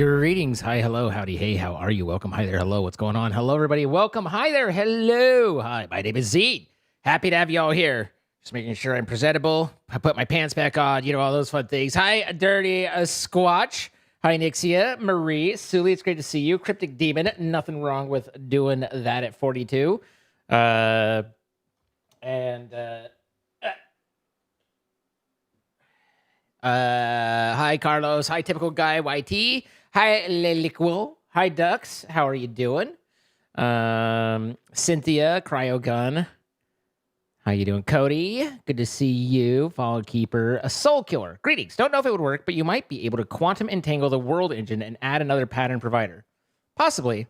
Greetings. Hi, hello, howdy, hey, how are you? Welcome. Hi there, hello, what's going on? Hello, everybody. Welcome. Hi there, hello. Hi, my name is Zed. Happy to have you all here. Just making sure I'm presentable. I put my pants back on, all those fun things. Hi, Dirty Squatch. Hi, Nixia, Marie, Sully, it's great to see you. Cryptic Demon, nothing wrong with doing that at 42. Hi, Carlos. Hi, Typical Guy, YT. Hi, Leliquil. Hi, Ducks. How are you doing? Cynthia, Cryogun. How you doing, Cody? Good to see you. Follow Keeper, a Soul Killer. Greetings. Don't know if it would work, but you might be able to quantum entangle the world engine and add another pattern provider. Possibly.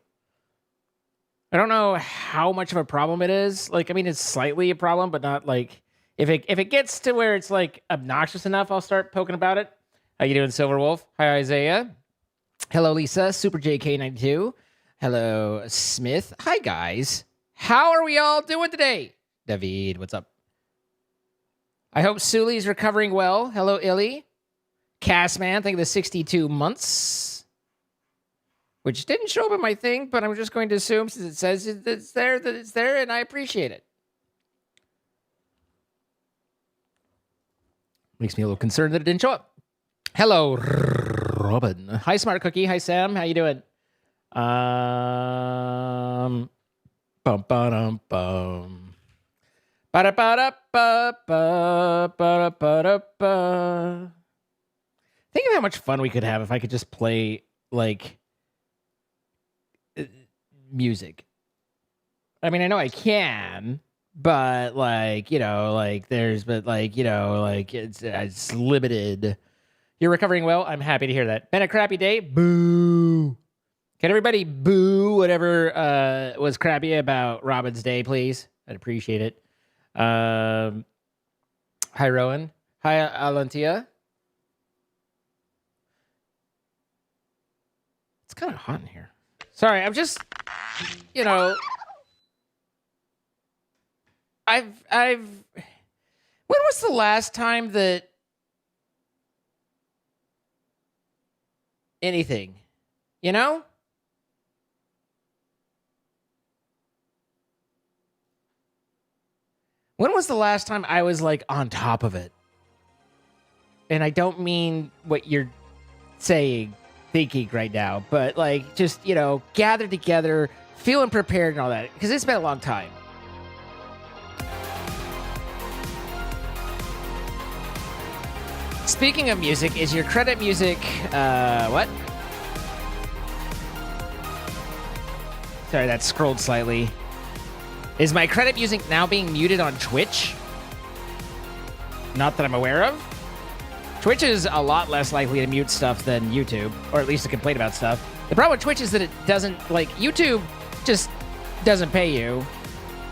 I don't know how much of a problem it is. It's slightly a problem, but not like... If it gets to where it's obnoxious enough, I'll start poking about it. How you doing, Silverwolf? Hi, Isaiah. Hello, Lisa. Super JK92. Hello, Smith. Hi, guys. How are we all doing today? David, what's up? I hope Suli's recovering well. Hello, Illy. Castman, thank you for the 62 months. Which didn't show up in my thing, but I'm just going to assume since it says it's there, that it's there, and I appreciate it. Makes me a little concerned that it didn't show up. Hello, Robin. Hi, Smart Cookie. Hi, Sam. How you doing? Bum ba-dum bum. Ba-da-ba-da-ba-ba-ba-da-ba-da-ba. Think of how much fun we could have if I could just play music. I mean, I know I can. But it's limited. You're recovering well. I'm happy to hear that. Been a crappy day. Boo. Can everybody boo whatever was crappy about Robin's day, please? I'd appreciate it. Hi, Rowan. Hi, Alantia. It's kind of hot in here. Sorry, I'm just, when was the last time that anything, When was the last time I was on top of it? And I don't mean what you're thinking right now, but just, gathered together, feeling prepared and all that, because it's been a long time. Speaking of music, is your credit music, what? Sorry, that scrolled slightly. Is my credit music now being muted on Twitch? Not that I'm aware of. Twitch is a lot less likely to mute stuff than YouTube, or at least to complain about stuff. The problem with Twitch is that it doesn't, YouTube just doesn't pay you.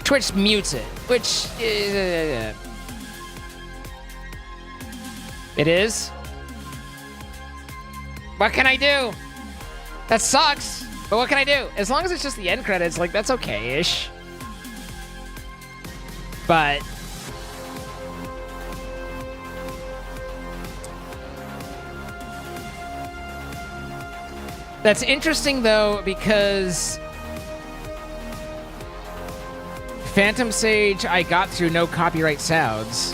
Twitch mutes it, which it is? What can I do? That sucks, but what can I do? As long as it's just the end credits, that's okay-ish. But... that's interesting, though, because... Phantom Sage, I got through no copyright sounds.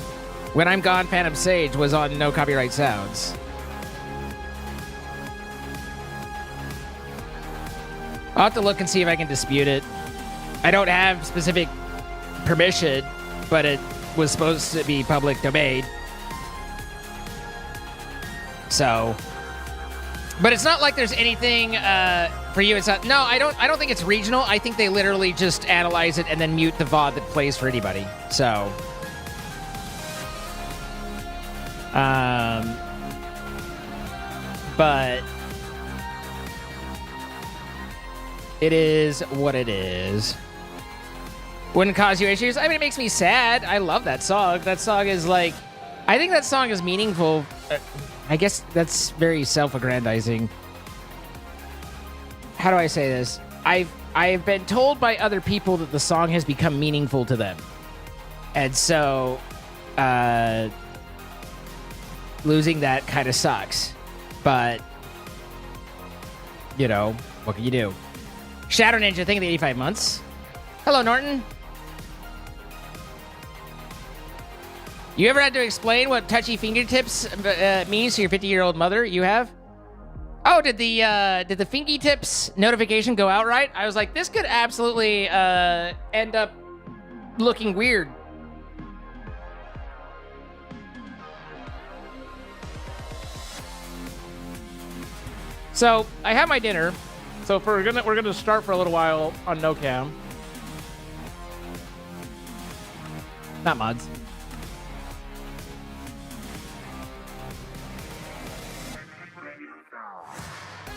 When I'm Gone, Phantom Sage was on no copyright sounds. I'll have to look and see if I can dispute it. I don't have specific permission, but it was supposed to be public domain. So, but it's not like there's anything for you. It's not. No, I don't think it's regional. I think they literally just analyze it and then mute the VOD that plays for anybody. So. But it is what it is. Wouldn't cause you issues. I mean, it makes me sad. I love that song. That song is I think that song is meaningful. I guess that's very self-aggrandizing. How do I say this? I've been told by other people that the song has become meaningful to them. And so, losing that kind of sucks. But you know, what can you do? Shadow Ninja, thank you the 85 months. Hello, Norton. You ever had to explain what touchy fingertips means to your 50-year-old mother? You have? Oh, did the fingertips notification go out right? I was like, this could absolutely end up looking weird. So I have my dinner. So we're gonna start for a little while on no cam. Not mods.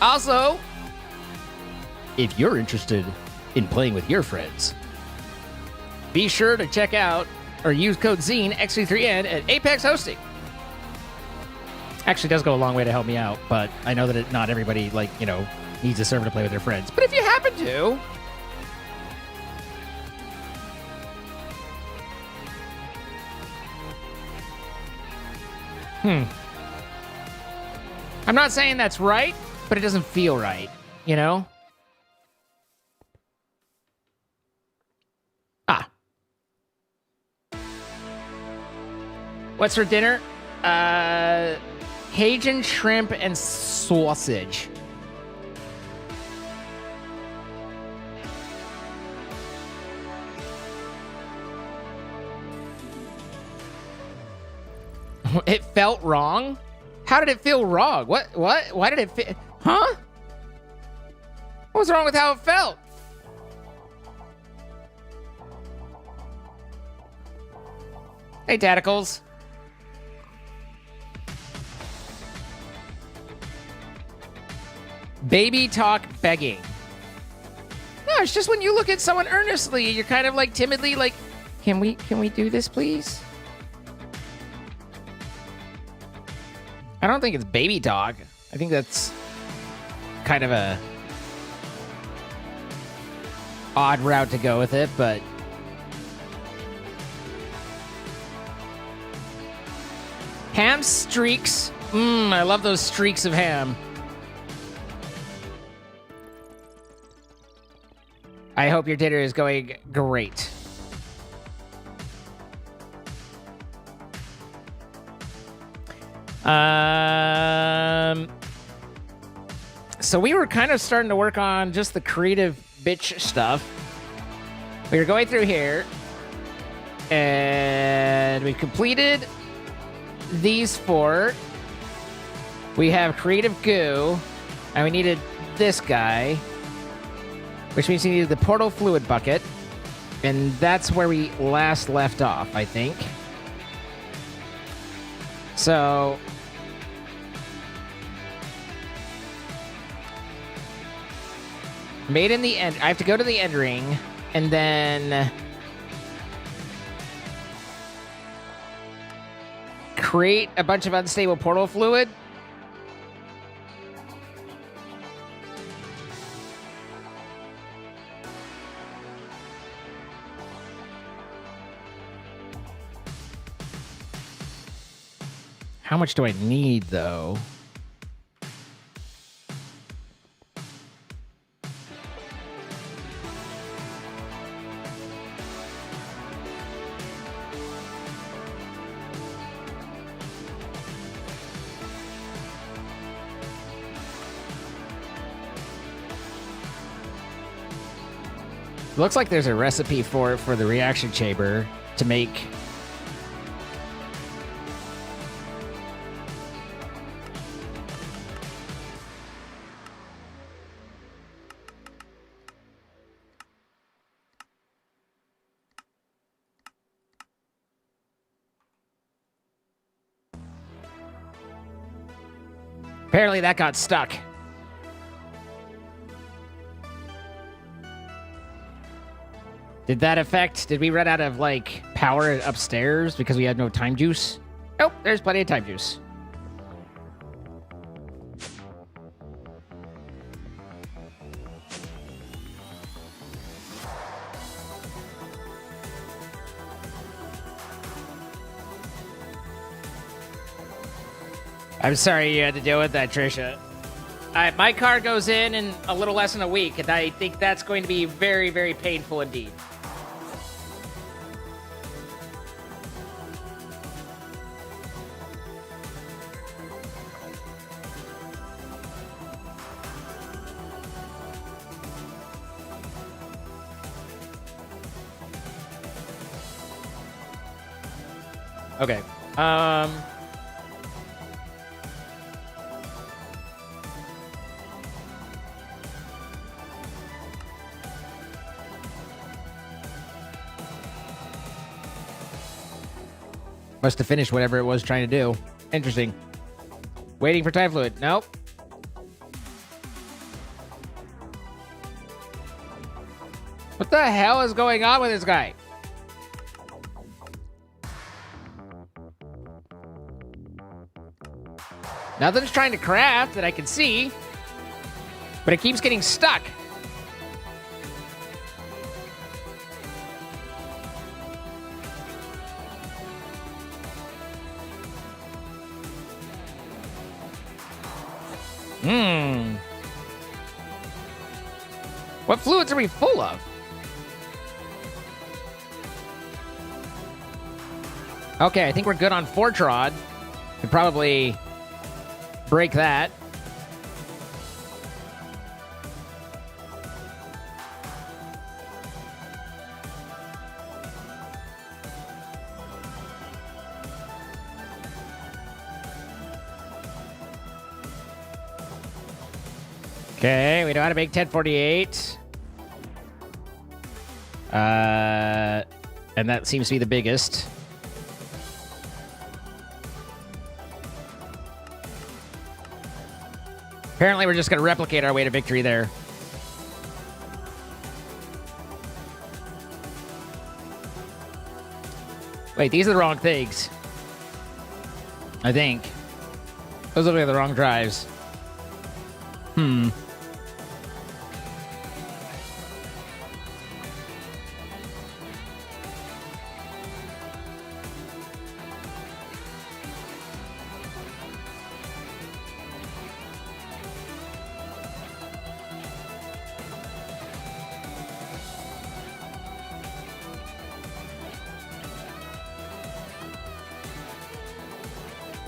Also, if you're interested in playing with your friends, be sure to check out or use code ZINE X33N at Apex Hosting. Actually does go a long way to help me out, but I know that not everybody, like, you know, needs a server to play with their friends. But if you happen to, I'm not saying that's right, but it doesn't feel right, you know? Ah. What's for dinner? Cajun shrimp and sausage. It felt wrong? How did it feel wrong? What? Why did it feel... Huh? What was wrong with how it felt? Hey, Tentacles. Baby talk begging. No, it's just when you look at someone earnestly, you're kind of like timidly like, can we do this, please? I don't think it's baby talk. I think that's kind of a odd route to go with it, but ham streaks. I love those streaks of ham. I hope your dinner is going great. So we were kind of starting to work on just the creative bitch stuff. We were going through here, and we completed these 4. We have creative goo, and we needed this guy, which means we needed the portal fluid bucket, and that's where we last left off, I think. So made in the end. I have to go to the end ring and then create a bunch of unstable portal fluid. How much do I need, though? Looks like there's a recipe for the reaction chamber to make apparently that got stuck. Did that affect? Did we run out of, like, power upstairs because we had no time juice? Nope, there's plenty of time juice. I'm sorry you had to deal with that, Trisha. My car goes in a little less than a week, and I think that's going to be very, very painful indeed. Okay. Must have finished whatever it was trying to do. Interesting. Waiting for time fluid. Nope. What the hell is going on with this guy? Nothing's trying to craft that I can see, but it keeps getting stuck. What fluids are we full of? Okay, I think we're good on Fortrod. Could probably break that. Okay, we know how to make 1048. And that seems to be the biggest. Apparently, we're just going to replicate our way to victory there. Wait, these are the wrong things. I think. Those look like the wrong drives.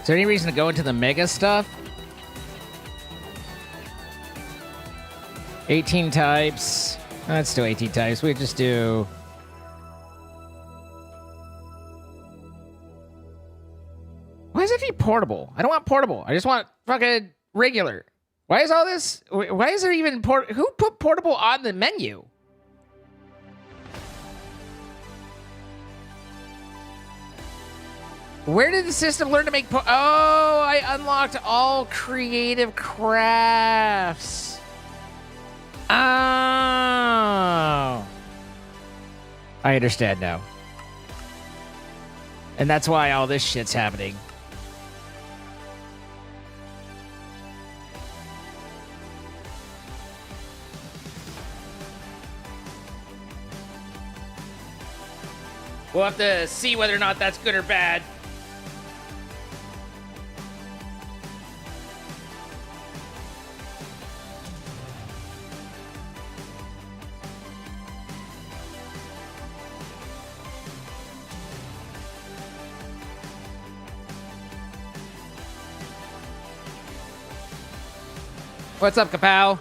Is there any reason to go into the mega stuff? 18 types. Let's do 18 types. We just do... Why does it have to be portable? I don't want portable. I just want fucking regular. Why is all this... Why is there even... Who put portable on the menu? Where did the system learn to make... Oh, I unlocked all creative crafts. Oh. I understand now. And that's why all this shit's happening. We'll have to see whether or not that's good or bad. What's up, Kapow?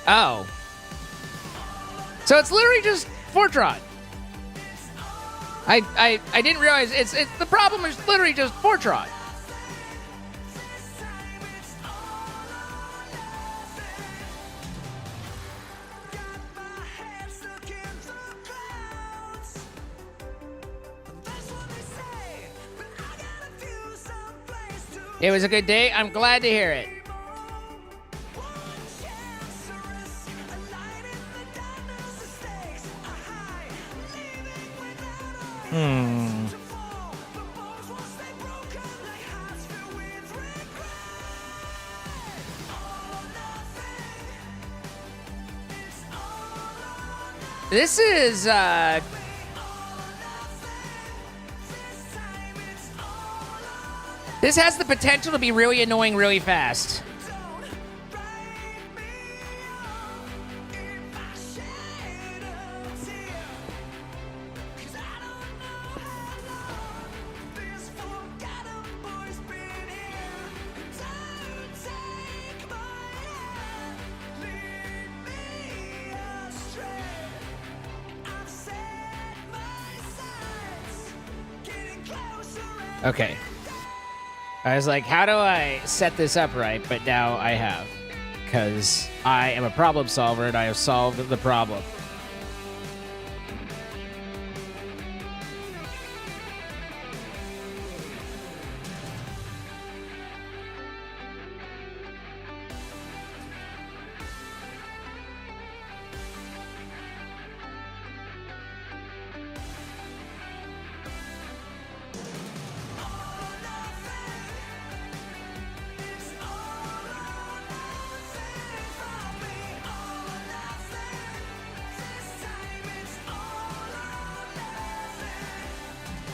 Oh. So it's literally just Fortrod. I didn't realize it's the problem is literally just Fortrod. It was a good day. I'm glad to hear it. This is, this has the potential to be really annoying really fast. Okay. I was like, how do I set this up right? But now I have. Because I am a problem solver and I have solved the problem.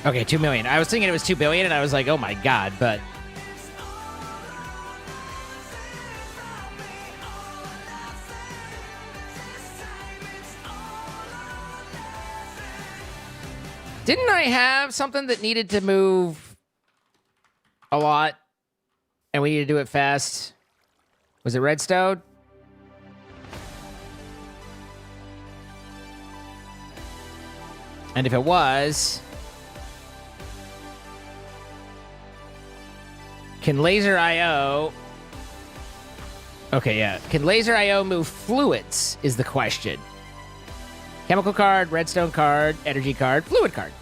Okay, 2 million. I was thinking it was 2 billion, and I was like, oh my god, but... Didn't I have something that needed to move a lot, and we needed to do it fast? Was it redstone? And if it was... Can laser IO... Okay, yeah. Can laser IO move fluids is the question. Chemical card, redstone card, energy card, fluid card.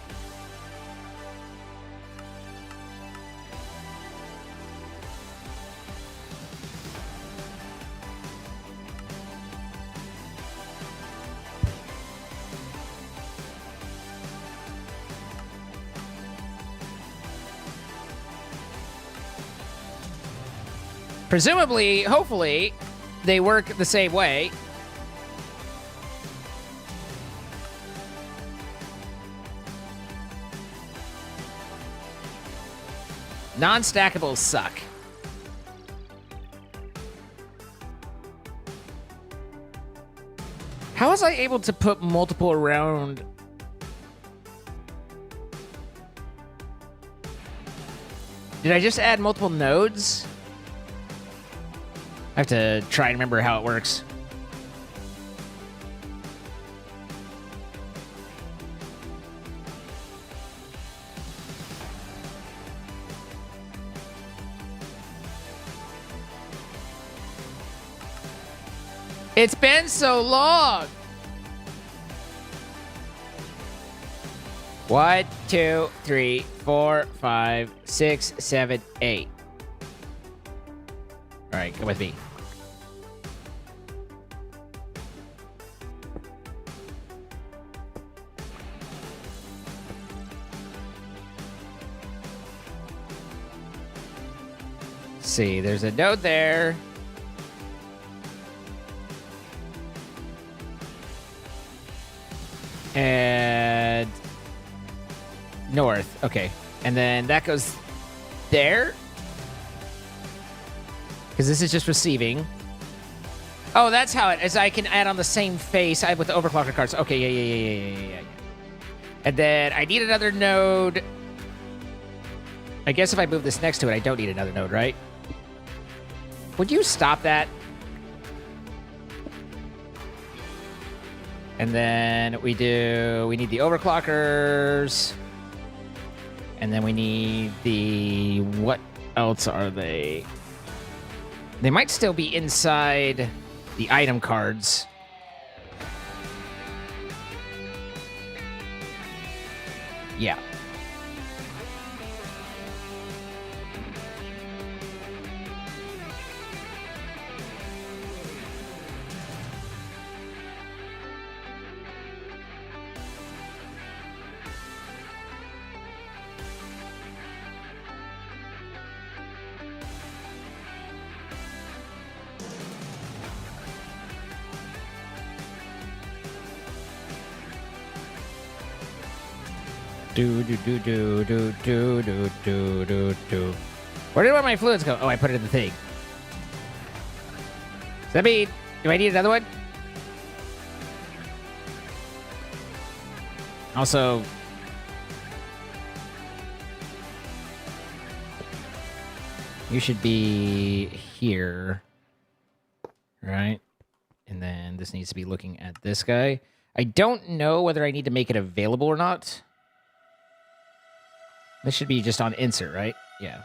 Presumably, hopefully, they work the same way. Non-stackables suck. How was I able to put multiple around? Did I just add multiple nodes? I have to try and remember how it works. It's been so long. 1, 2, 3, 4, 5, 6, 7, 8. All right, come with me. See, there's a node there. And north. Okay. And then that goes there. Because this is just receiving. Oh, that's how it is. I can add on the same face with the overclocker cards. Okay, yeah. And then I need another node. I guess if I move this next to it, I don't need another node, right? Would you stop that? And then we need the overclockers. And then we need the, what else are they? They might still be inside the item cards. Yeah. Do do do do do do do do do do. Where did all my fluids go? Oh, I put it in the thing. Does that mean, do I need another one? Also, you should be here, right? And then this needs to be looking at this guy. I don't know whether I need to make it available or not. This should be just on insert, right? Yeah.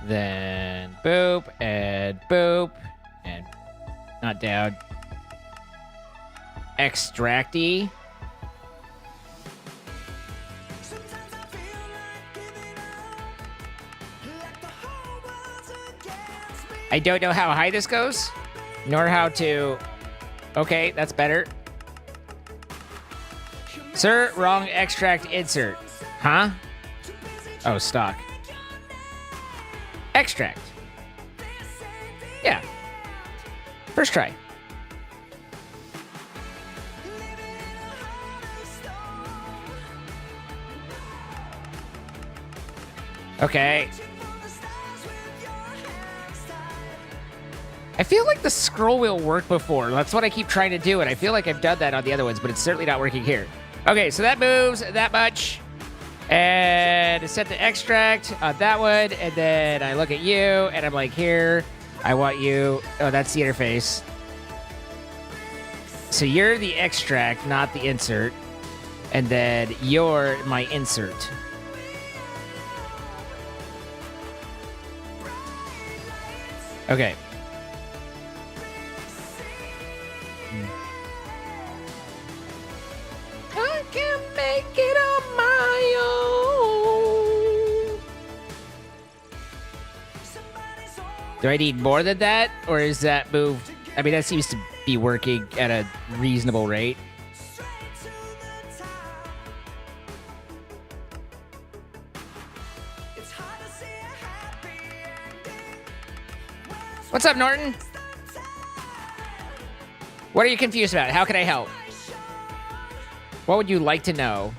Then boop and not down. Extracty. I don't know how high this goes, nor how to... Okay, that's better. Sir, wrong extract insert. Huh? Oh, stock. Extract. Yeah. First try. Okay. I feel like the scroll wheel worked before. That's what I keep trying to do, and I feel like I've done that on the other ones, but it's certainly not working here. Okay, so that moves that much. And set the extract on that one, and then I look at you, and I'm like, here, I want you. Oh, that's the interface. So you're the extract, not the insert. And then you're my insert. Okay. I can make it on my own. Do I need more than that? Or is that move... I mean, that seems to be working at a reasonable rate. What's up, Norton? What are you confused about? How can I help? What would you like to know?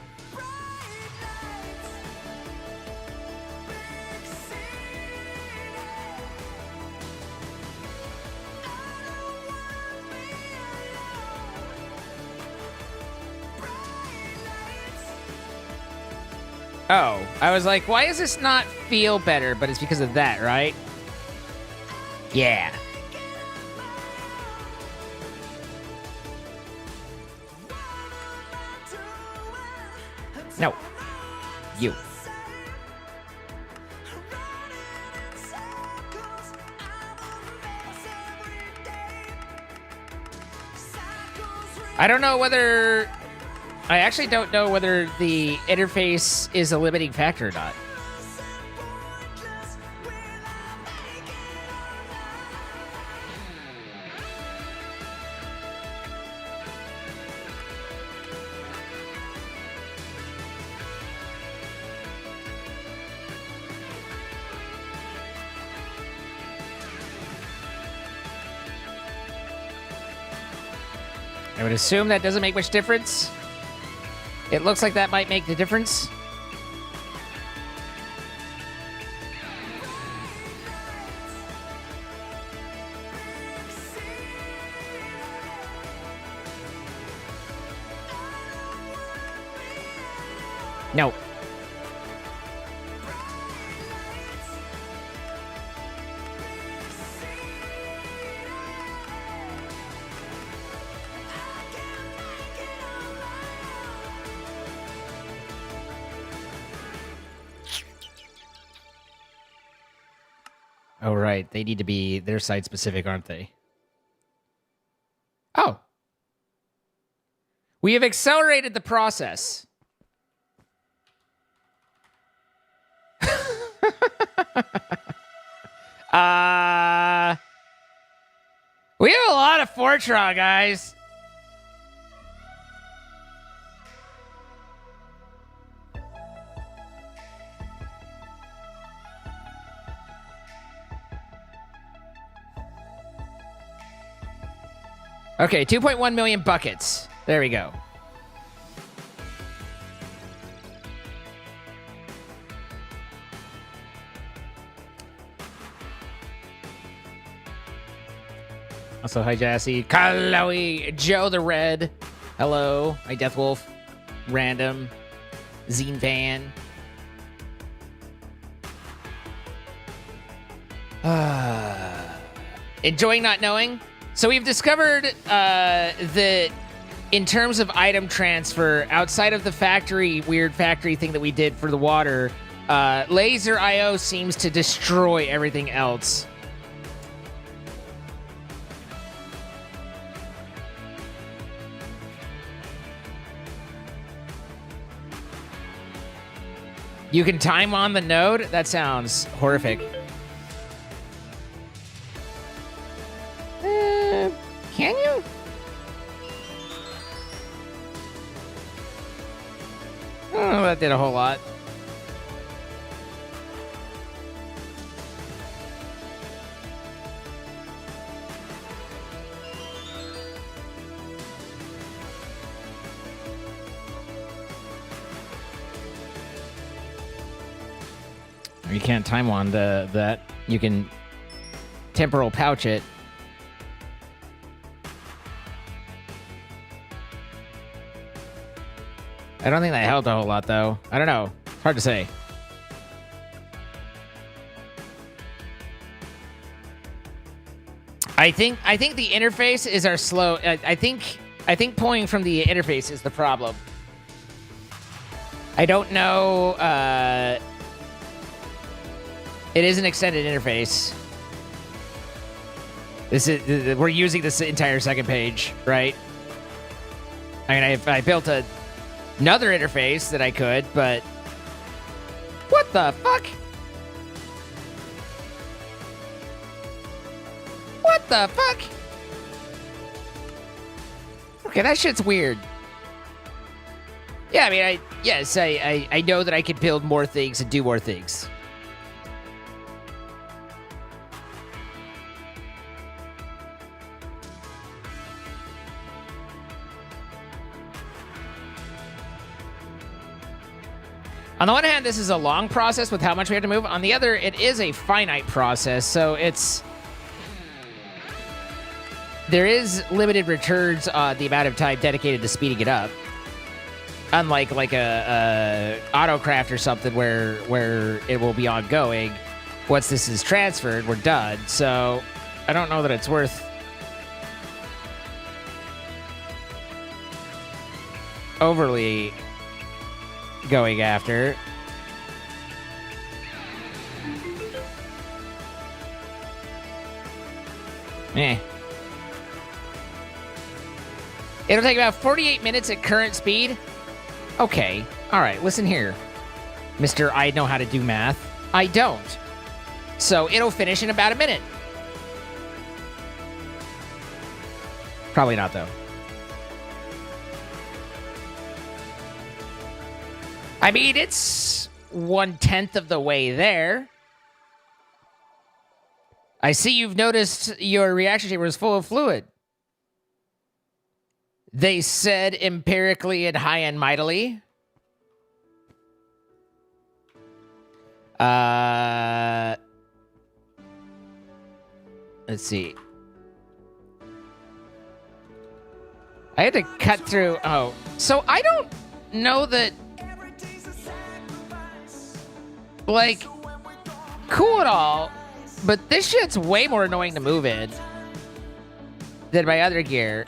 Oh, I was like, why does this not feel better? But it's because of that, right? Yeah. No. You. I don't know whether... I actually don't know whether the interface is a limiting factor or not. I would assume that doesn't make much difference. It looks like that might make the difference. No. Oh, right. They need to be their site specific, aren't they? Oh. We have accelerated the process. We have a lot of Fortron, guys. Okay, 2.1 million buckets. There we go. Also, hi, Jassy. Chloe. Joe the Red. Hello. Hi, Deathwolf. Random. Zine Van. Enjoying not knowing? So we've discovered that in terms of item transfer, outside of the weird factory thing that we did for the water, Laser IO seems to destroy everything else. You can time on the node? That sounds horrific. Can you? I don't know if that did a whole lot. You can't time wand that. You can temporal pouch it. I don't think that helped a whole lot, though. I don't know. It's hard to say. I think the interface is our slow. I think pulling from the interface is the problem. I don't know. It is an extended interface. We're using this entire second page, right? I mean, I built another interface that I could, but what the fuck? What the fuck? Okay, that shit's weird. Yeah, I mean, I know that I could build more things and do more things. On the one hand, this is a long process with how much we have to move. On the other, it is a finite process, so there is limited returns on the amount of time dedicated to speeding it up. Unlike like a autocraft or something where it will be ongoing. Once this is transferred, we're done. So I don't know that it's worth overly going after. It'll take about 48 minutes at current speed. Okay. All right. Listen here, Mr. I know how to do math. I don't. So it'll finish in about a minute. Probably not, though. I mean, it's 1/10 of the way there. I see you've noticed your reaction chamber is full of fluid. They said empirically and high and mightily. Let's see. I had to cut through. Oh, so I don't know that. Like, cool and all, but this shit's way more annoying to move in than my other gear.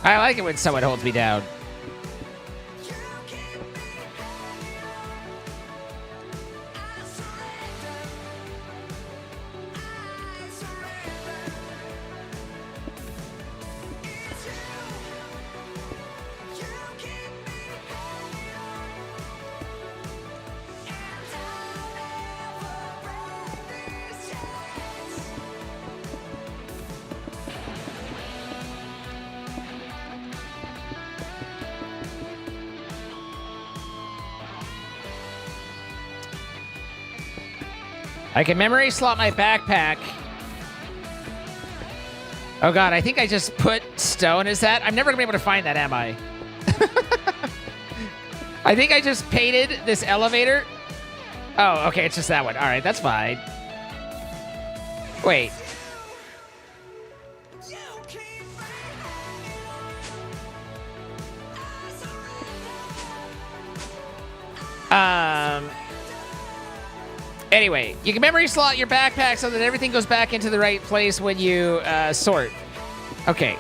I like it when someone holds me down. I can memory slot my backpack. Oh god, I think I just put stone as that. I'm never gonna be able to find that, am I? I think I just painted this elevator. Oh, okay, it's just that one. All right, that's fine. Wait. Anyway, you can memory slot your backpack so that everything goes back into the right place when you sort. Okay.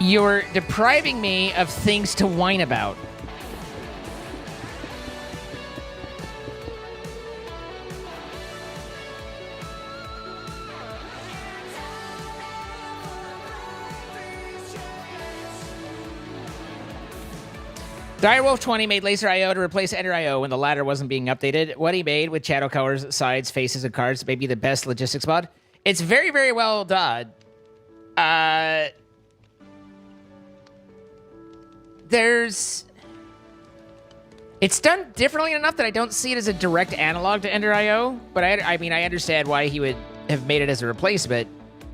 You're depriving me of things to whine about. Direwolf 20 made Laser IO to replace Ender IO when the latter wasn't being updated. What he made with shadow colors, sides, faces, and cards may be the best logistics mod. It's very, very well done. It's done differently enough that I don't see it as a direct analog to Ender IO, but I mean, I understand why he would have made it as a replacement.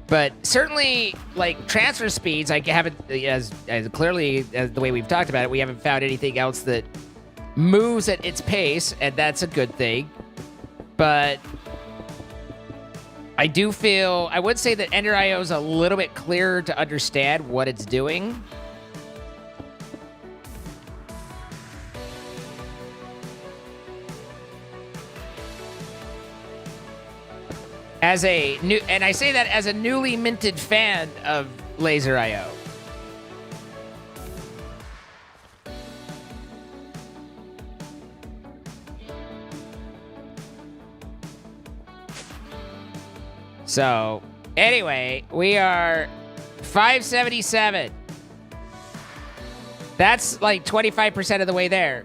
But certainly, like, transfer speeds, I haven't, as clearly as the way we've talked about it, we haven't found anything else that moves at its pace, and that's a good thing. But I do feel, I would say that Ender IO is a little bit clearer to understand what it's doing. As a new, and I say that as a newly minted fan of Laser IO. So, anyway, we are 577. That's like 25% of the way there.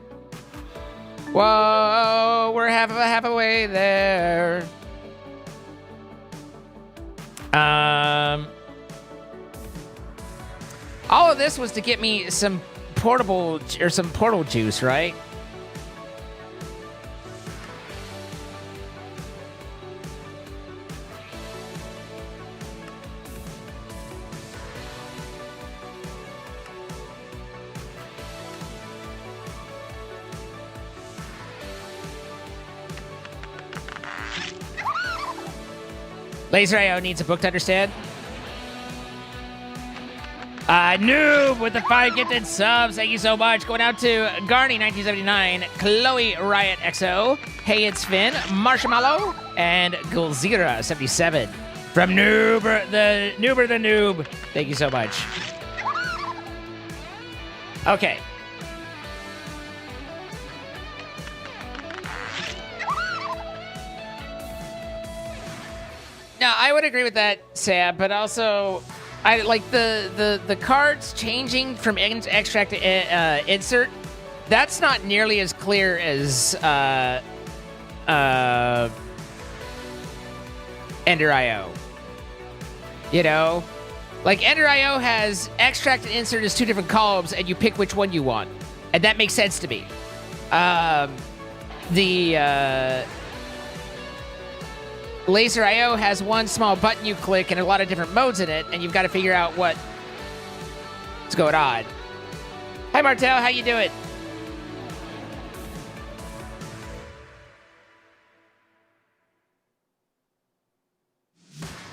Whoa, we're half a way there. All of this was to get me some portal juice, right? Laser IO needs a book to understand. Noob with the 5 gifted subs. Thank you so much. Going out to Garney 1979, Chloe Riot XO, Hey It's Finn, Marshmallow, and Gulzira 77 from Noober the Noob. Thank you so much. Okay. No, I would agree with that, Sam, but also I like the cards changing from extract to insert. That's not nearly as clear as Ender IO. You know, like Ender IO has extract and insert as 2 different columns, and you pick which one you want, and that makes sense to me. Laser IO has one small button you click and a lot of different modes in it, and you've got to figure out what's going on. Hi, Martel. How you doing?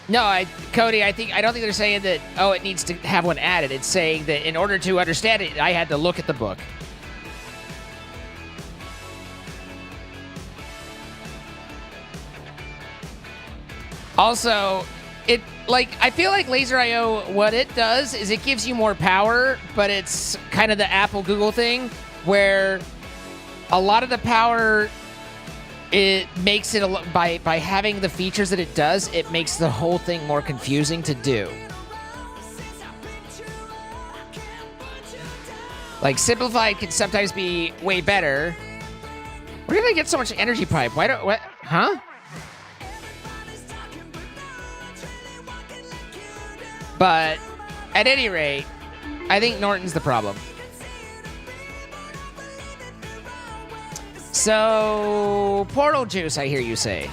No, Cody, I don't think they're saying that, oh, it needs to have one added. It's saying that in order to understand it, I had to look at the book. Also, like, I feel like Laser IO, what it does is it gives you more power, but it's kind of the Apple Google thing where a lot of the power, it makes it, by having the features that it does, it makes the whole thing more confusing to do. Like, simplified can sometimes be way better. Where did I get so much energy pipe? Why don't, what, huh? But at any rate, I think Norton's the problem. So, Portal Juice, I hear you say.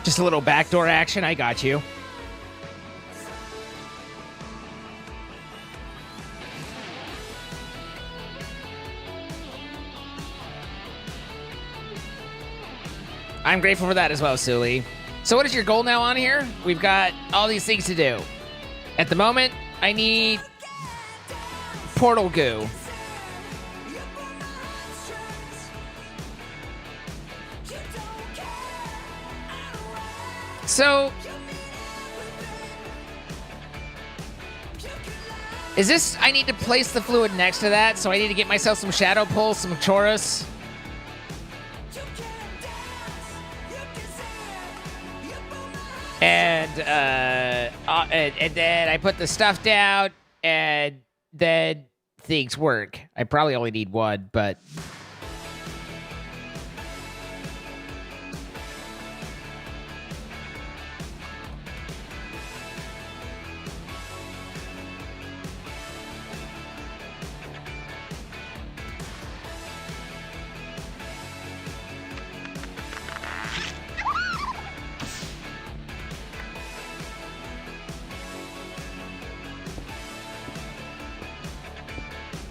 Just a little backdoor action. I got you. I'm grateful for that as well, Sully. So what is your goal now on here? We've got all these things to do. At the moment, I need portal goo. So, is this, I need to place the fluid next to that, so I need to get myself some Shadow Pulse, some Chorus. And then I put the stuff down, and then things work. I probably only need one, but...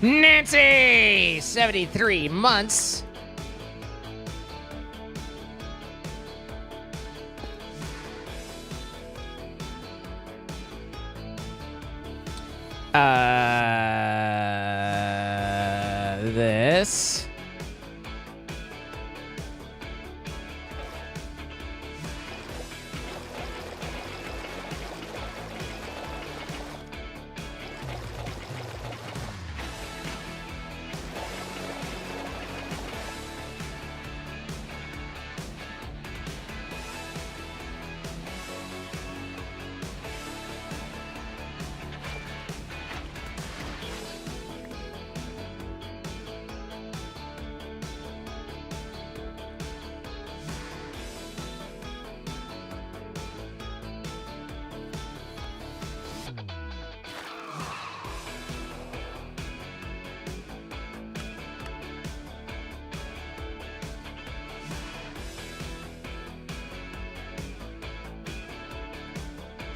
Nancy! 73 months. This.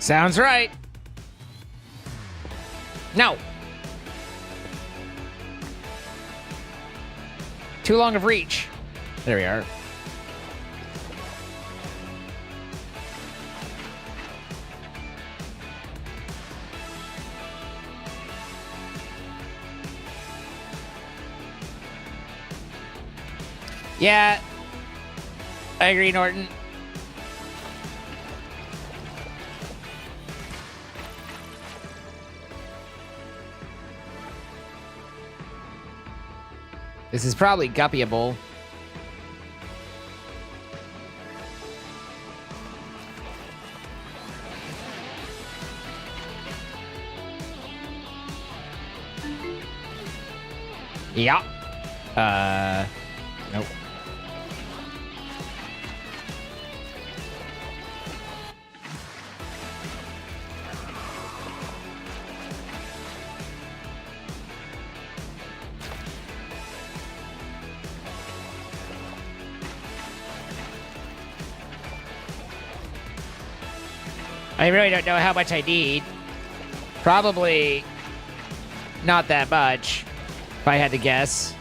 Sounds right. No. Too long of reach. There we are. Yeah. I agree, Norton. This is probably guppyable. Yeah. Nope. I really don't know how much I need. Probably not that much, if I had to guess.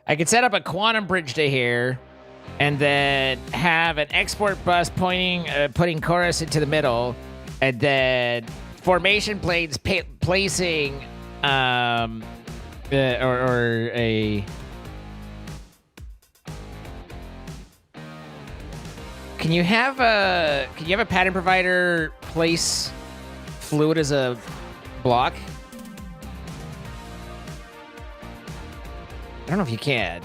I could set up a quantum bridge to here, and then have an export bus putting Chorus into the middle, and then formation planes placing, or a. Can you have a pattern provider place fluid as a block? I don't know if you can.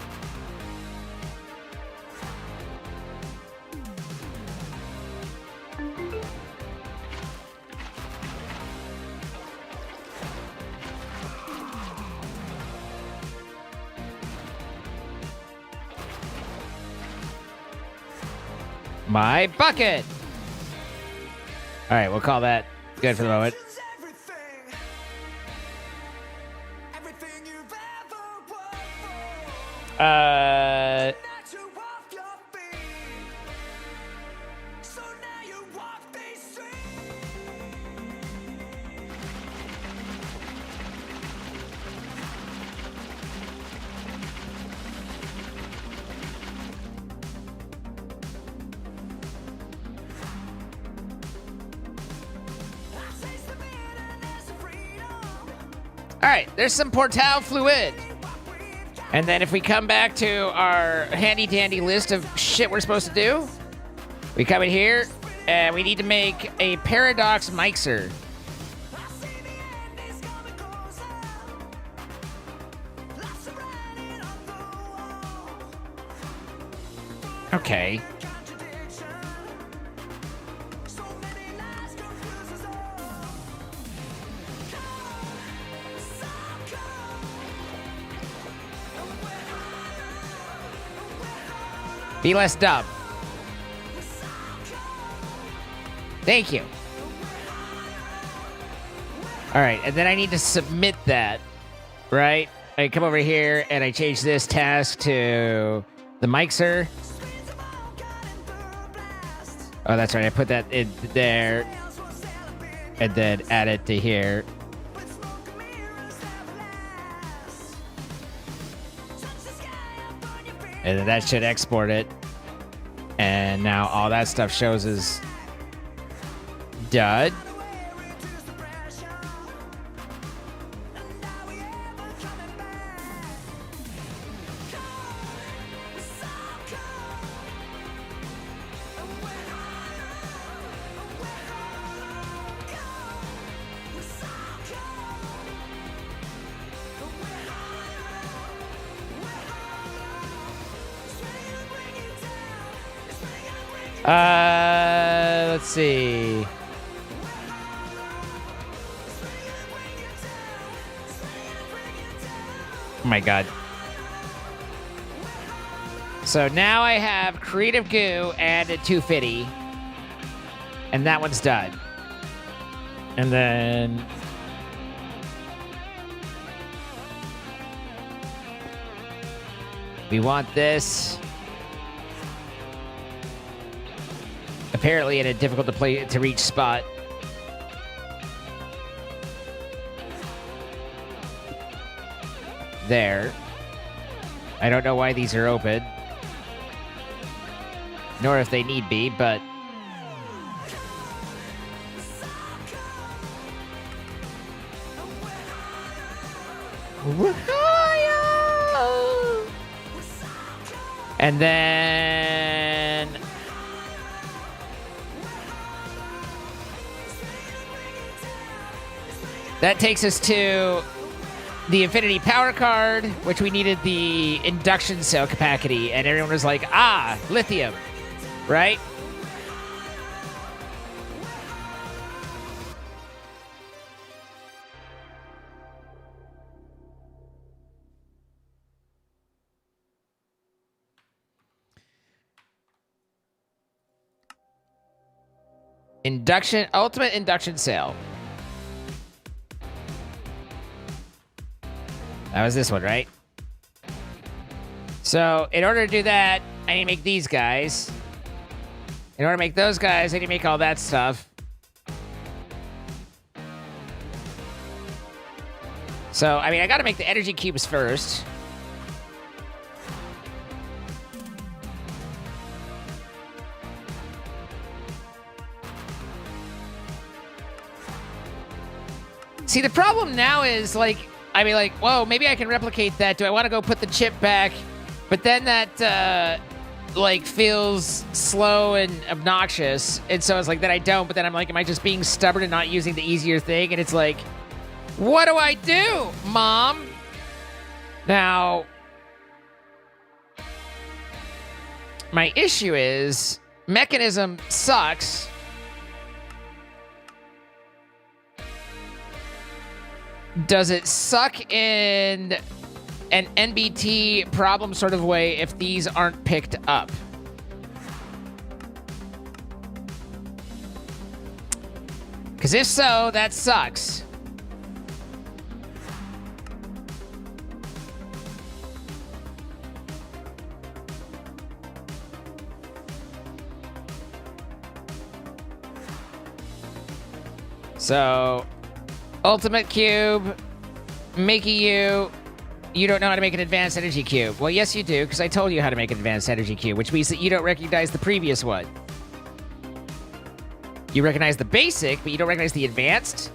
My bucket. All right, we'll call that good for the moment. All right, there's some Portal fluid. And then if we come back to our handy-dandy list of shit we're supposed to do, we come in here, and we need to make a Paradox mixer. Okay. Be less dumb. Thank you. All right, and then I need to submit that, right? I come over here and I change this task to the mixer. Oh, that's right. I put that in there and then add it to here. And then that should export it. And now all that stuff shows is done. Let's see. Oh my god. So now I have Creative Goo added 250. And that one's done. And then we want this. Apparently in a difficult to reach spot. There. I don't know why these are open. Nor if they need be, but And then that takes us to the Infinity Power card, which we needed the induction cell capacity. And everyone was like, ah, lithium, right? Ultimate induction cell. That was this one, right? So, in order to do that, I need to make these guys. In order to make those guys, I need to make all that stuff. So, I mean, I gotta make the energy cubes first. See, the problem now is, like, I mean, like, whoa, maybe I can replicate that. Do I want to go put the chip back? But then that, like, feels slow and obnoxious. And so it's like, that I don't. But then I'm like, am I just being stubborn and not using the easier thing? And it's like, what do I do, Mom? Now, my issue is, Mekanism sucks. Does it suck in an NBT problem sort of way if these aren't picked up? Because if so, that sucks. So, Ultimate Cube, Makey you don't know how to make an advanced energy cube. Well, yes, you do, because I told you how to make an advanced energy cube, which means that you don't recognize the previous one. You recognize the basic, but you don't recognize the advanced.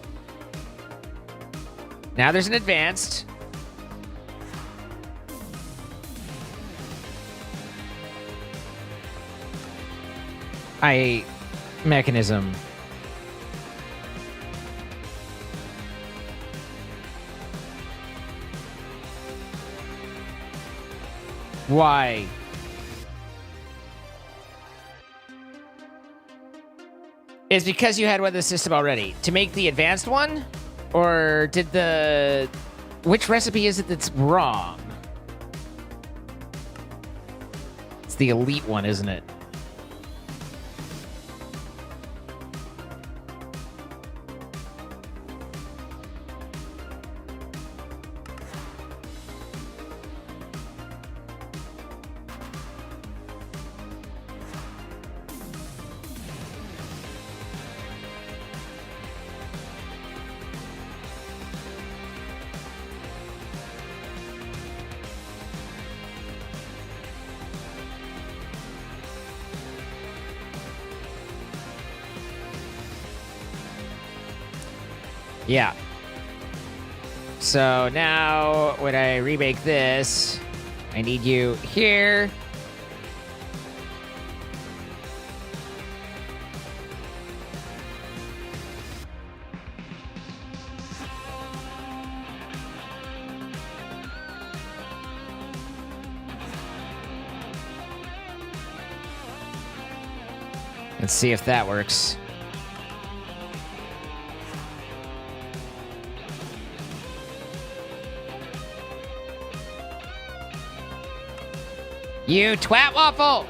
Now there's an advanced. Mekanism. Why? Is because you had one in the system already. To make the advanced one? Or did the... Which recipe is it that's wrong? It's the elite one, isn't it? Yeah. So now when I remake this, I need you here. Let's see if that works. You twat waffle!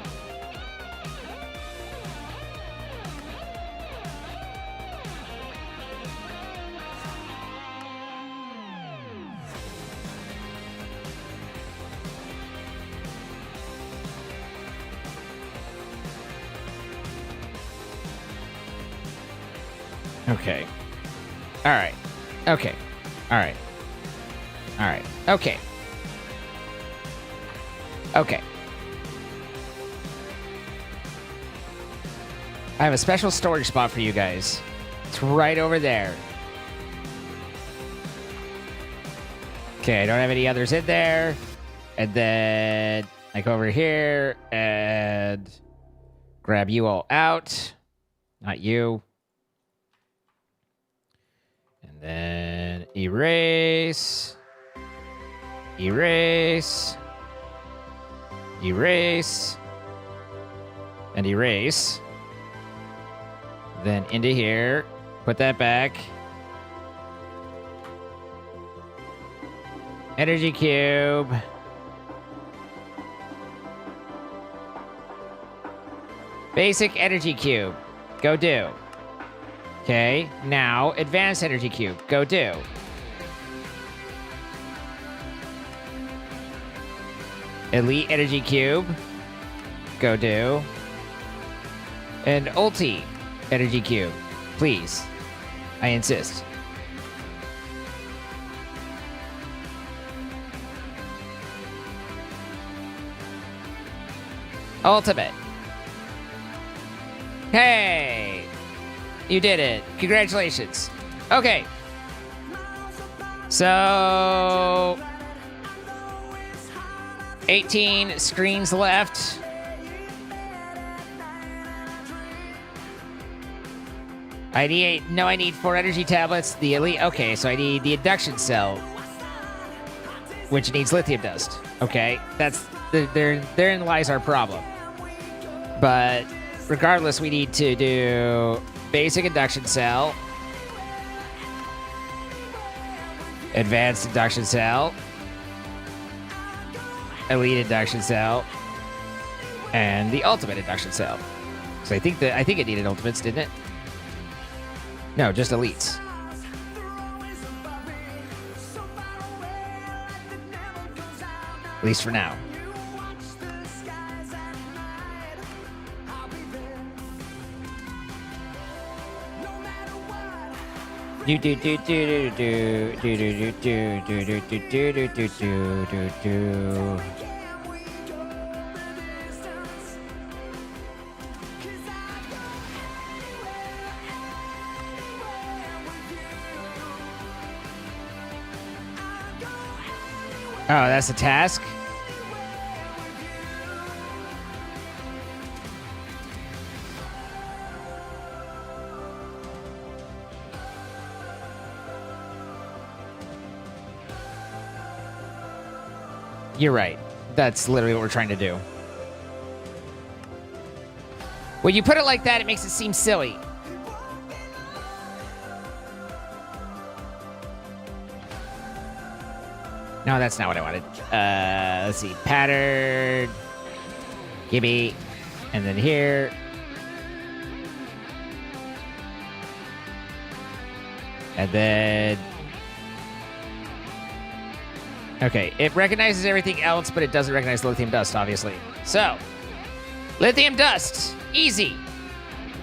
Okay. All right. Okay. All right. All right. Okay. Okay. I have a special storage spot for you guys. It's right over there. Okay, I don't have any others in there. And then I go over here and grab you all out. Not you. And then erase. Erase. Erase. And erase. Then into here. Put that back. Energy cube. Basic energy cube. Go do. Okay, now advanced energy cube. Go do. Elite energy cube. Go do. And ulti energy cube. Please. I insist. Ultimate. Hey! You did it. Congratulations. Okay. So... 18 screens left. I need 4 energy tablets. The elite... Okay, so I need the induction cell. Which needs lithium dust. Okay, that's... Therein lies our problem. But... regardless, we need to do basic induction cell, advanced induction cell, elite induction cell, and the ultimate induction cell. So I think it needed ultimates, didn't it? No, just elites. At least for now. Do do do do do do do do do do do do do do do do. Oh, that's a task? You're right. That's literally what we're trying to do. When you put it like that, it makes it seem silly. No, that's not what I wanted. Let's see. Pattern. Gimme. And then here. And then... okay, it recognizes everything else, but it doesn't recognize lithium dust, obviously. So, lithium dust. Easy.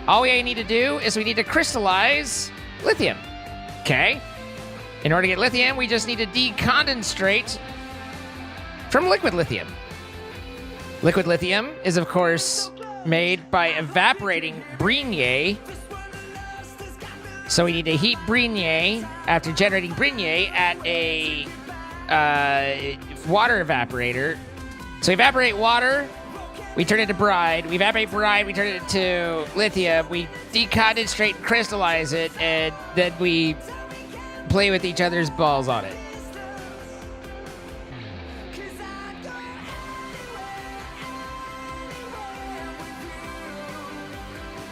All we need to do is we need to crystallize lithium. Okay? In order to get lithium, we just need to decondenstrate from liquid lithium. Liquid lithium is, of course, made by evaporating Brignais. So we need to heat Brignais after generating Brignais at a water evaporator. So we evaporate water, we turn it to brine. We evaporate brine, we turn it to lithium. We decondenstrate and crystallize it, and then we play with each other's balls on it.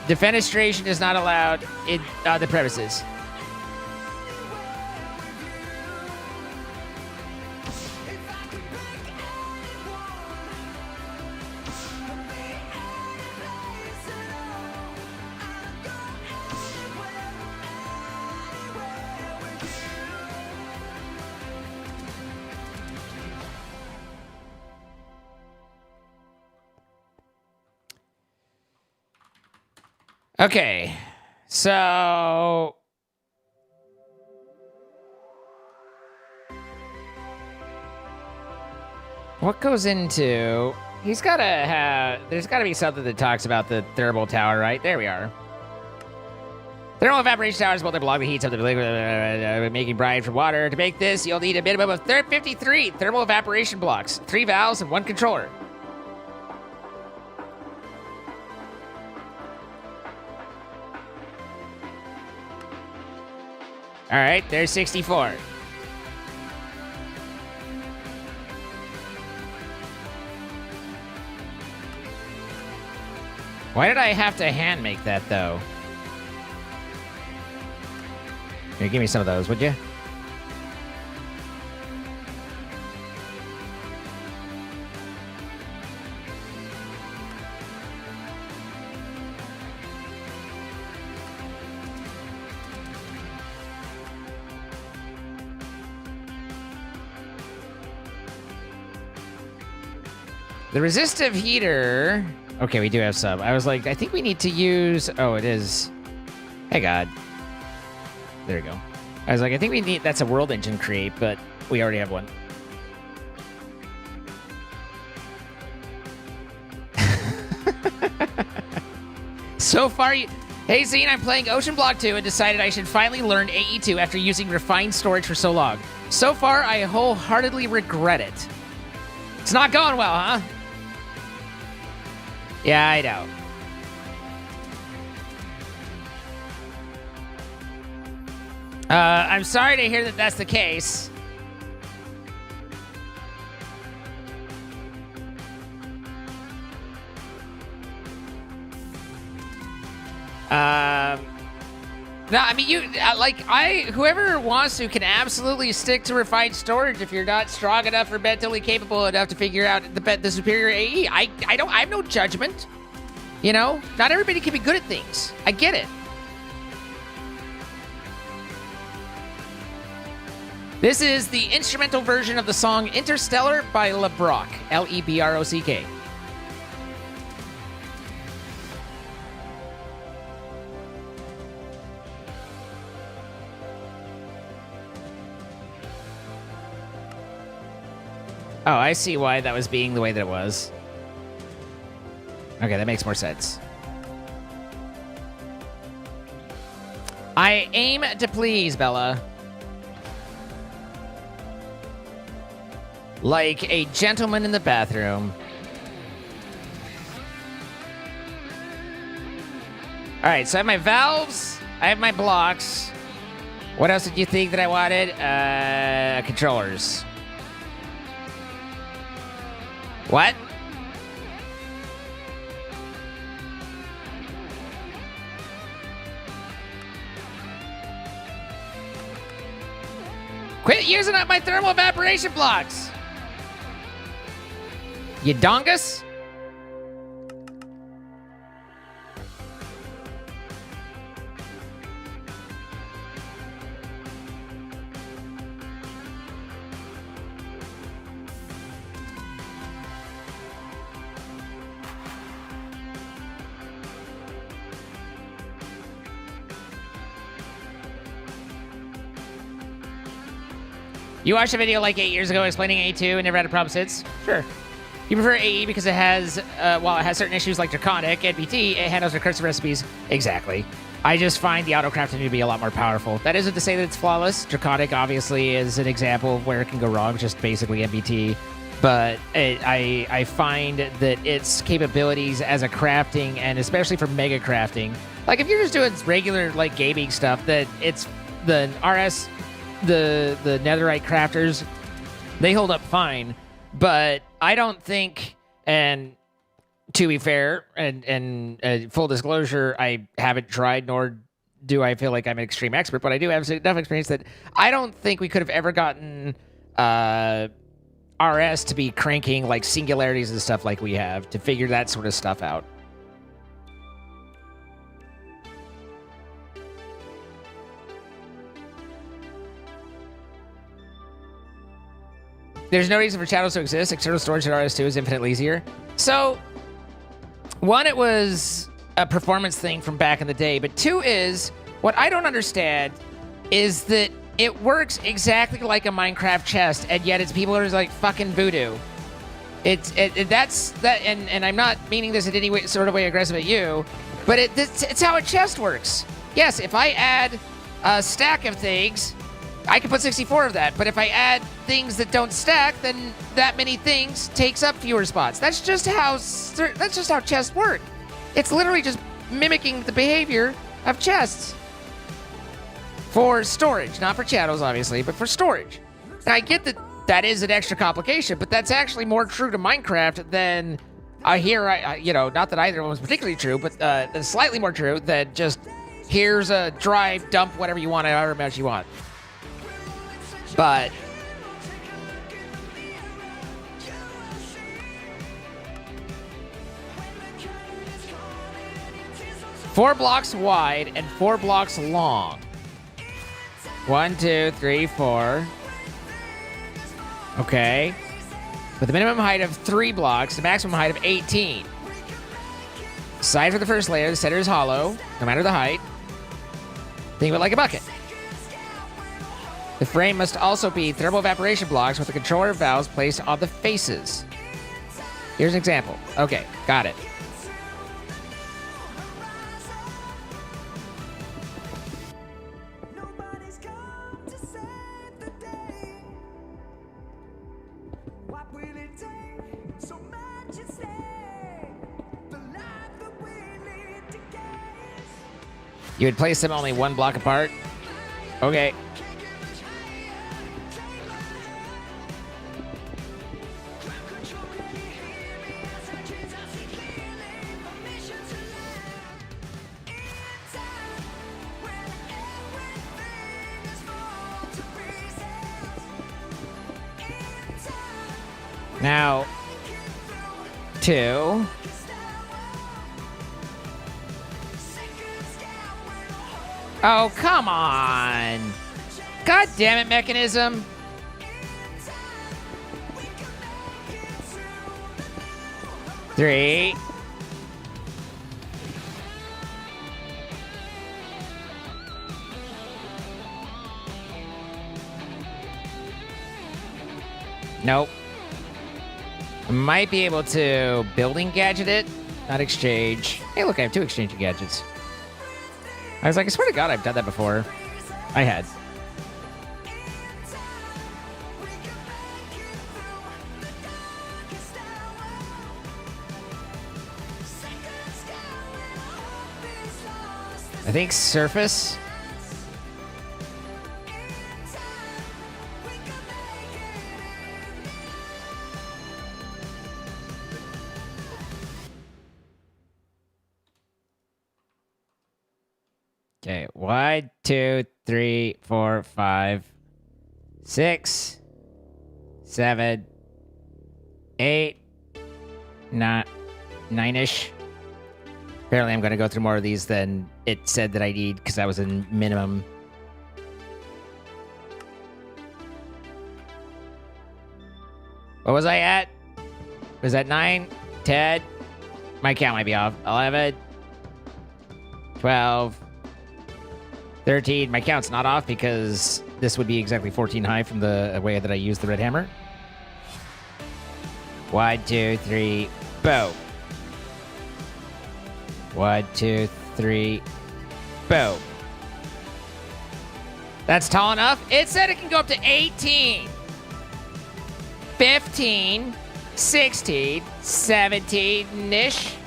Defenestration is not allowed in the premises. Okay, so what goes into? He's gotta have. There's gotta be something that talks about the thermal tower, right? There we are. Thermal evaporation towers multi-block the heat of the liquid, making brine from water. To make this, you'll need a minimum of 53 thermal evaporation blocks, 3 valves, and 1 controller. All right, there's 64. Why did I have to hand make that, though? Here, give me some of those, would you? The resistive heater... Okay, we do have some. I was like, I think we need to use... Oh, it is... Hey, God. There we go. I was like, I think we need... That's a world engine create, but we already have one. So far, Hey, Zine, I'm playing Ocean Block 2 and decided I should finally learn AE2 after using refined storage for so long. So far, I wholeheartedly regret it. It's not going well, huh? Yeah, I know. I'm sorry to hear that that's the case. No, I mean, whoever wants to can absolutely stick to refined storage if you're not strong enough or mentally capable enough to figure out the superior AE. I have no judgment. You know, not everybody can be good at things. I get it. This is the instrumental version of the song Interstellar by LeBrock, Lebrock. Oh, I see why that was being the way that it was. Okay, that makes more sense. I aim to please, Bella. Like a gentleman in the bathroom. All right, so I have my valves. I have my blocks. What else did you think that I wanted? Controllers. What? Quit using up my thermal evaporation blocks! You dongus? You watched a video like 8 years ago explaining A2 and never had a problem since? Sure. You prefer AE because it has, while it has certain issues like Draconic and BT, it handles recursive recipes. Exactly. I just find the autocrafting to be a lot more powerful. That isn't to say that it's flawless. Draconic obviously is an example of where it can go wrong, just basically MBT. But I find that its capabilities as a crafting, and especially for mega crafting, like if you're just doing regular like gaming stuff, that it's the RS, the netherite crafters, they hold up fine. But I don't think, and to be fair, and full disclosure, I haven't tried, nor do I feel like I'm an extreme expert, but I do have enough experience that I don't think we could have ever gotten RS to be cranking like singularities and stuff like we have to figure that sort of stuff out. There's no reason for channels to exist. External storage in RS2 is infinitely easier. So, one, it was a performance thing from back in the day, but two is, what I don't understand is that it works exactly like a Minecraft chest, and yet its people are like fucking voodoo. And I'm not meaning this in any way, sort of way aggressive at you, but it's how a chest works. Yes, if I add a stack of things, I can put 64 of that, but if I add things that don't stack, then that many things takes up fewer spots. That's just how chests work. It's literally just mimicking the behavior of chests. For storage, not for channels, obviously, but for storage. Now, I get that that is an extra complication, but that's actually more true to Minecraft than you know, not that either one was particularly true, but that's slightly more true than just here's a drive, dump whatever you want, however much you want. But four blocks wide and 4 blocks long. 1, 2, 3, 4. Okay. With a minimum height of 3 blocks, the maximum height of 18. Sides for the first layer, the center is hollow, no matter the height. Think of it like a bucket. The frame must also be thermal evaporation blocks with the controller valves placed on the faces. Here's an example. Okay, got it. You would place them only 1 block apart? Okay. Now, 2. Oh, come on. God damn it, Mekanism. Three. Nope. Might be able to building gadget it, not exchange. Hey, look, I have 2 exchanging gadgets. I was like, I swear to God, I've done that before. I had. I think surface. Okay, 1, 2, 3, 4, 5, 6, 7, 8, 9-ish. Apparently, I'm going to go through more of these than it said that I need because that was a minimum. What was I at? Was that 9, 10? My count might be off. 11, 12. 13. My count's not off because this would be exactly 14 high from the way that I used the red hammer. 1, 2, 3, boom. 1, 2, 3, boom. That's tall enough. It said it can go up to 18, 15, 16, 17-ish.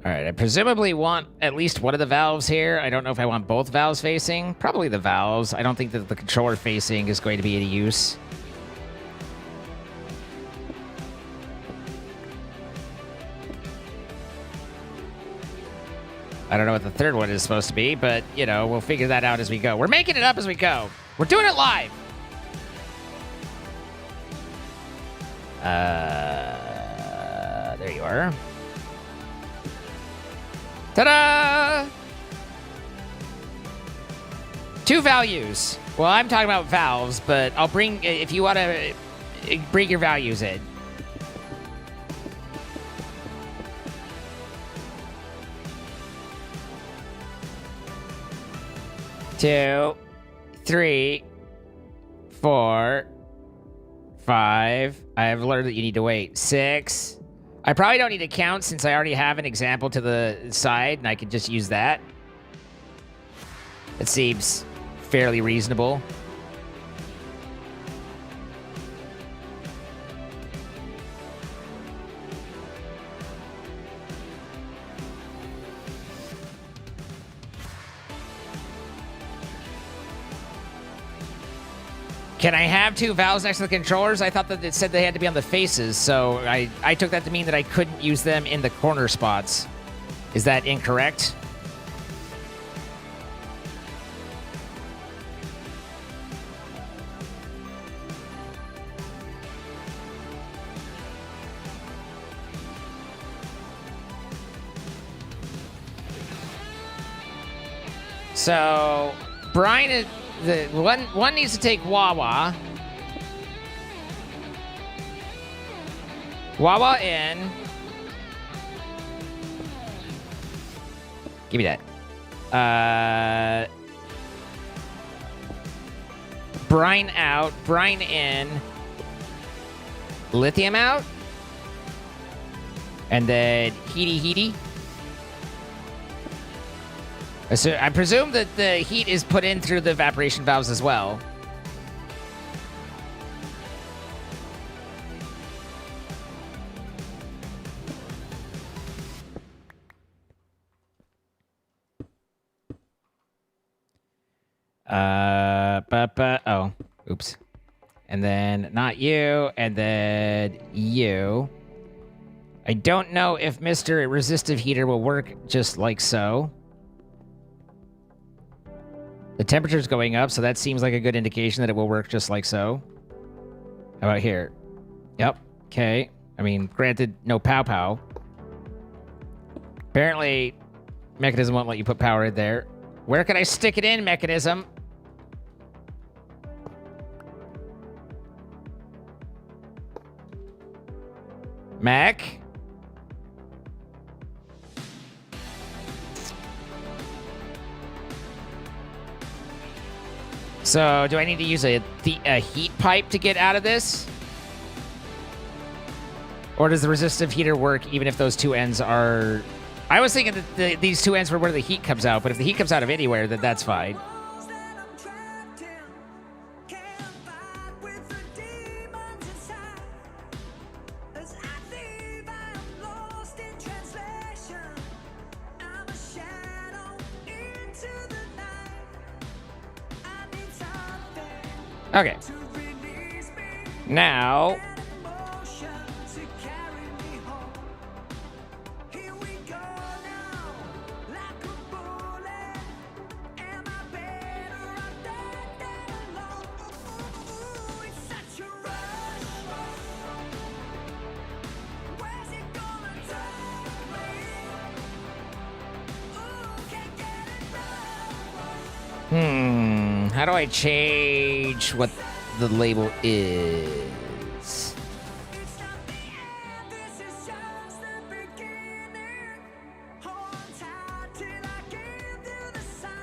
All right, I presumably want at least one of the valves here. I don't know if I want both valves facing. Probably the valves. I don't think that the controller facing is going to be any use. I don't know what the third one is supposed to be, but, you know, we'll figure that out as we go. We're making it up as we go. We're doing it live. There you are. Ta-da! 2 values. Well, I'm talking about valves, but I'll bring, if you want to bring your values in. Two, 3, 4, 5. I've learned that you need to wait. 6. I probably don't need to count since I already have an example to the side, and I can just use that. It seems fairly reasonable. Can I have two valves next to the controllers? I thought that it said they had to be on the faces, so I took that to mean that I couldn't use them in the corner spots. Is that incorrect? So, Brian is... The one needs to take Wawa. Wawa in. Give me that. Brine out. Brine in. Lithium out. And then Heaty. So I presume that the heat is put in through the evaporation valves as well. Oh, oops. And then not you, and then you. I don't know if Mr. Resistive Heater will work just like so. The temperature's going up, so that seems like a good indication that it will work just like so. How about here? Yep. Okay. I mean, granted, no pow. Apparently, Mekanism won't let you put power in there. Where can I stick it in, Mekanism? Mech? So, do I need to use a heat pipe to get out of this? Or does the resistive heater work even if those two ends are... I was thinking that these two ends were where the heat comes out, but if the heat comes out of anywhere, then that's fine. Okay. Now... How do I change what the label is?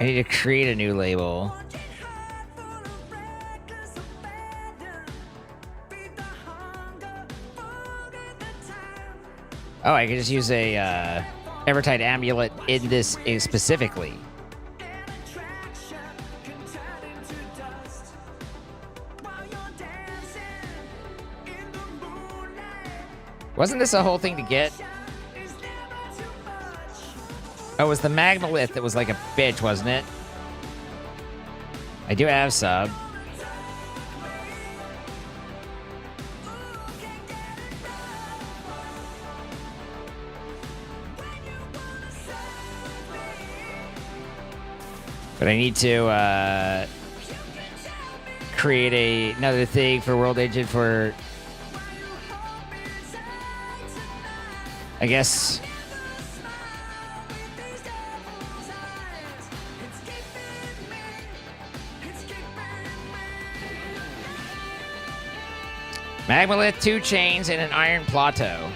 I need to create a new label. Oh, I can just use a Evertide amulet in this specifically. Wasn't this a whole thing to get? Oh, it was the Magmalith that was like a bitch, wasn't it? I do have sub. But I need to create another thing for World Engine for... I guess... Magmalith, 2 chains, and an iron plateau.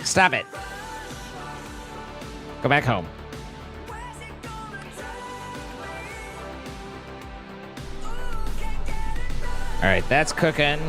Stop it. Go back home. All right, that's cooking.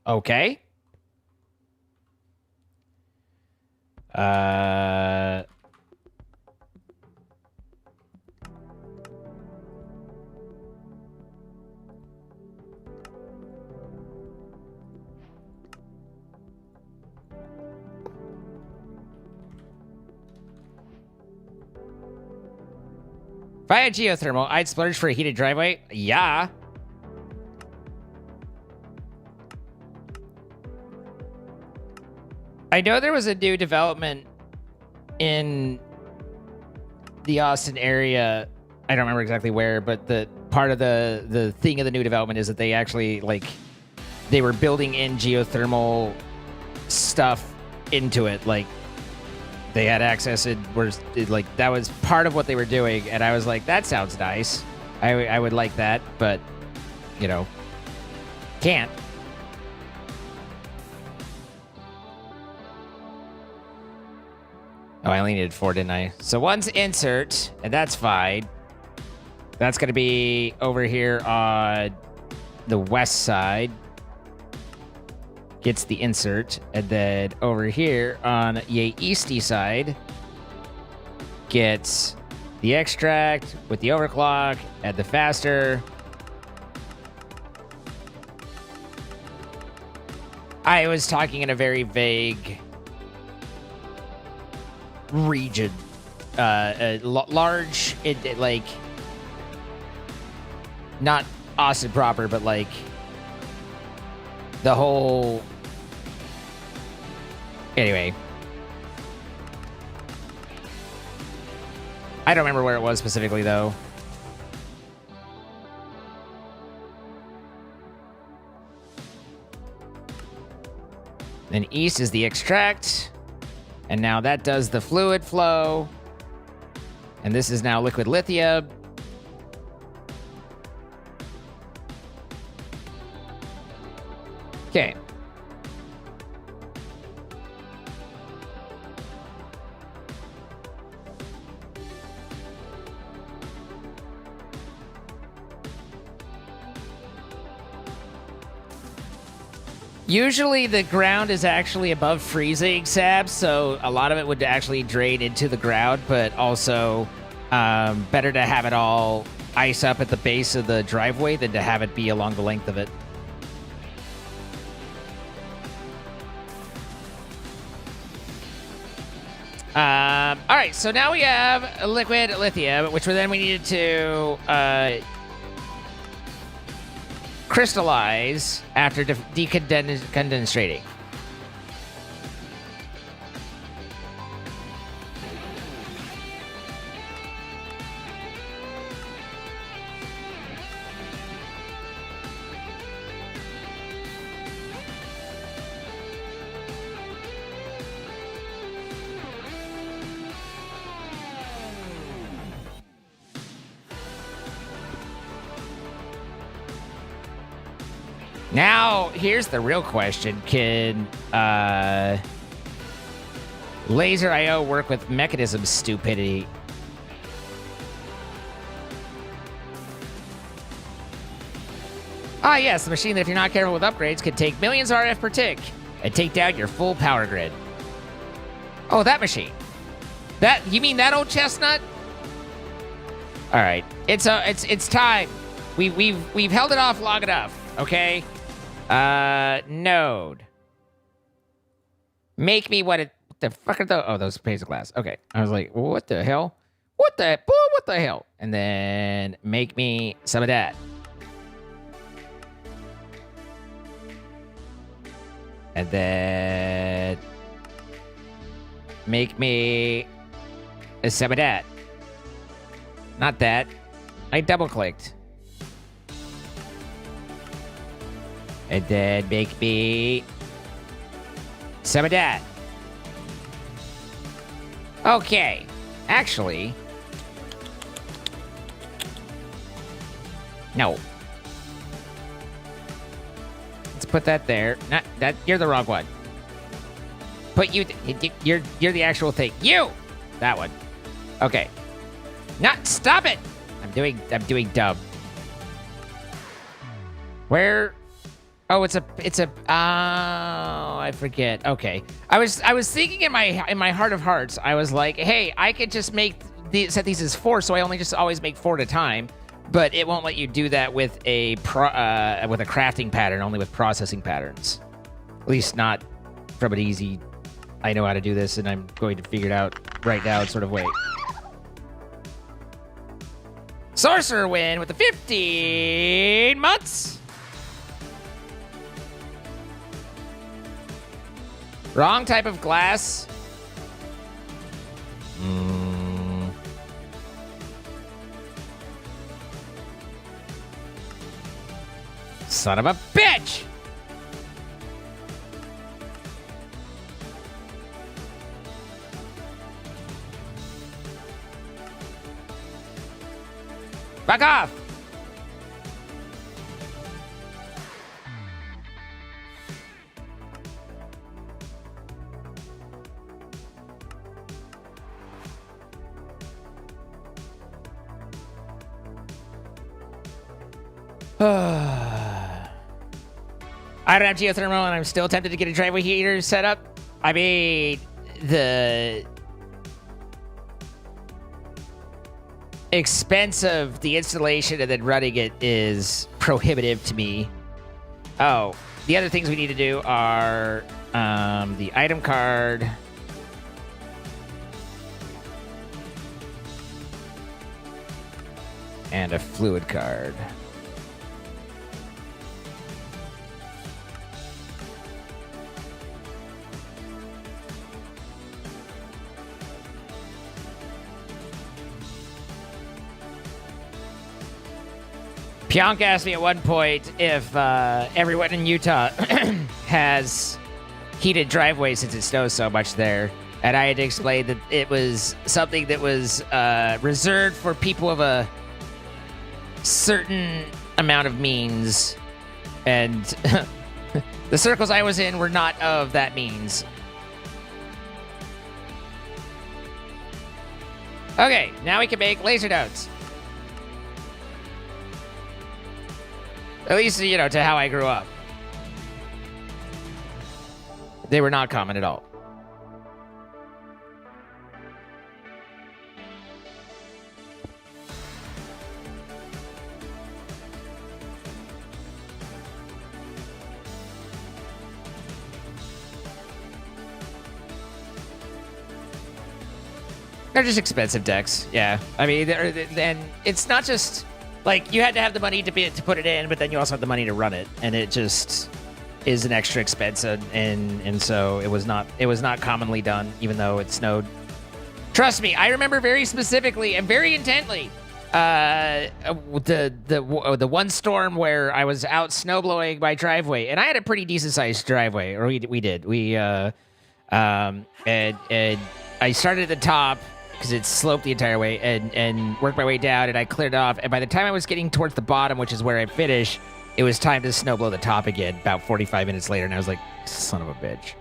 Okay. If I had geothermal, I'd splurge for a heated driveway. Yeah. I know there was a new development in the Austin area. I don't remember exactly where, but the part of the thing of the new development is that they actually, like, they were building in geothermal stuff into it. Like, they had access. Like, that was part of what they were doing. And I was like, that sounds nice. I would like that, but, you know, can't. Oh, I only needed 4, didn't I? So one's insert, and that's fine. That's going to be over here on the west side. Gets the insert. And then over here on the easty side, gets the extract with the overclock and the faster. I was talking in a very vague region, large, like, not Austin proper, but like the whole. Anyway, I don't remember where it was specifically though. Then east is the extract. And now that does the fluid flow. And this is now liquid lithium. Okay. Usually the ground is actually above freezing, Sab, so a lot of it would actually drain into the ground, but also better to have it all ice up at the base of the driveway than to have it be along the length of it. All right, so now we have liquid lithium, which then we needed to crystallize after decondensating. Now, here's the real question. Can Laser IO work with Mekanism stupidity? Ah, yes, the machine that, if you're not careful with upgrades, can take millions RF per tick and take down your full power grid. Oh, that machine. You mean that old chestnut? All right, it's time. We've held it off long enough. Okay. Node. Make me what the fuck are those? Oh, those panes of glass. Okay. I was like, what the hell? What the hell? And then make me some of that. And then make me some of that. Not that. I double clicked. And then make me some of that. Okay. Actually. No. Let's put that there. Not that. You're the wrong one. Put you. You're the actual thing. You. That one. Okay. Not. Stop it. I'm doing dumb. Where? Oh, it's a. Oh, I forget. Okay. I was thinking in my heart of hearts. I was like, hey, I could just set these as 4, so I only just always make 4 at a time. But it won't let you do that with a crafting pattern, only with processing patterns. At least not from an easy, I know how to do this and I'm going to figure it out right now sort of way. Sorcerer win with the 15 months. Wrong type of glass. Son of a bitch! Back off! I don't have geothermal and I'm still tempted to get a driveway heater set up. I mean, the expense of the installation and then running it is prohibitive to me. Oh, the other things we need to do are the item card. And a fluid card. Pionk asked me at one point if everyone in Utah has heated driveways since it snows so much there. And I had to explain that it was something that was reserved for people of a certain amount of means. And the circles I was in were not of that means. Okay, now we can make laser nodes. At least, you know, to how I grew up. They were not common at all. They're just expensive decks, yeah. I mean, and it's not just... Like, you had to have the money to put it in, but then you also have the money to run it, and it just is an extra expense, and so it was not commonly done, even though it snowed. Trust me, I remember very specifically and very intently the one storm where I was out snowblowing my driveway, and I had a pretty decent sized driveway, or we did. And I started at the top, because it sloped the entire way, and worked my way down, and I cleared it off. And by the time I was getting towards the bottom, which is where I finished, it was time to snowblow the top again, about 45 minutes later, and I was like, son of a bitch.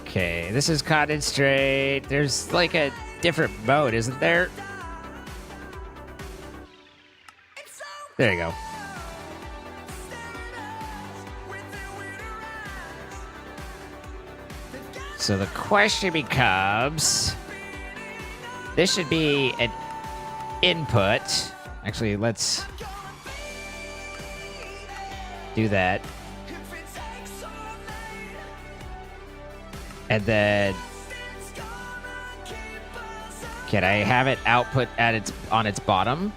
Okay, this is Cottage Straight. There's like a different mode, isn't there? There you go. So the question becomes, this should be an input. Actually, let's do that. And then, can I have it output at on its bottom?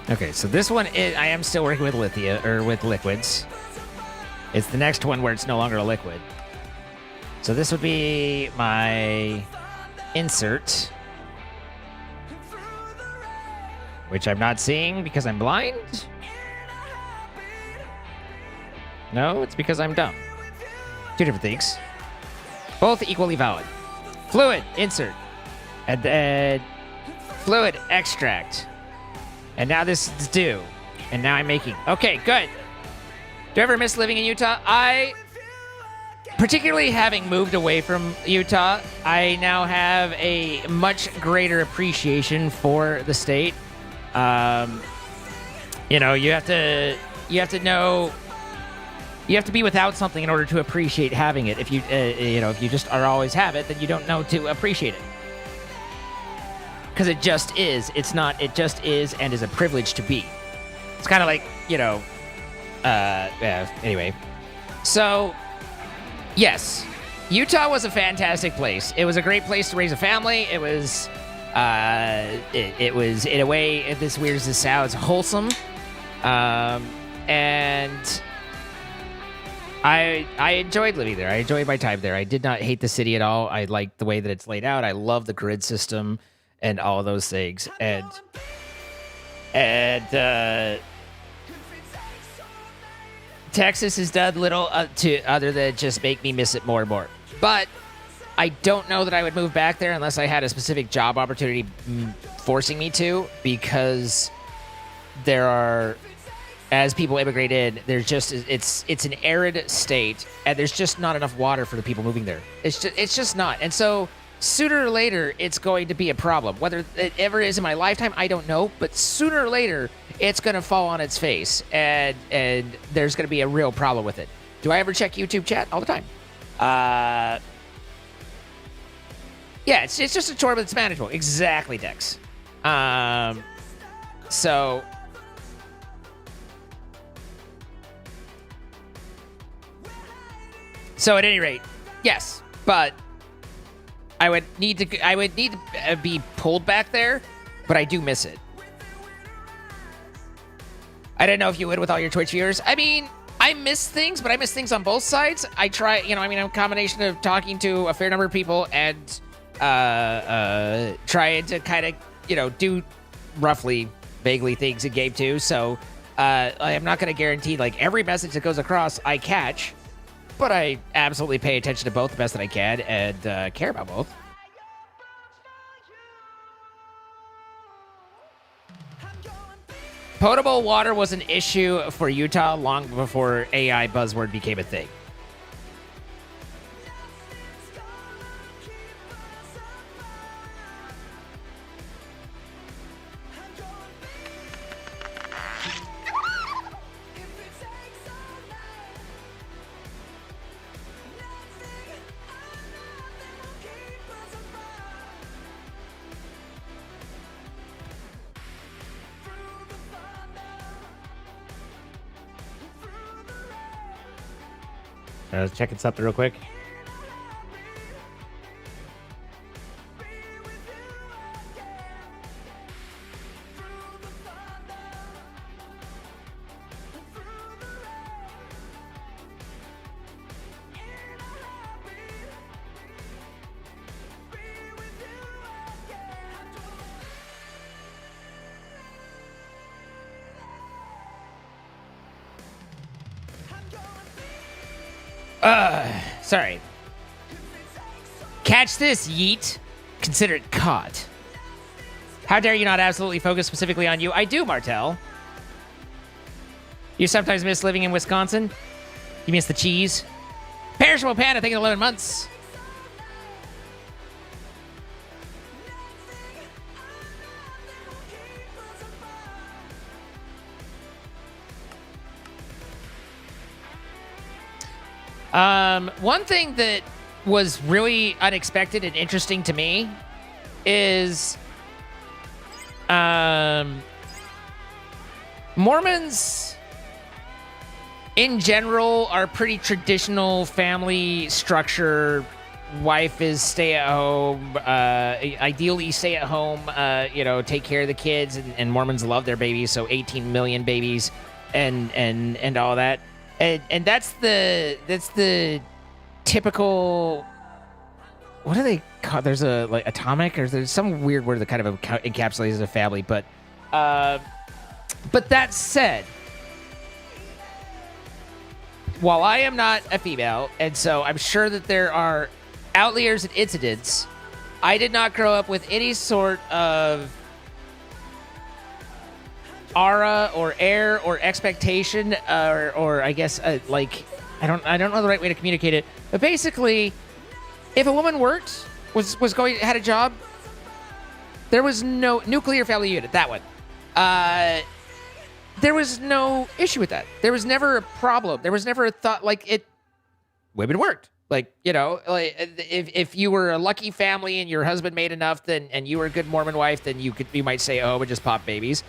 Okay, so this one is, I am still working with lithium or with liquids. It's the next one where it's no longer a liquid. So this would be my insert, which I'm not seeing because I'm blind. No, it's because I'm dumb. Two different things. Both equally valid. Fluid insert. And then fluid extract. And now this is due. And now I'm making. Okay, good. Do you ever miss living in Utah? Particularly having moved away from Utah, I now have a much greater appreciation for the state. You know, you have to know, you have to be without something in order to appreciate having it. If you, if you just are always have it, then you don't know to appreciate it. Because it just is. It's not. It just is and is a privilege to be. It's kind of like, anyway. So, yes. Utah was a fantastic place. It was a great place to raise a family. It was, it was, in a way, this weird as this sounds, wholesome. And I enjoyed living there. I enjoyed my time there. I did not hate the city at all. I liked the way that it's laid out. I love the grid system and all of those things. And Texas has done little other than just make me miss it more and more. But I don't know that I would move back there unless I had a specific job opportunity forcing me to, because there are, as people immigrate in, there's just, it's an arid state, and there's just not enough water for the people moving there. It's just not. And so sooner or later, it's going to be a problem. Whether it ever is in my lifetime, I don't know. But sooner or later, it's going to fall on its face, and there's going to be a real problem with it. Do I ever check YouTube chat? All the time. Yeah, it's just a chore, but it's manageable. Exactly, Dex. So at any rate, yes, but I would need to be pulled back there, but I do miss it. I didn't know if you would with all your Twitch viewers. I mean, I miss things, but I miss things on both sides. I try, I'm a combination of talking to a fair number of people and trying to kind of, do roughly, vaguely things in game 2. So I am not going to guarantee, like, every message that goes across I catch, but I absolutely pay attention to both the best that I can and care about both. Potable water was an issue for Utah long before AI buzzword became a thing. I was checking something real quick. Sorry. Catch this, yeet. Consider it caught. How dare you not absolutely focus specifically on you? I do, Martel. You sometimes miss living in Wisconsin? You miss the cheese? Perishable Panda, thank you 11 months. One thing that was really unexpected and interesting to me is Mormons in general are pretty traditional family structure. Wife is stay at home, ideally stay at home, take care of the kids, and Mormons love their babies, so 18 million babies and all that. And that's the typical, what do they call, there's a like atomic, or there's some weird word that kind of encapsulates a family, but that said, while I am not a female, and so I'm sure that there are outliers and incidents, I did not grow up with any sort of aura or air or expectation, or I guess like I don't know the right way to communicate it, but basically, if a woman worked, had a job, there was no nuclear family unit, that one. There was no issue with that. There was never a problem. There was never a thought like it. Women worked. Like, if you were a lucky family and your husband made enough, and you were a good Mormon wife, then you might stay at home and just pop babies.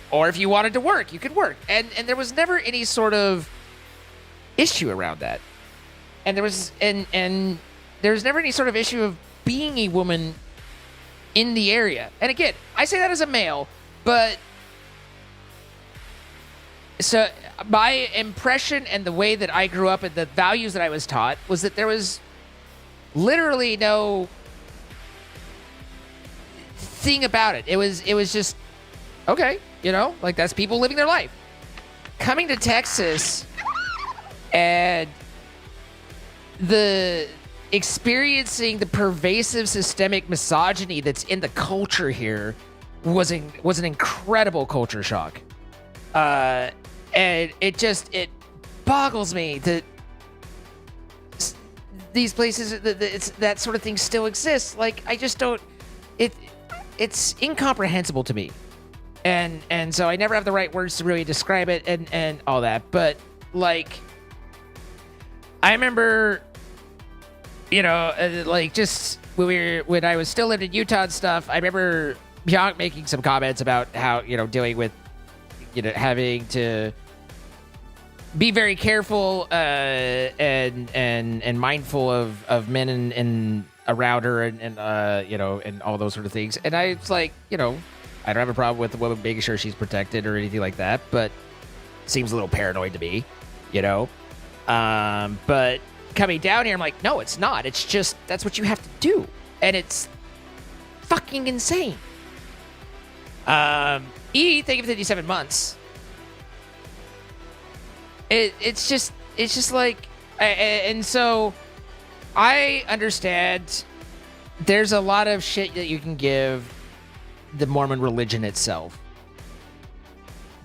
Or if you wanted to work, you could work. And there was never any sort of issue around that. And there was never any sort of issue of being a woman in the area. And again, I say that as a male, but so my impression and the way that I grew up and the values that I was taught was that there was literally no thing about it. It was just, okay, like that's people living their life. Coming to Texas and experiencing the pervasive systemic misogyny that's in the culture here was an incredible culture shock. And it boggles me that these places, that sort of thing still exists. Like, I just don't, it's incomprehensible to me. And so I never have the right words to really describe it and all that. But like, I remember, just when I was still living in Utah and stuff, I remember Bianc making some comments about how, dealing with, having to be very careful and mindful of men and around her and all those sort of things. And I was like, I don't have a problem with the woman making sure she's protected or anything like that, but seems a little paranoid to me, But coming down here, I'm like, no, it's not. It's just, that's what you have to do. And it's fucking insane. Thank you for 57 months. It's just like, and so I understand there's a lot of shit that you can give the Mormon religion itself.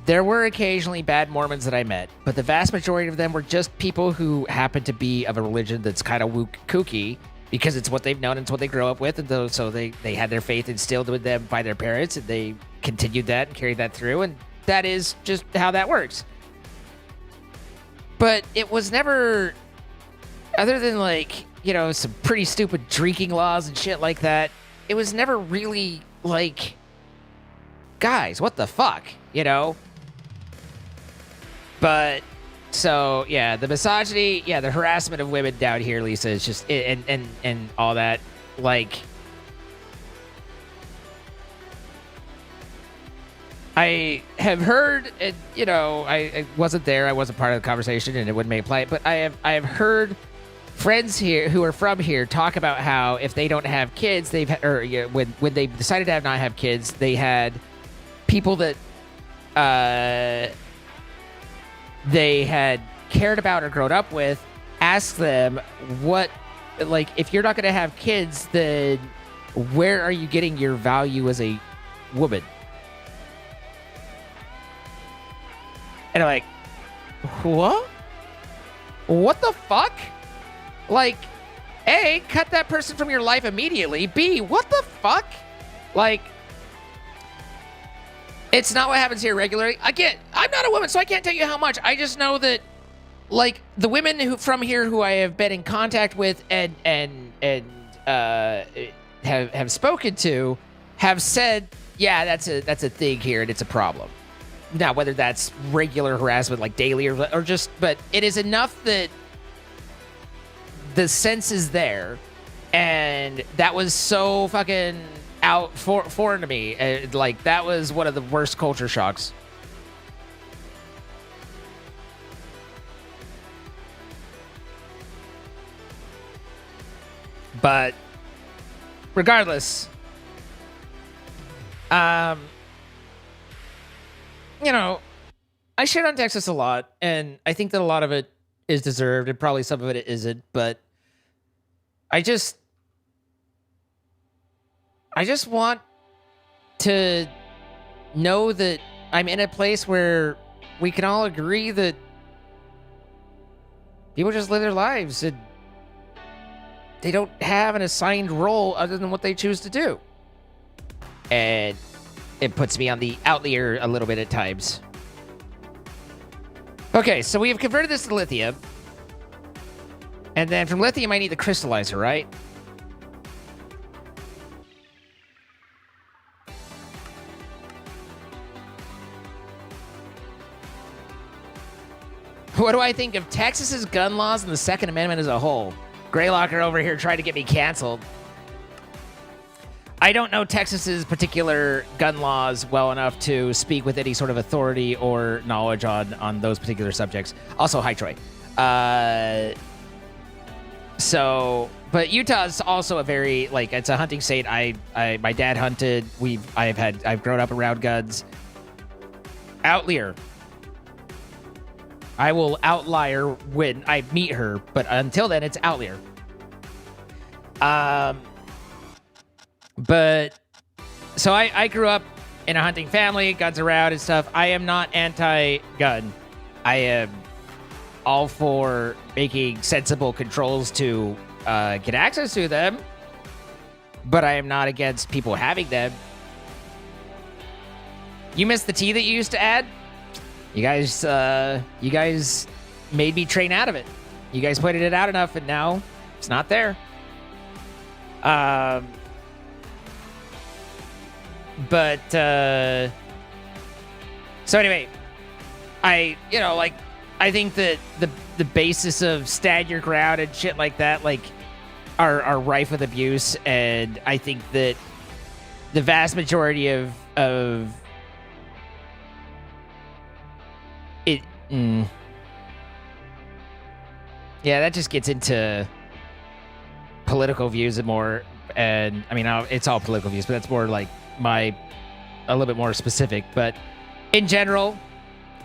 There were occasionally bad Mormons that I met, but the vast majority of them were just people who happen to be of a religion that's kind of kooky because it's what they've known and it's what they grow up with, and so they had their faith instilled with them by their parents, and they continued that and carried that through, and that is just how that works. But it was never, other than like, some pretty stupid drinking laws and shit like that, it was never really like, guys, what the fuck, But, so, yeah, the misogyny, the harassment of women down here, Lisa, is just, and all that, like, I have heard, and, I wasn't there, I wasn't part of the conversation, and it wouldn't make play, but I have heard friends here who are from here talk about how if they don't have kids, when they decided to not have kids, they had people that they had cared about or grown up with ask them if you're not going to have kids, then where are you getting your value as a woman? And I'm like, what? What the fuck? Like, A, cut that person from your life immediately. B, what the fuck? Like, it's not what happens here regularly. Again, I'm not a woman, so I can't tell you how much. I just know that like the women who from here who I have been in contact with and have spoken to have said, yeah, that's a thing here and it's a problem. Now, whether that's regular harassment, like daily or just, but it is enough that the sense is there, and that was so fucking foreign to me. Like that was one of the worst culture shocks. But regardless, you know, I shit on Texas a lot, and I think that a lot of it is deserved, and probably some of it isn't, but I just want to know that I'm in a place where we can all agree that people just live their lives and they don't have an assigned role other than what they choose to do. And it puts me on the outlier a little bit at times. Okay, so we have converted this to lithium. And then from lithium, I need the crystallizer, right? What do I think of Texas's gun laws and the Second Amendment as a whole? Greylocker over here trying to get me canceled. I don't know Texas's particular gun laws well enough to speak with any sort of authority or knowledge on those particular subjects. Also, hi, Troy. But Utah's also a very, like, it's a hunting state. My dad hunted. I've grown up around guns. Outlier. I will outlier when I meet her, but until then, it's outlier. But so I grew up in a hunting family, guns around and stuff. I am not anti-gun. I am all for making sensible controls to get access to them, but I am not against people having them. You missed the tea that you used to add? You guys made me train out of it. You guys pointed it out enough, and now it's not there. So anyway, I think that the basis of stand your ground and shit like that, like, are rife with abuse, and I think that the vast majority of it, yeah, that just gets into political views and more, and I mean, it's all political views, but that's more like a little bit more specific. But in general,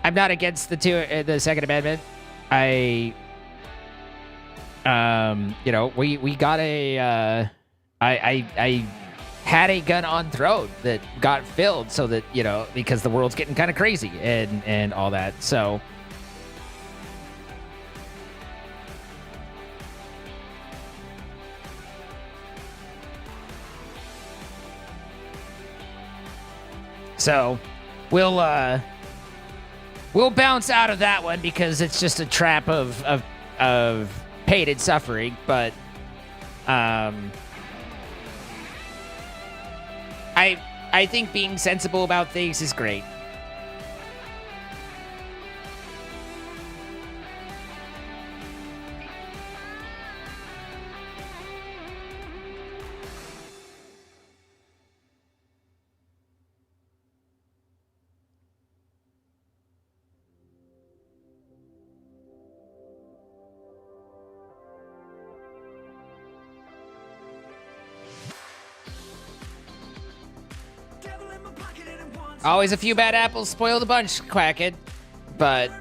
I'm not against the Second Amendment. We got I had a gun on throne that got filled so that, because the world's getting kind of crazy and all that. So we'll bounce out of that one because it's just a trap of pain and suffering. But I think being sensible about things is great. Always a few bad apples spoil the bunch, Quackhead. But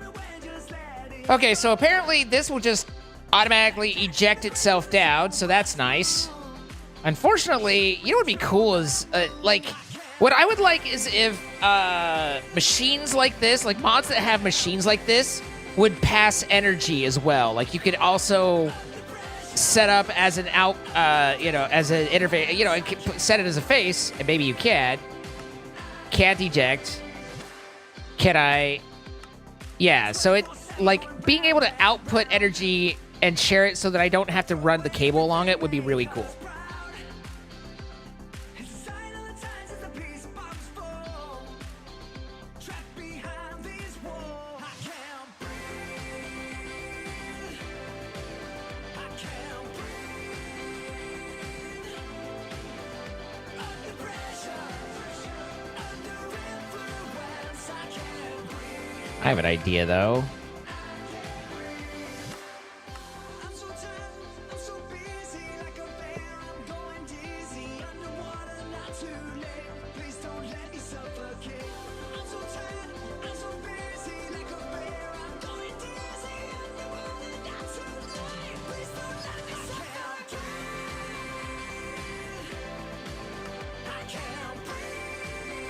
okay, so apparently this will just automatically eject itself down, so that's nice. Unfortunately, you know what would be cool is, what I would like is if machines like this, like mods that have machines like this, would pass energy as well. Like, you could also set up as an as an interface, set it as a face, and maybe you can't eject. Can I? Yeah, so like being able to output energy and share it so that I don't have to run the cable along it would be really cool. I have an idea, though.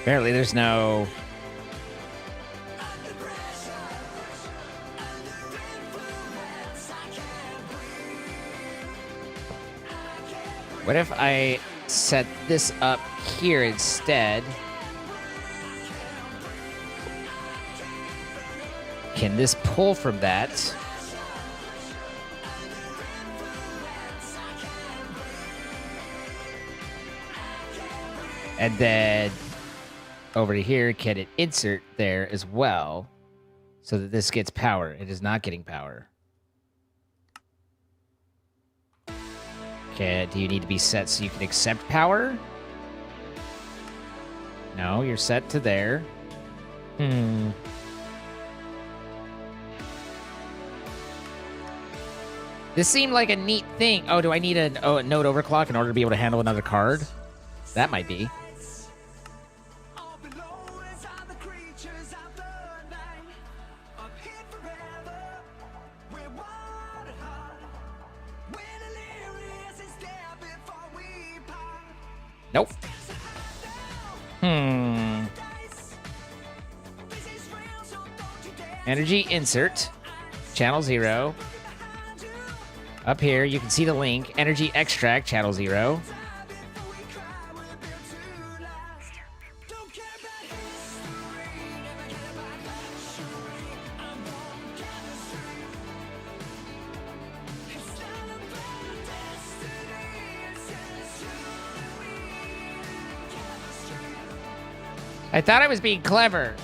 Apparently, there's no... What if I set this up here instead? Can this pull from that? And then over to here, can it insert there as well so that this gets power? It is not getting power. Okay, do you need to be set so you can accept power? No, you're set to there. This seemed like a neat thing. Oh, do I need a node overclock in order to be able to handle another card? That might be. Nope. Energy insert. Channel 0. Up here, you can see the link. Energy extract, channel 0. I thought I was being clever.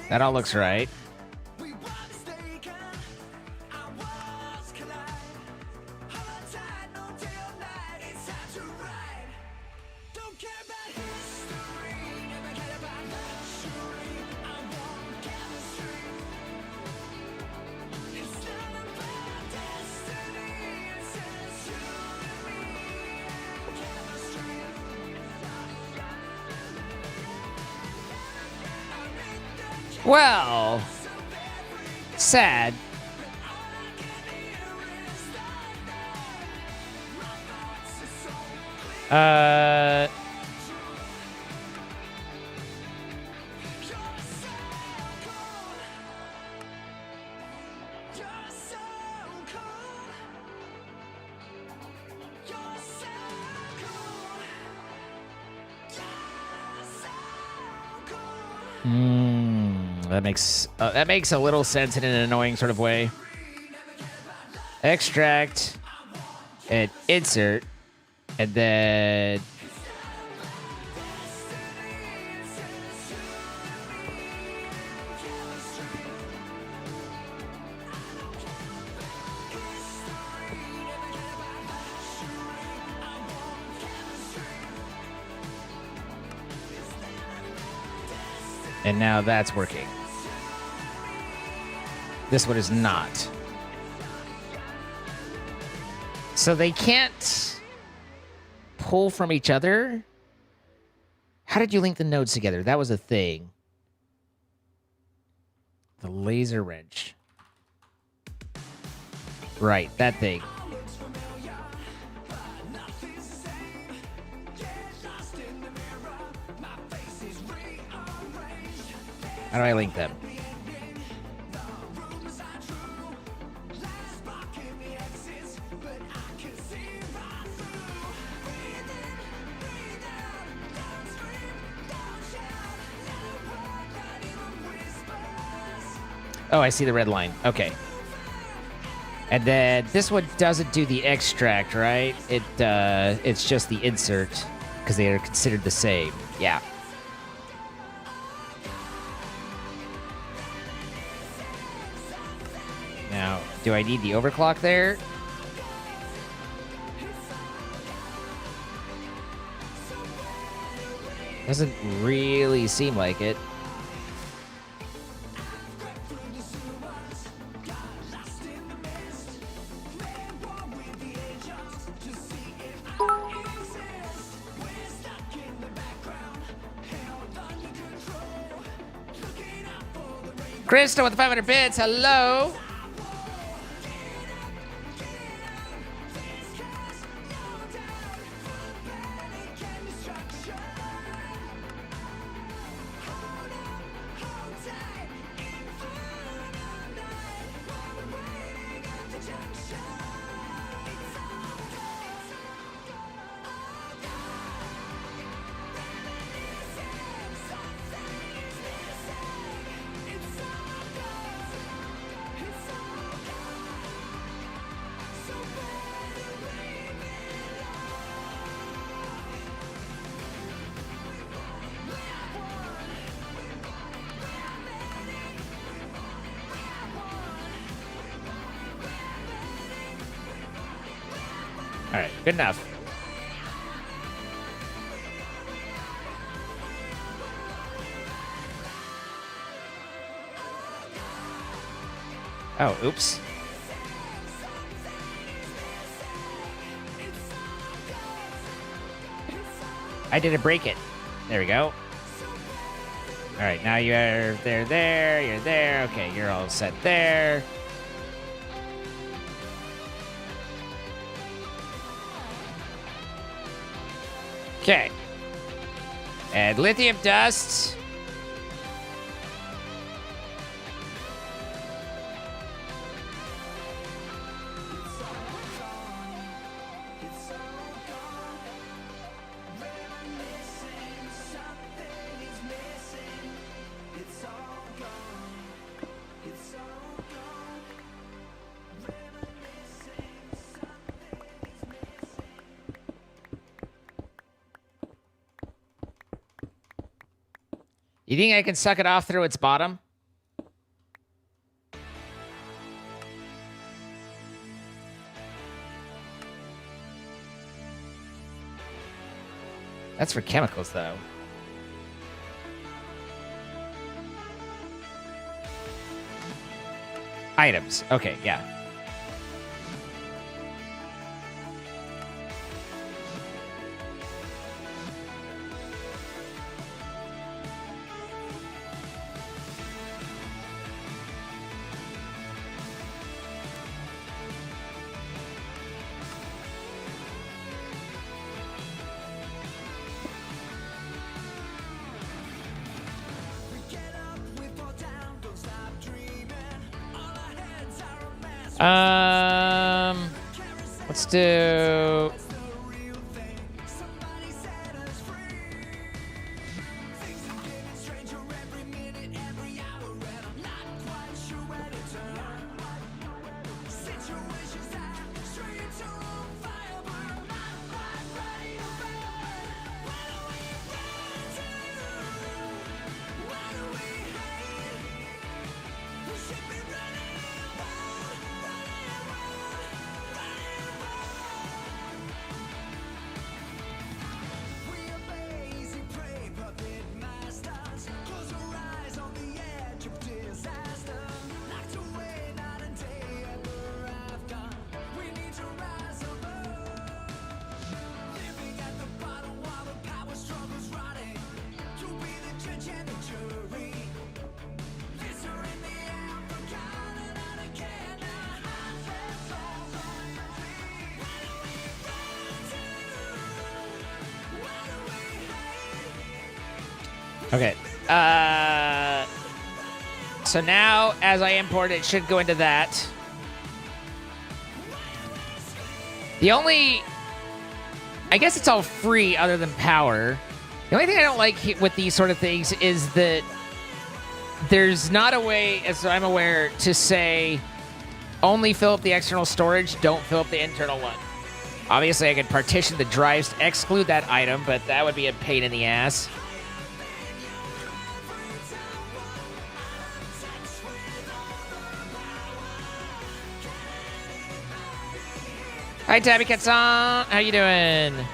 That all looks right. Well, sad. That makes a little sense in an annoying sort of way. Extract and insert, and then now that's working. This one is not. So they can't pull from each other? How did you link the nodes together? That was a thing. The laser wrench. Right, that thing. How do I link them? Oh, I see the red line. Okay. And then this one doesn't do the extract, right? It's just the insert because they are considered the same. Yeah. Now, do I need the overclock there? Doesn't really seem like it. Krista with the 500 bits. Hello. All right, good enough. Oh, oops. I didn't break it. There we go. All right, now you're there, you're there. Okay, you're all set there. Okay. And lithium dust. You think I can suck it off through its bottom? That's for chemicals, though. Items. Okay, yeah. Let's do... Okay. So now, as I import it, should go into that. The only... I guess it's all free other than power. The only thing I don't like with these sort of things is that there's not a way, as I'm aware, to say only fill up the external storage, don't fill up the internal one. Obviously, I could partition the drives to exclude that item, but that would be a pain in the ass. Hi, Tabby Katsan. How you doing?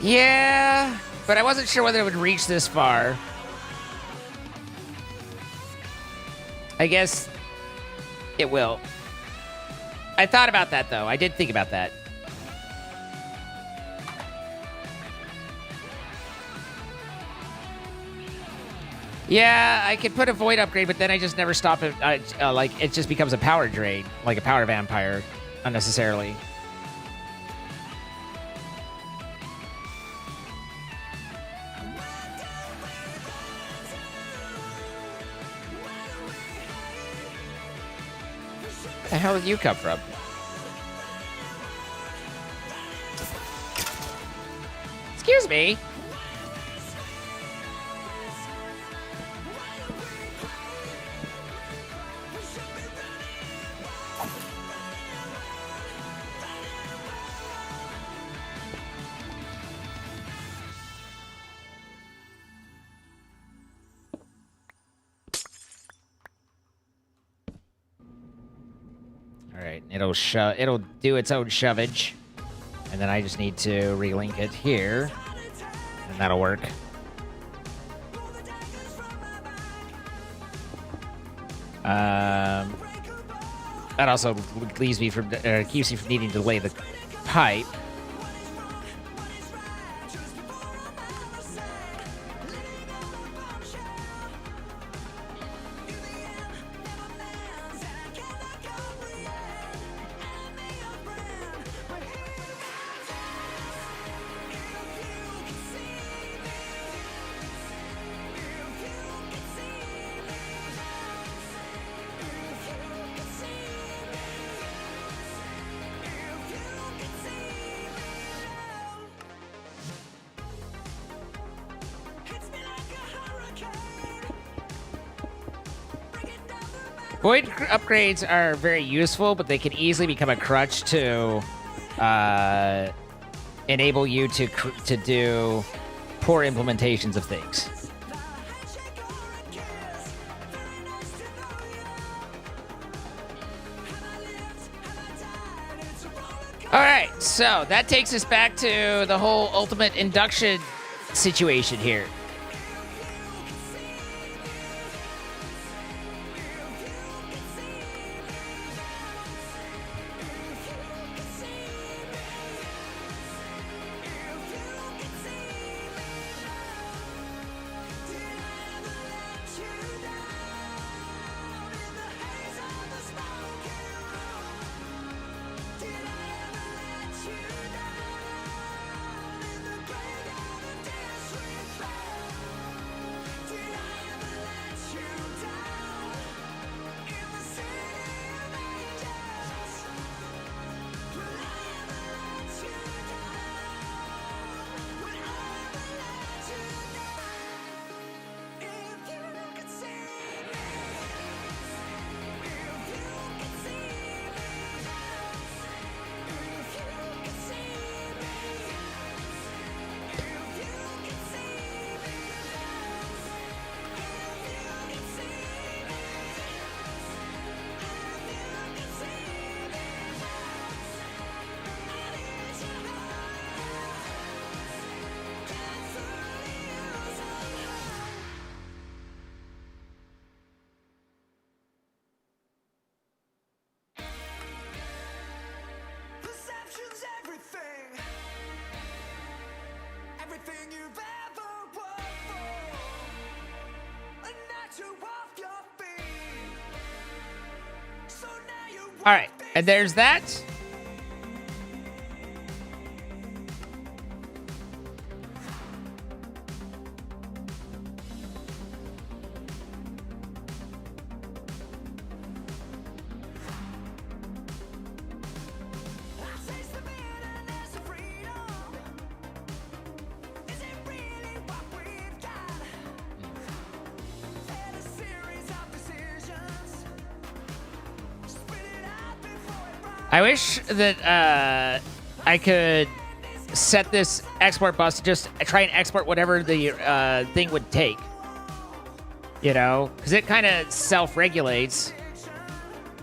Yeah, but I wasn't sure whether it would reach this far. I guess it will. I thought about that, though. I did think about that. Yeah, I could put a void upgrade, but then I just never stop it. Like, it just becomes a power drain, like a power vampire, unnecessarily. Where the hell did you come from? Excuse me. Alright, it'll do its own shovage. And then I just need to relink it here. And that'll work. That also leaves me from keeps me from needing to lay the pipe. Void upgrades are very useful, but they can easily become a crutch to enable you to do poor implementations of things. All right, so that takes us back to the whole ultimate induction situation here. All right, and there's that. I wish that I could set this export bus to just try and export whatever the thing would take. You know, because it kind of self-regulates,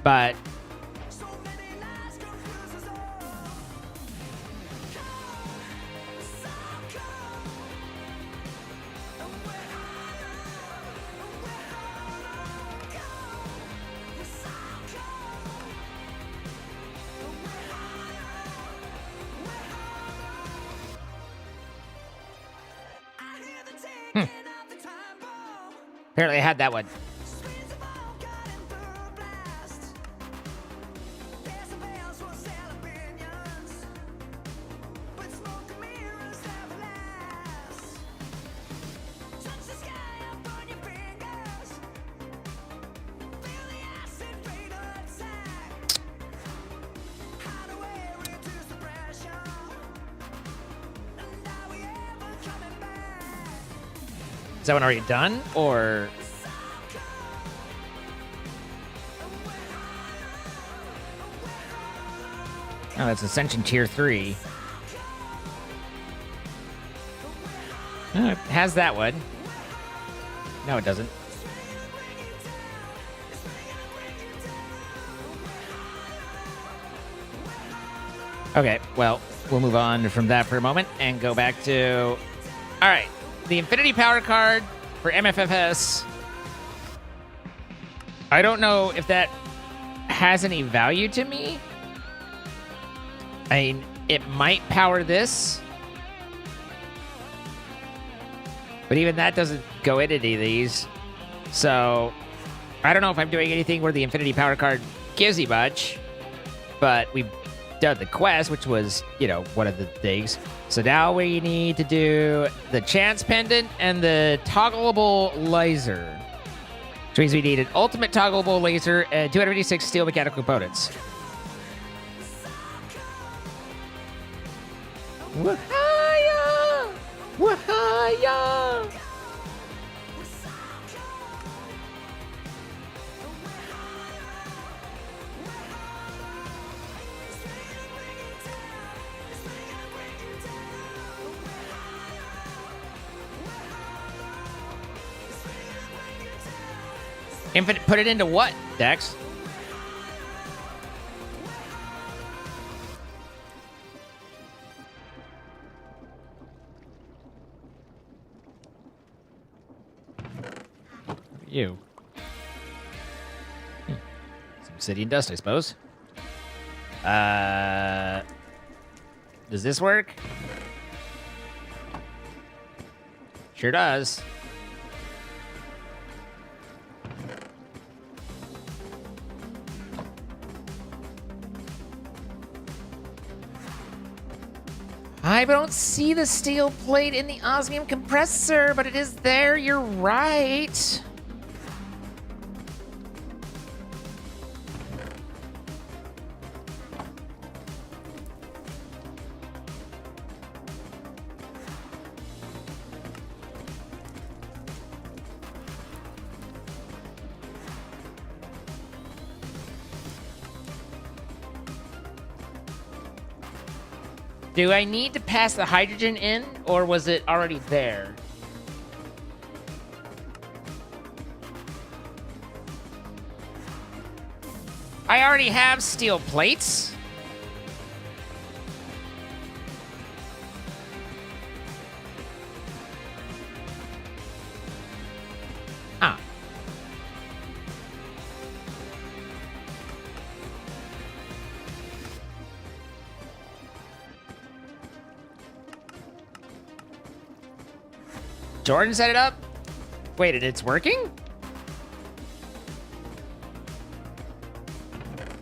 but apparently I had that one. Is that one already done, or? Oh, that's Ascension Tier 3. Oh, it has that one. No, it doesn't. Okay, well, we'll move on from that for a moment and go back to... All right, the Infinity Power Card for MFFS. I don't know if that has any value to me. I mean, it might power this. But even that doesn't go into any of these. So, I don't know if I'm doing anything where the Infinity Power Card gives you much. But we've done the quest, which was, you know, one of the things. So now we need to do the Chance Pendant and the Toggleable Laser. Which means we need an Ultimate Toggleable Laser and 256 Steel Mechanical Components. Wahaya! Wahaya! Infinite, put it into what, Dex? You. Some obsidian dust, I suppose. Does this work? Sure does. I don't see the steel plate in the osmium compressor, but it is there. You're right. Do I need to pass the hydrogen in, or was it already there? I already have steel plates. Ah. Jordan set it up? Wait, it's working?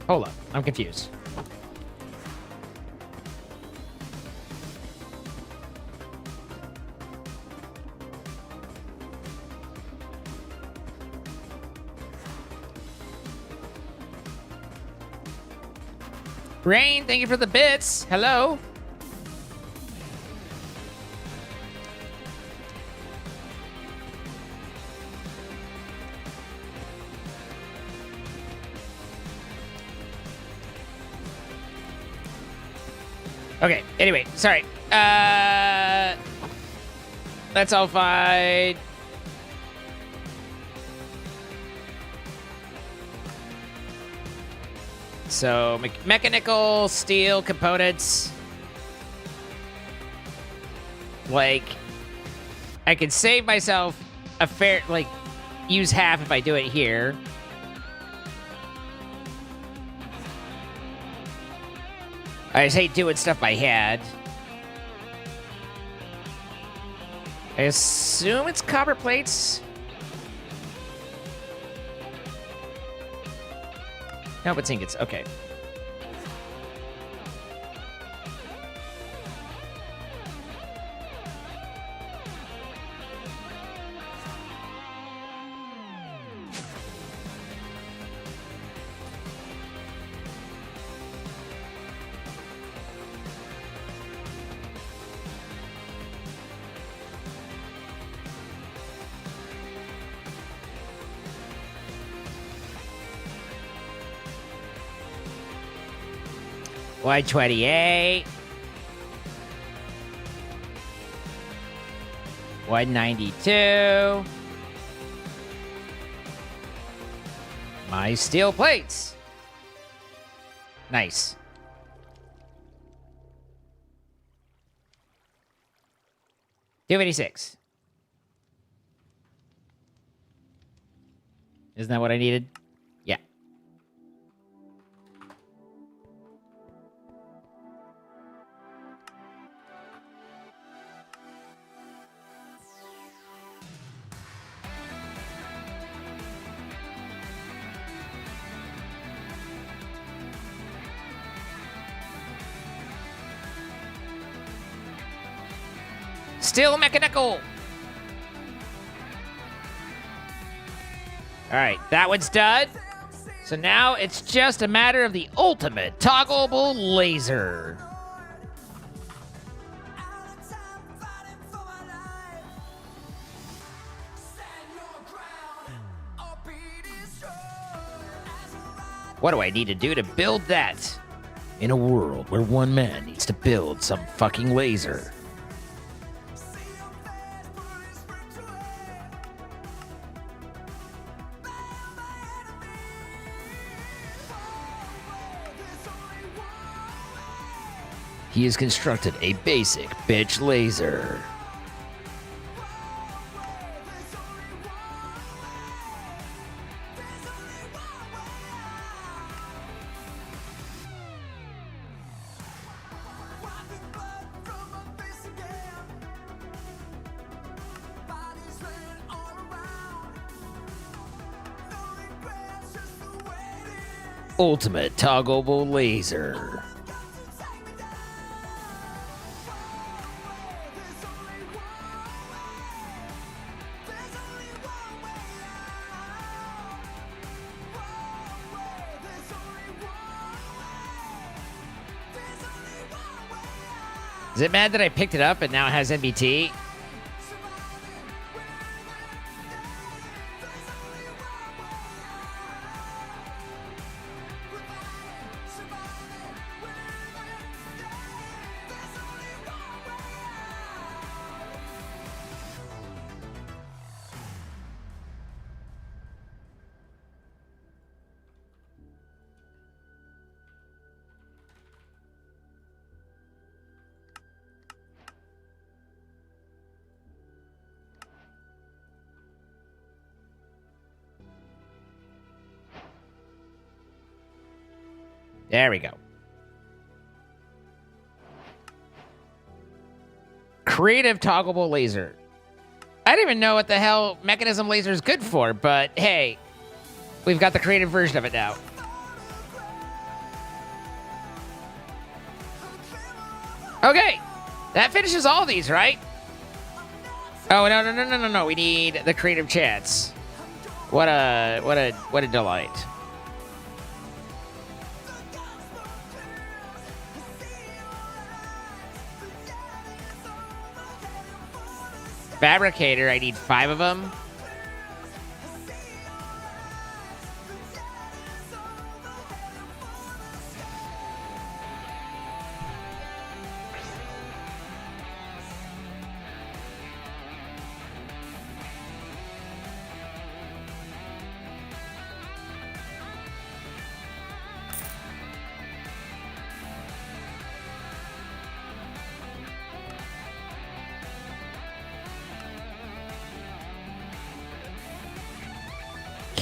Hold up, I'm confused. Rain, thank you for the bits. Hello. Okay, anyway, sorry. That's all fine. So, mechanical, steel components. Like, I could save myself a fair, like, use half if I do it here. I just hate doing stuff by hand. I assume it's copper plates. No, it's ingots. Okay. Y28. 192. My steel plates. Nice. $286. Isn't that what I needed? Yeah. Still mechanical. All right, that one's done. So now it's just a matter of the ultimate toggleable laser. What do I need to do to build that? In a world where one man needs to build some fucking laser. He has constructed a basic bitch laser. Ultimate toggleable laser. Is it mad that I picked it up and now it has NBT? There we go. Creative toggleable laser. I don't even know what the hell Mekanism laser is good for, but hey, we've got the creative version of it now. Okay, that finishes all these, right? Oh no! We need the creative chance. What a delight. Fabricator, I need 5 of them.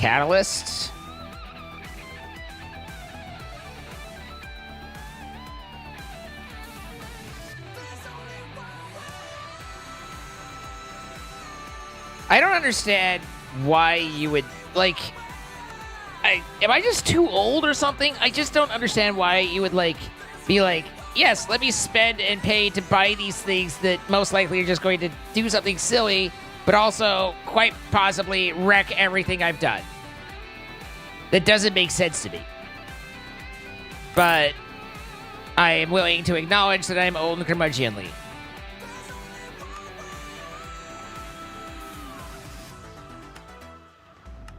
catalyst. I don't understand why you would, like... am I just too old or something? I just don't understand why you would, like, be like, yes, let me spend and pay to buy these things that most likely are just going to do something silly, but also quite possibly wreck everything I've done. That doesn't make sense to me. But I am willing to acknowledge that I'm old and curmudgeonly.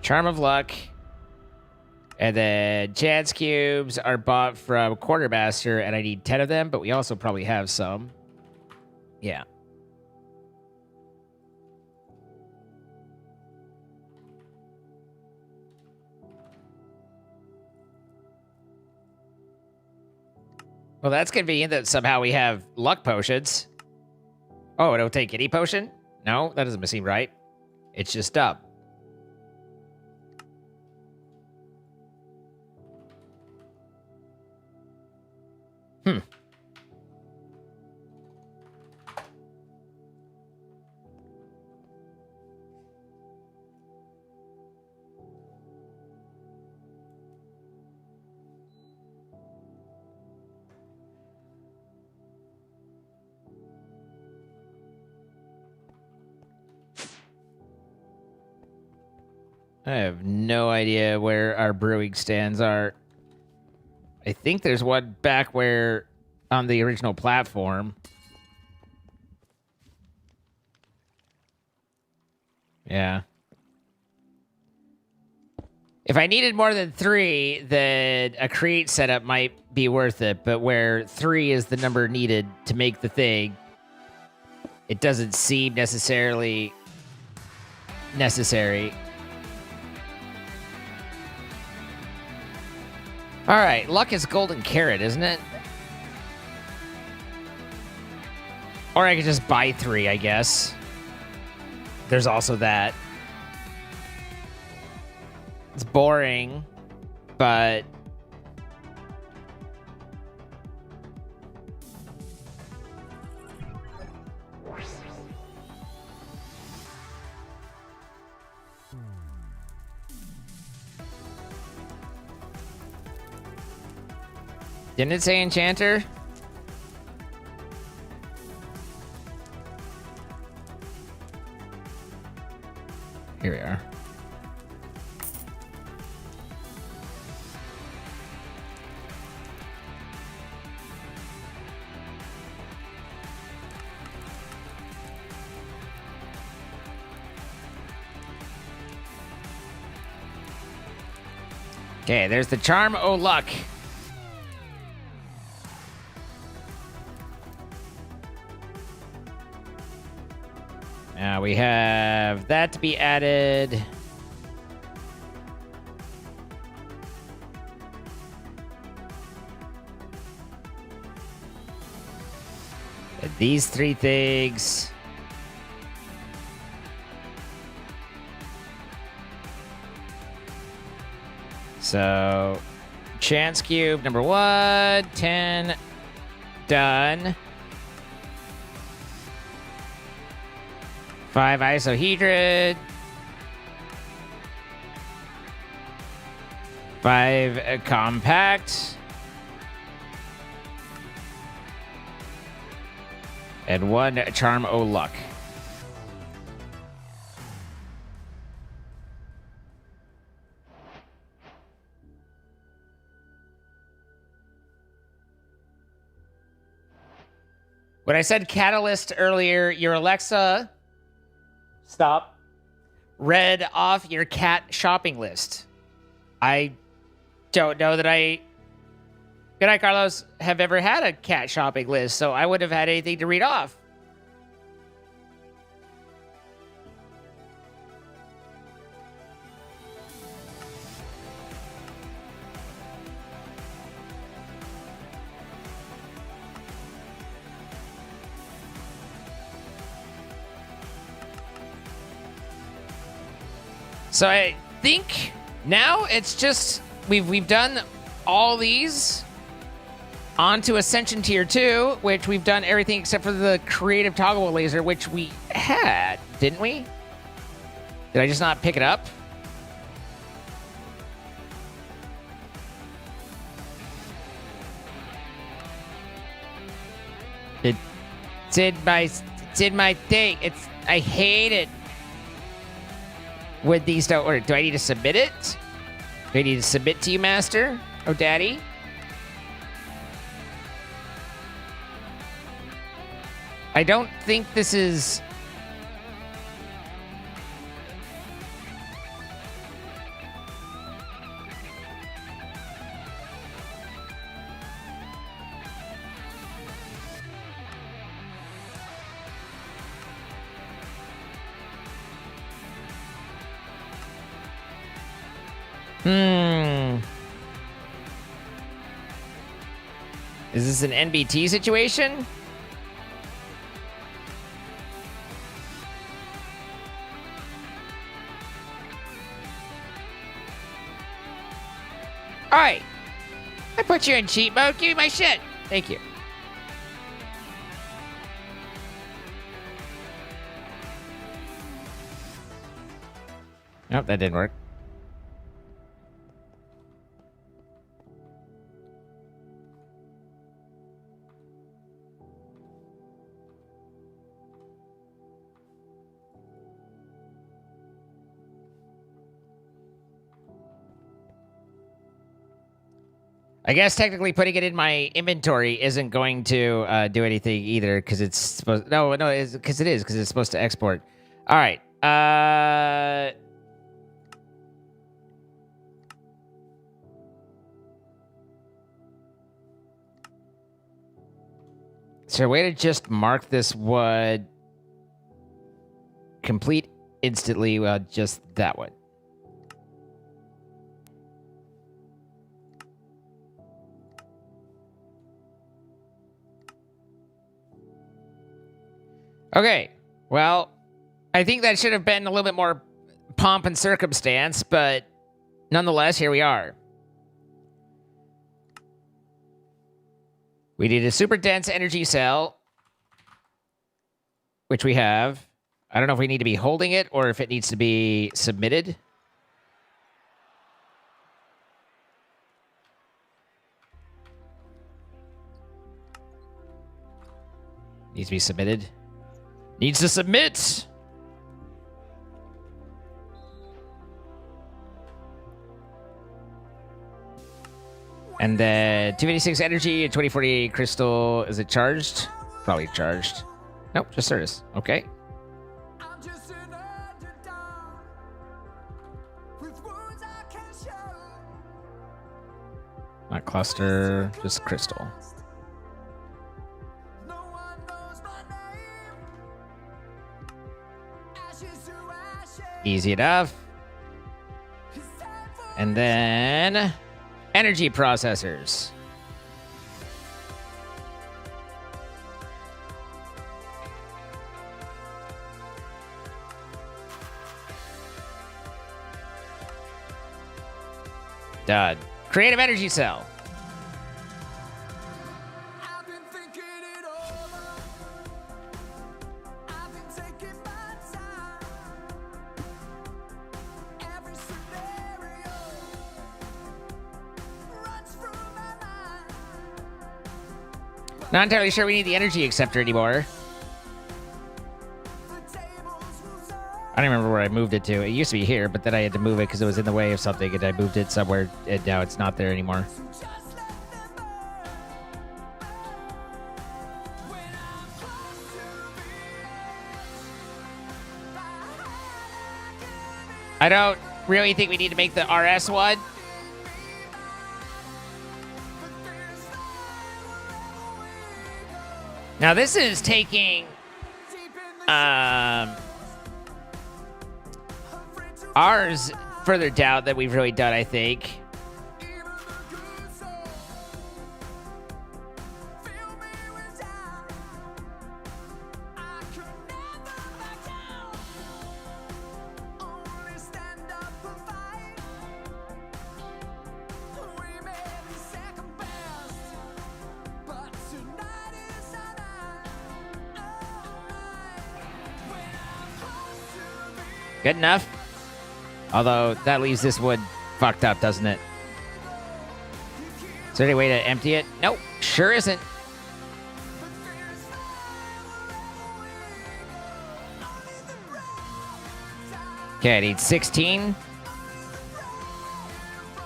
Charm of Luck. And then chance cubes are bought from Quartermaster, and I need 10 of them, but we also probably have some. Yeah. Well, that's convenient that somehow we have luck potions. Oh, it'll take any potion? No, that doesn't seem right. It's just dumb. I have no idea where our brewing stands are. I think there's one back where on the original platform. Yeah. If I needed more than 3, then a create setup might be worth it. But where 3 is the number needed to make the thing, it doesn't seem necessarily necessary. All right, luck is golden carrot, isn't it? Or I could just buy 3, I guess. There's also that. It's boring, but... Didn't it say enchanter? Here we are. Okay, there's the charm o' luck. Now we have that to be added. And these 3 things. So, chance cube number 1, 10, done. 5 isohedrid. 5 compact. And 1 charm o' luck. When I said catalyst earlier, your Alexa... Stop. Read off your cat shopping list. I don't know that I... Good night, Carlos. Have ever had a cat shopping list, so I wouldn't have had anything to read off. So think now it's just we've done all these onto Ascension Tier 2, which we've done everything except for the creative toggle laser, which we had, didn't we? Did I just not pick it up? It's in my thing. I hate it when these don't work. Do I need to submit it? Do I need to submit to you, Master? Oh, Daddy? I don't think this is... Is this an NBT situation? Alright. I put you in cheat mode. Give me my shit. Thank you. Nope, that didn't work. I guess technically putting it in my inventory isn't going to do anything either because it's supposed... No, because it is because it's supposed to export. All right. Is there a way to just mark this would complete instantly? Well, just that one. Okay, well, I think that should have been a little bit more pomp and circumstance, but nonetheless, here we are. We need a super dense energy cell, which we have. I don't know if we need to be holding it or if it needs to be submitted. Needs to be submitted. Needs to submit! And then 256 energy and 2048 crystal. Is it charged? Probably charged. Nope, just Thurs. Okay. Not cluster, just crystal. Easy enough. And then energy processors. Done. Creative energy cell. Not entirely sure we need the energy acceptor anymore. I don't remember where I moved it to. It used to be here, but then I had to move it because it was in the way of something, and I moved it somewhere, and now it's not there anymore. I don't really think we need to make the RS one. Now this is taking ours further down than we've really done, I think. Good enough. Although, that leaves this wood fucked up, doesn't it? Is there any way to empty it? Nope, sure isn't. Okay, I need 16.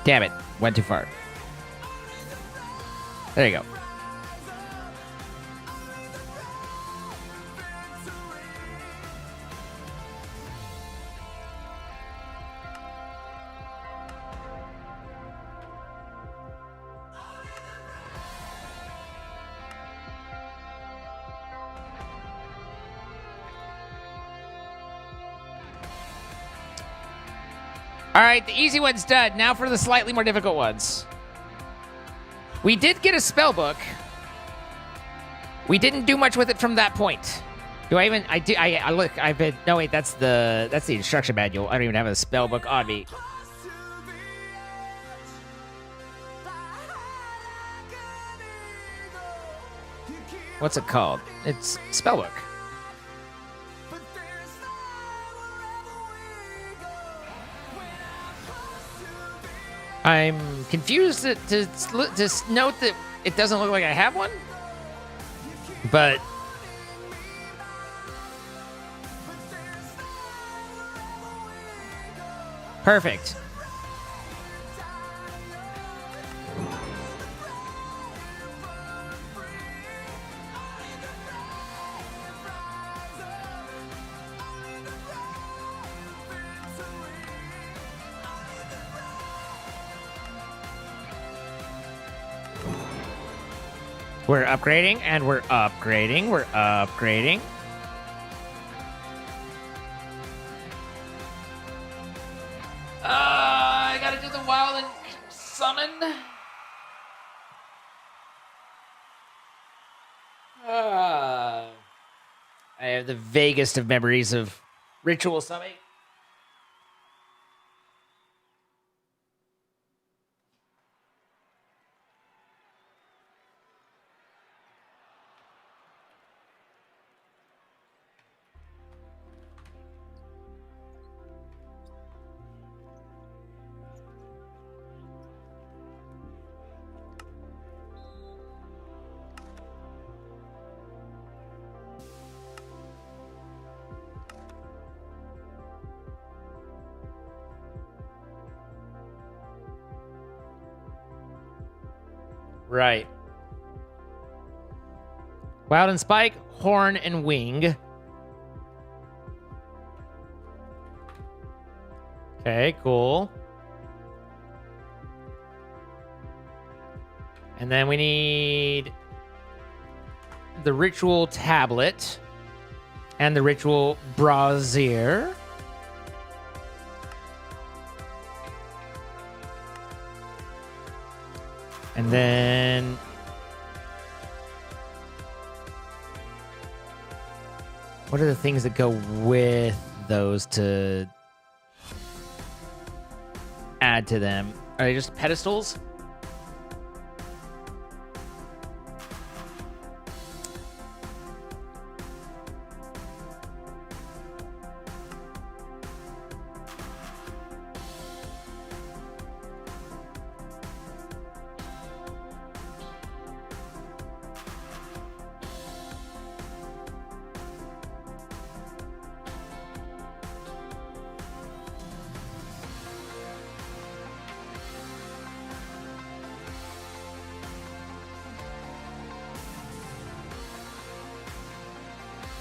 Damn it, went too far. There you go. All right, the easy one's done. Now for the slightly more difficult ones. We did get a spell book. We didn't do much with it from that point. Do I even? I look. I've been. No wait, that's the instruction manual. I don't even have a spell book on me. What's it called? It's spell book. I'm confused to note that it doesn't look like I have one, but perfect. We're upgrading, and we're upgrading, we're upgrading. I gotta do the Wilden summon. I have the vaguest of memories of ritual summoning. Right. Wilden Spike, Horn, and Wing. Okay, cool. And then we need the Ritual Tablet and the Ritual Brazier. And then what are the things that go with those to add to them? Are they just pedestals?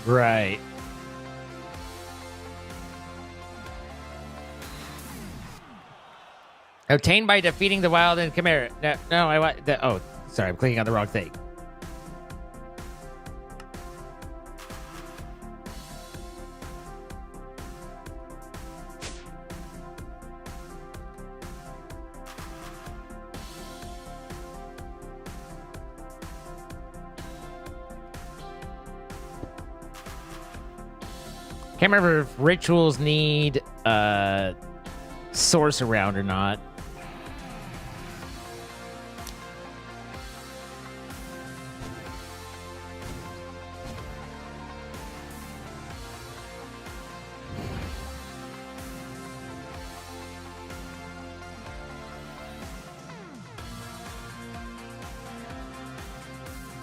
Right. Obtained by defeating the Wilden Chimera. No, I want. Oh, sorry, I'm clicking on the wrong thing. Can't remember if rituals need source around or not.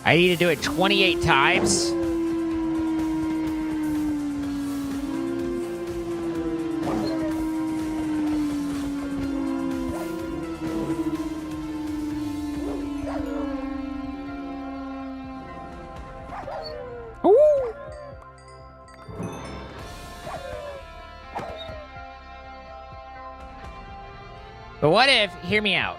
I need to do it 28 times. Ooh. But what if, hear me out,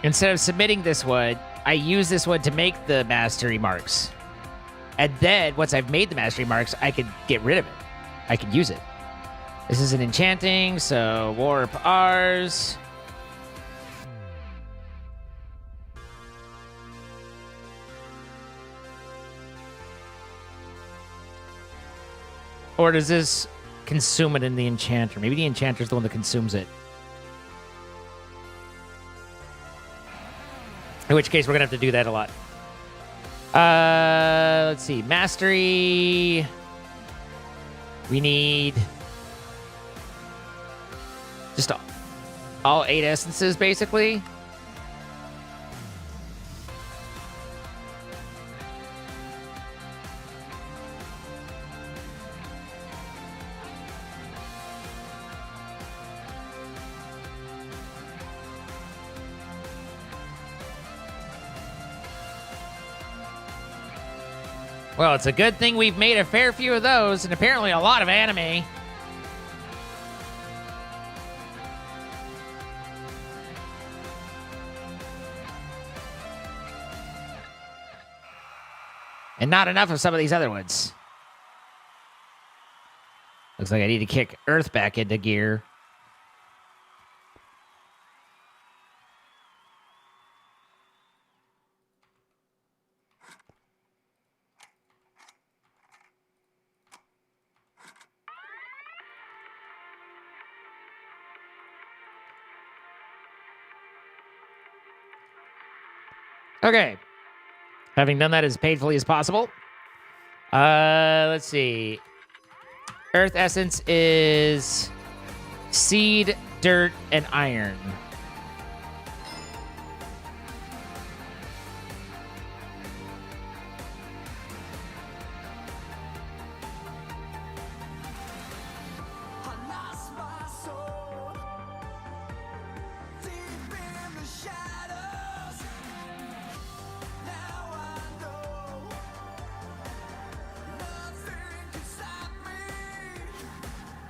instead of submitting this one, I use this one to make the mastery marks. And then, once I've made the mastery marks, I could get rid of it. I could use it. This is an enchanting, so warp ours. Or does this consume it in the enchanter? Maybe the enchanter's the one that consumes it. In which case, we're going to have to do that a lot. Let's see. Mastery. We need just all 8 essences, basically. Well, it's a good thing we've made a fair few of those, and apparently a lot of anime. And not enough of some of these other ones. Looks like I need to kick Earth back into gear. Okay. Having done that as painfully as possible. Let's see. Earth essence is seed, dirt, and iron.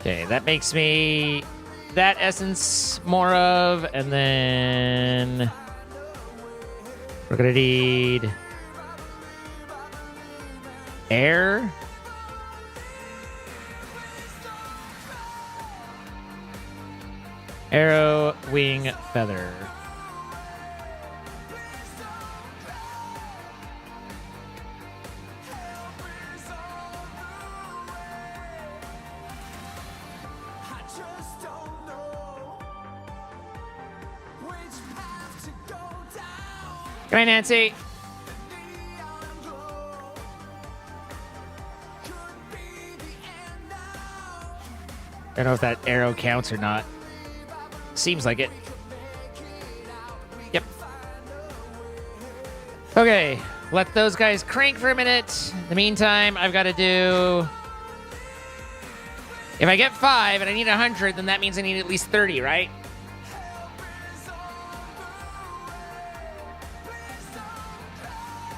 Okay, that makes me that essence more of, and then we're gonna need air. Arrow, wing, feather. Good night, Nancy. I don't know if that arrow counts or not. Seems like it. Yep. Okay, let those guys crank for a minute. In the meantime, I've got to do... If I get 5 and I need 100, then that means I need at least 30, right?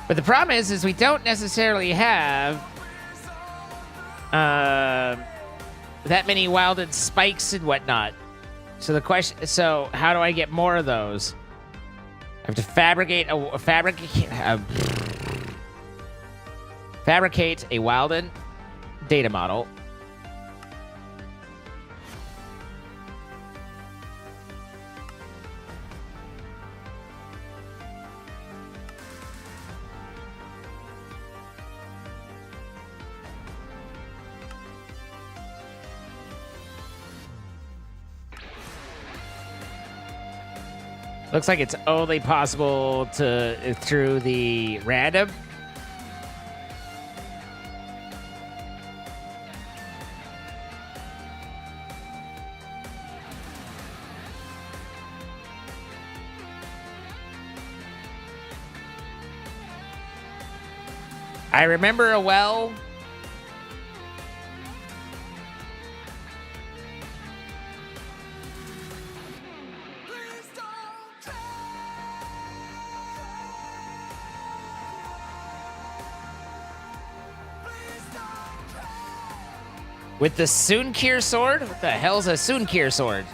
But the problem is we don't necessarily have that many Wilden spikes and whatnot. So the question, so how do I get more of those? I have to fabricate a Wilden data model. Looks like it's only possible to through the random. I remember a well. With the Sunkir sword? What the hell's a Sunkir sword?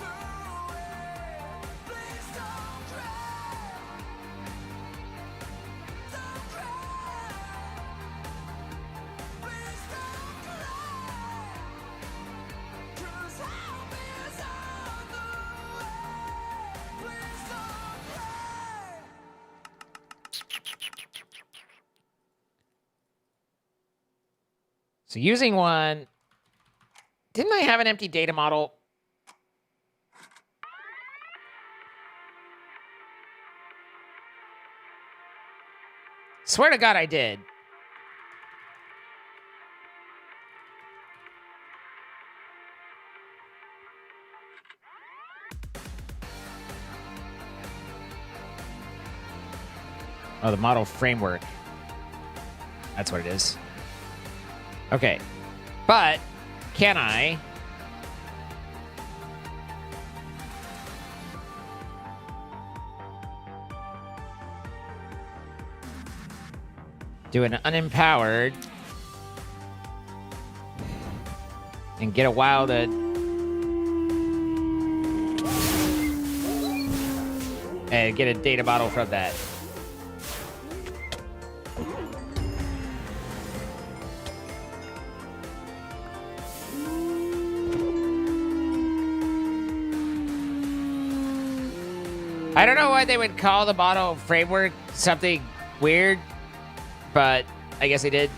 So using one... Didn't I have an empty data model? Swear to God I did. Oh, the model framework. That's what it is. Okay. But, can I... do an unempowered... and get a wild... and get a data bottle from that. I don't know why they would call the model framework something weird, but I guess they did.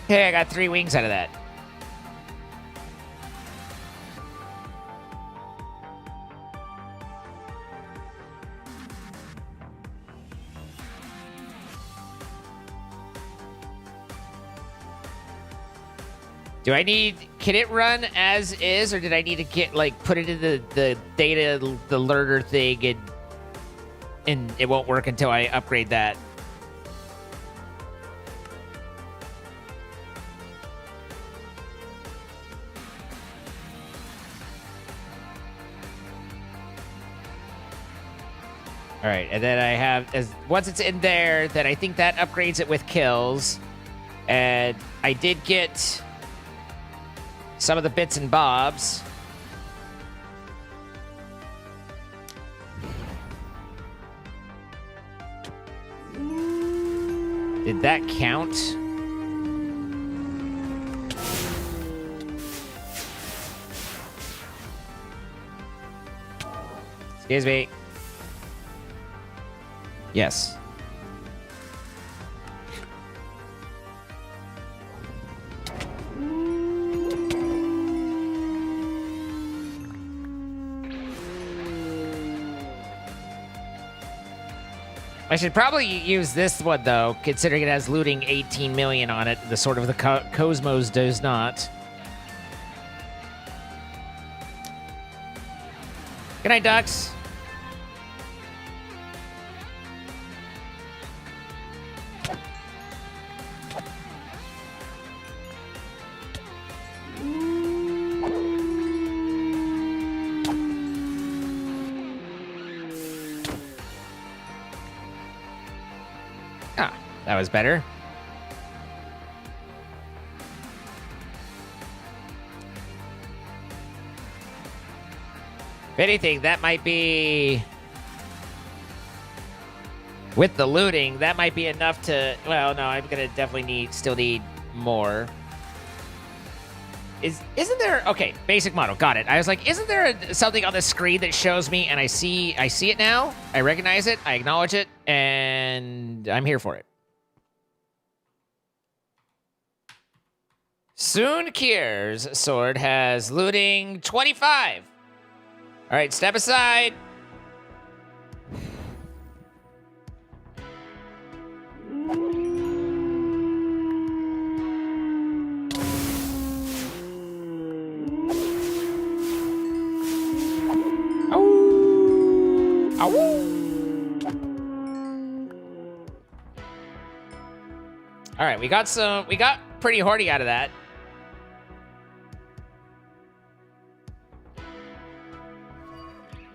Hey, I got 3 wings out of that. Do I need... Can it run as is, or did I need to get, like, put it in the data, the learner thing, and it won't work until I upgrade that? All right, and then I have... once it's in there, then I think that upgrades it with kills. And I did get... some of the bits and bobs. Did that count? Excuse me. Yes. I should probably use this one, though, considering it has looting 18 million on it. The Sword of the Cosmos does not. Good night, ducks. That was better. If anything, that might be... with the looting, that might be enough to... well, no, I'm gonna definitely still need more. Isn't there... okay, basic model, got it. I was like, isn't there something on the screen that shows me, and I see it now, I recognize it, I acknowledge it, and I'm here for it. Sunkir's sword has looting 25. All right, step aside. Ow. Ow. All right, we got pretty hardy out of that.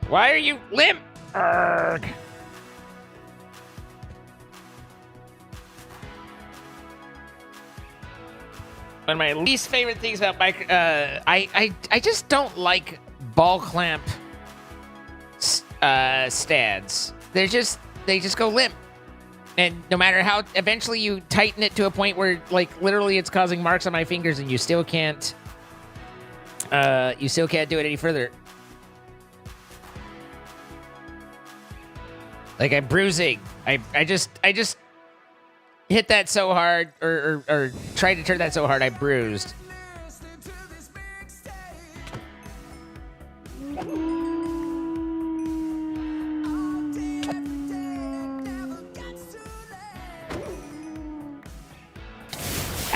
Why are you limp? Arrgh. One of my least favorite things about I just don't like ball clamp stands. They just go limp. And no matter how, eventually you tighten it to a point where, like, literally it's causing marks on my fingers, and you still can't do it any further. Like, I'm bruising. I just hit that so hard, or tried to turn that so hard, I bruised.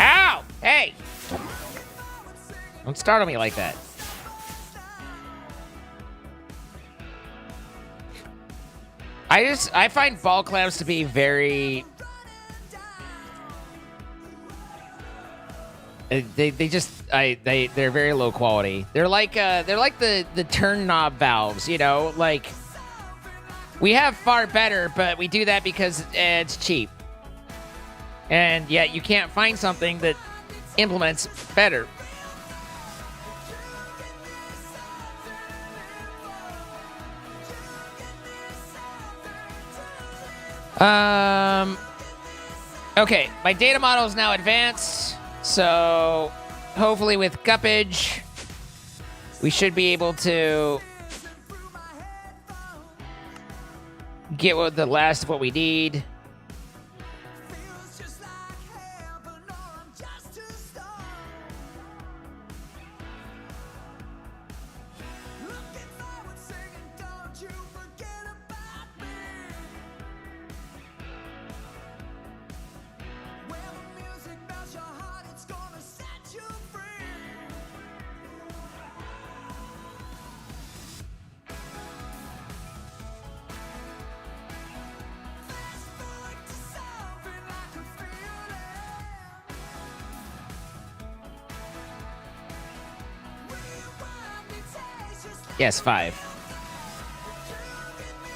Ow! Hey! Don't startle me like that. I find ball clamps to be very... They're very low quality. They're like the turn knob valves, you know? Like, we have far better, but we do that because it's cheap. And yet you can't find something that implements better. Okay, my data model is now advanced, so hopefully with guppage, we should be able to get the last of what we need. Yes, 5.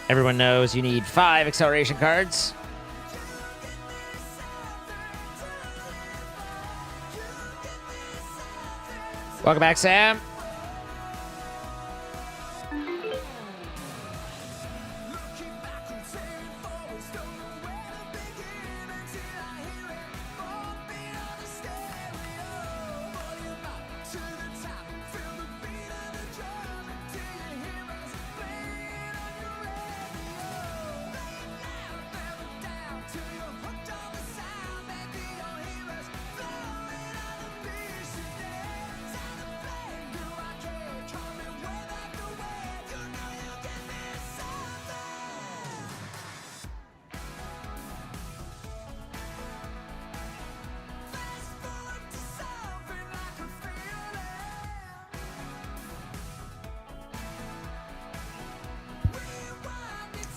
Everyone knows you need 5 acceleration cards. Welcome back, Sam.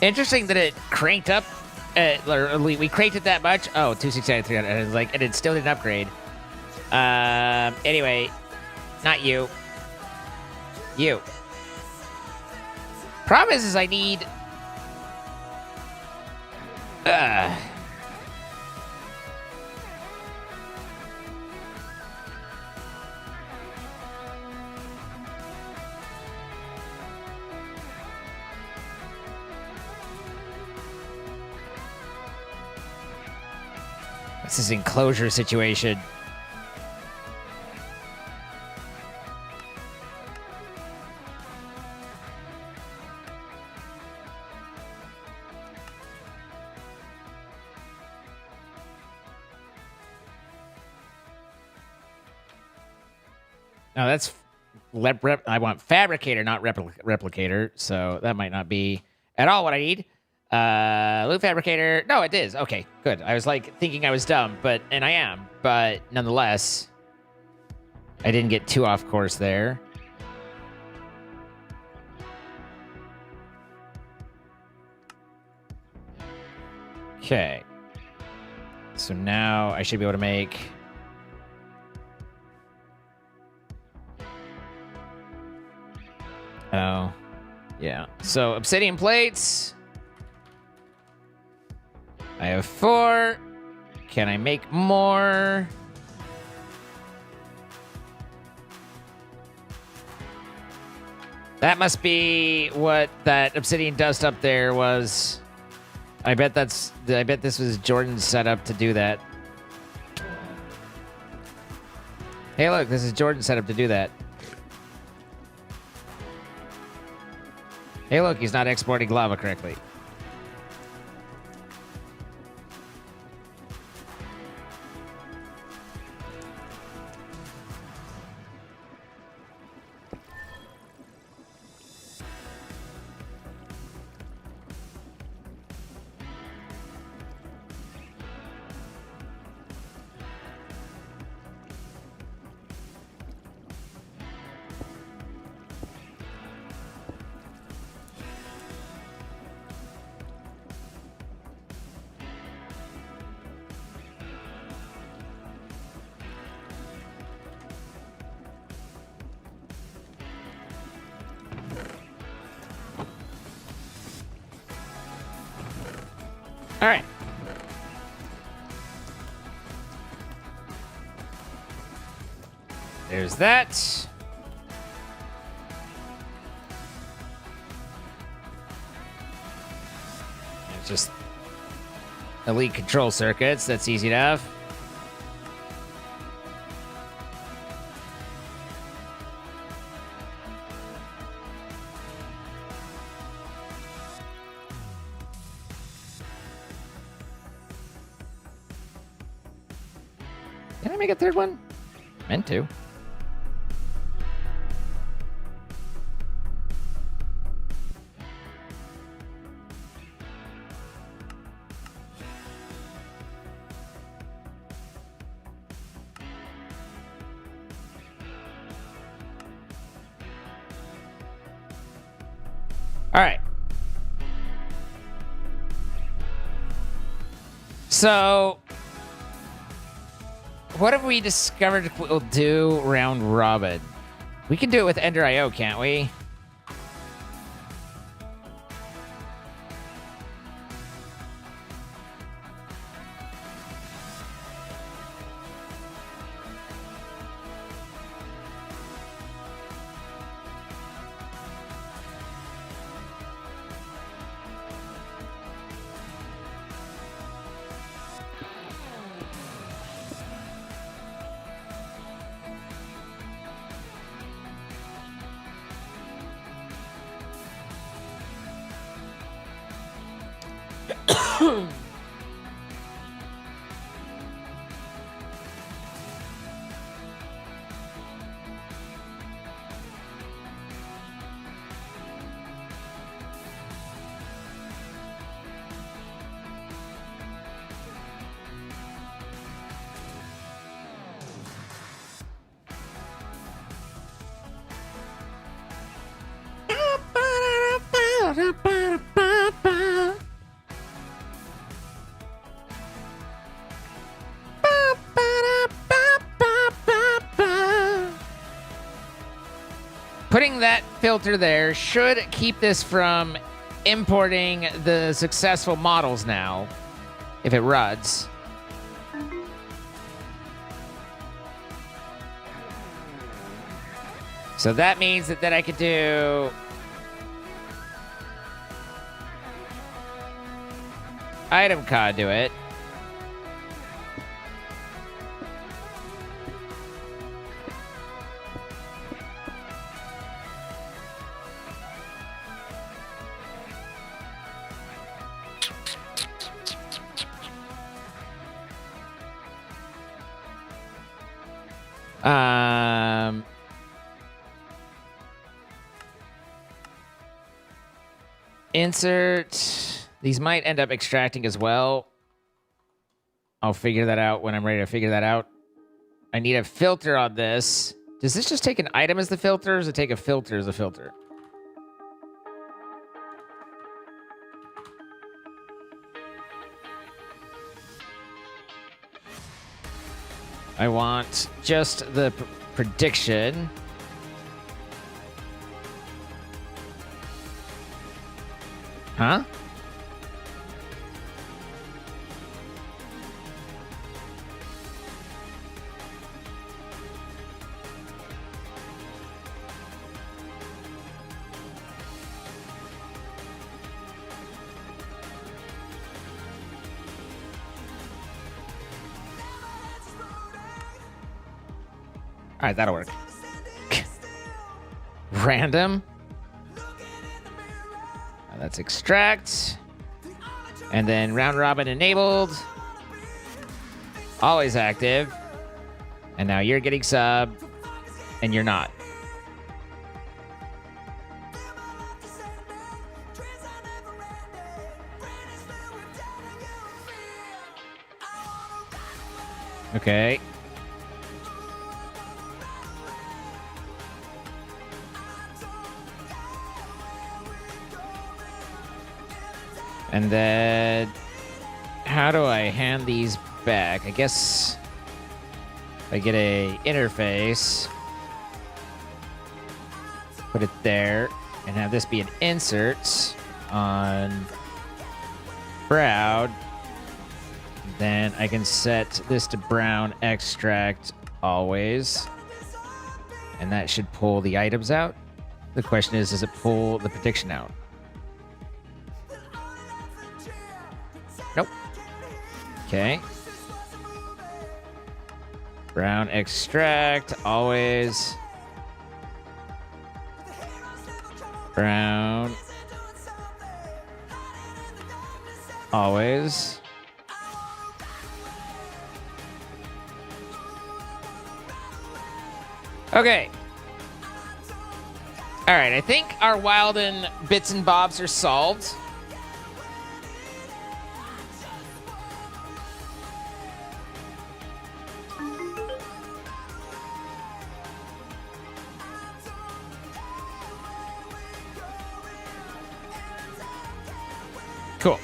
Interesting that it cranked up. We cranked it that much. Oh, 269, 300. And, and it still didn't upgrade. Anyway, not you. You. Problem is I need... This is enclosure situation. Now that's I want fabricator, not replicator, so that might not be at all what I need. Loot fabricator. No, it is. Okay, good. I was like thinking I was dumb, and I am, but nonetheless, I didn't get too off course there. Okay. So now I should be able to make... Oh, yeah. So obsidian plates. I have 4. Can I make more? That must be what that obsidian dust up there was. I bet this was Jordan's setup to do that. Hey, look, this is Jordan's setup to do that. Hey, look, he's not exporting lava correctly. All right. There's that. It's just elite control circuits. That's easy enough. Can I make a third one? Meant to. All right. So, what have we discovered we'll do round robin? We can do it with Ender IO, can't we? Putting that filter there should keep this from importing the successful models now, if it runs. So that means that I could do item conduit. Insert. These might end up extracting as well. I'll figure that out when I'm ready to figure that out. I need a filter on this. Does this just take an item as the filter, or does it take a filter as a filter? I want just the prediction. Huh? All right, that'll work. Random. That's extract. And then round robin enabled. Always active. And now you're getting sub, and you're not. Okay. And then, how do I hand these back? I guess I get a interface, put it there, and have this be an insert on brown. Then I can set this to brown extract always, and that should pull the items out. The question is, does it pull the prediction out? Nope. Okay. Brown extract, always. Brown. Always. Okay. All right, I think our Wilden bits and bobs are solved. Cool.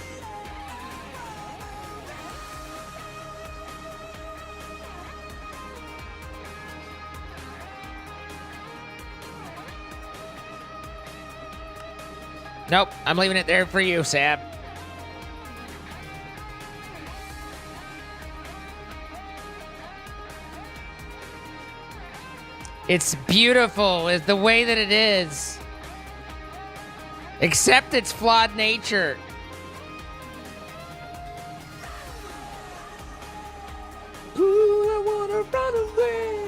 Nope, I'm leaving it there for you, Sab. It's beautiful, is the way that it is. Accept its flawed nature. Ooh, I wanna run away.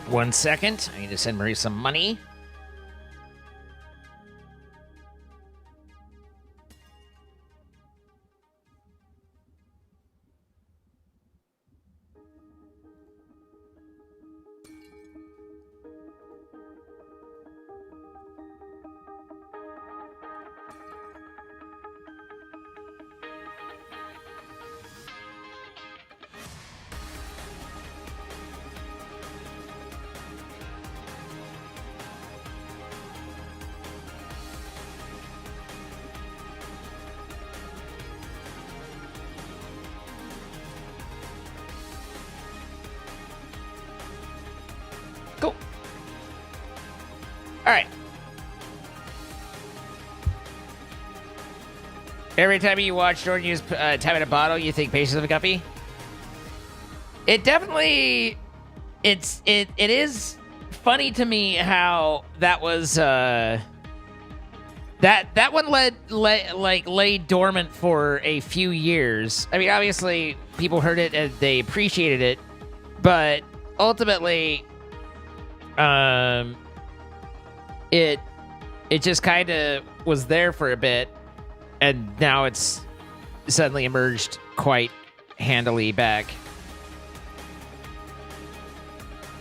One second. I need to send Marie some money. Cool. All right. Every time you watch Jordan use time in a bottle, you think Patience of a Guppy? It definitely, it is funny to me how that was that one lay dormant for a few years. I mean, obviously people heard it and they appreciated it, but ultimately, it just kind of was there for a bit, and now it's suddenly emerged quite handily back.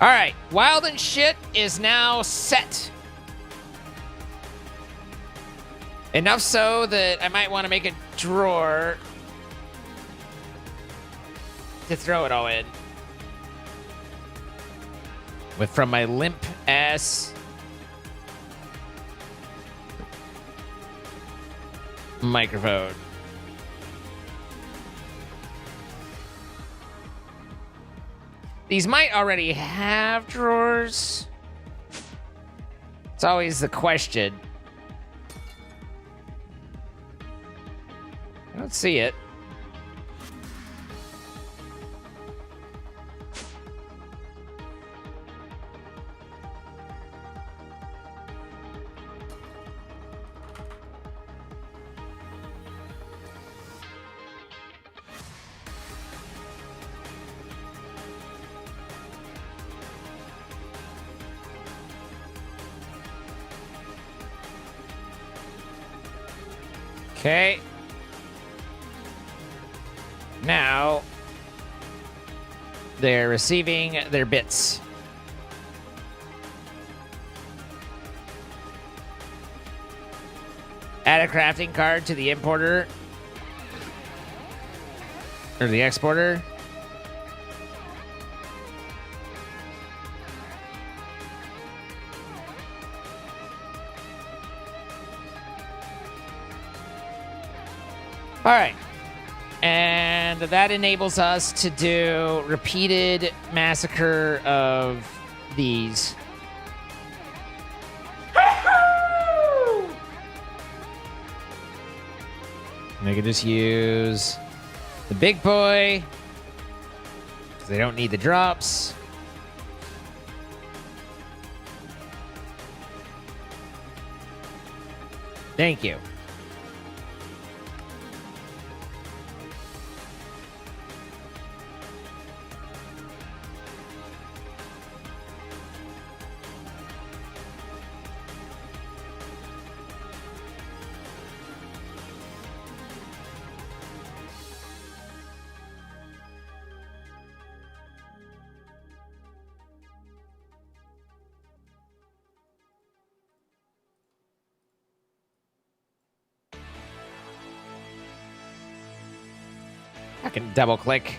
All right, Wilden shit is now set. Enough so that I might want to make a drawer to throw it all in. With from my limp ass microphone. These might already have drawers. It's always the question. I don't see it. Okay. Now they're receiving their bits. Add a crafting card to the importer or the exporter. All right. And that enables us to do repeated massacre of these. And I can just use the big boy, because they don't need the drops. Thank you. I can double click.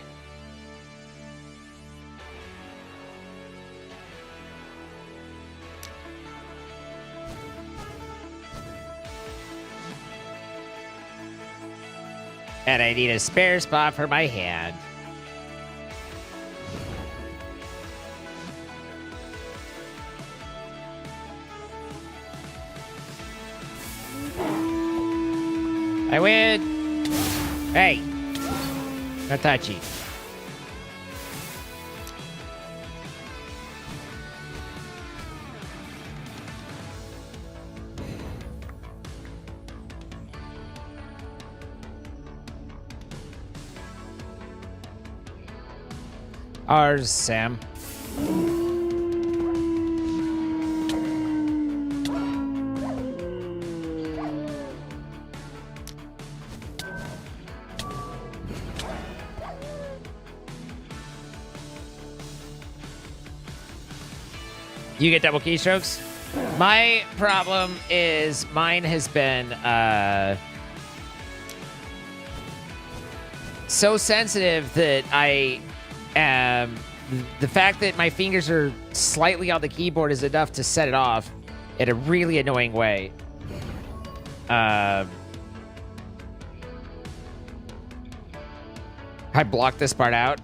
And I need a spare spot for my hand. I win. Hey. Not touchy. Ours, Sam. You get double keystrokes? My problem is mine has been so sensitive that I am... The fact that my fingers are slightly on the keyboard is enough to set it off in a really annoying way. I blocked this part out.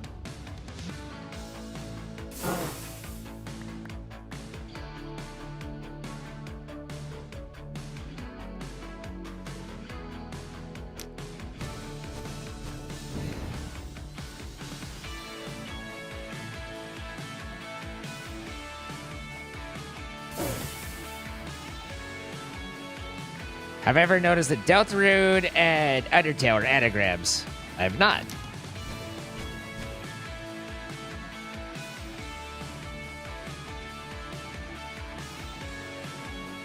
Have I ever noticed that Deltarune and Undertale are anagrams? I have not.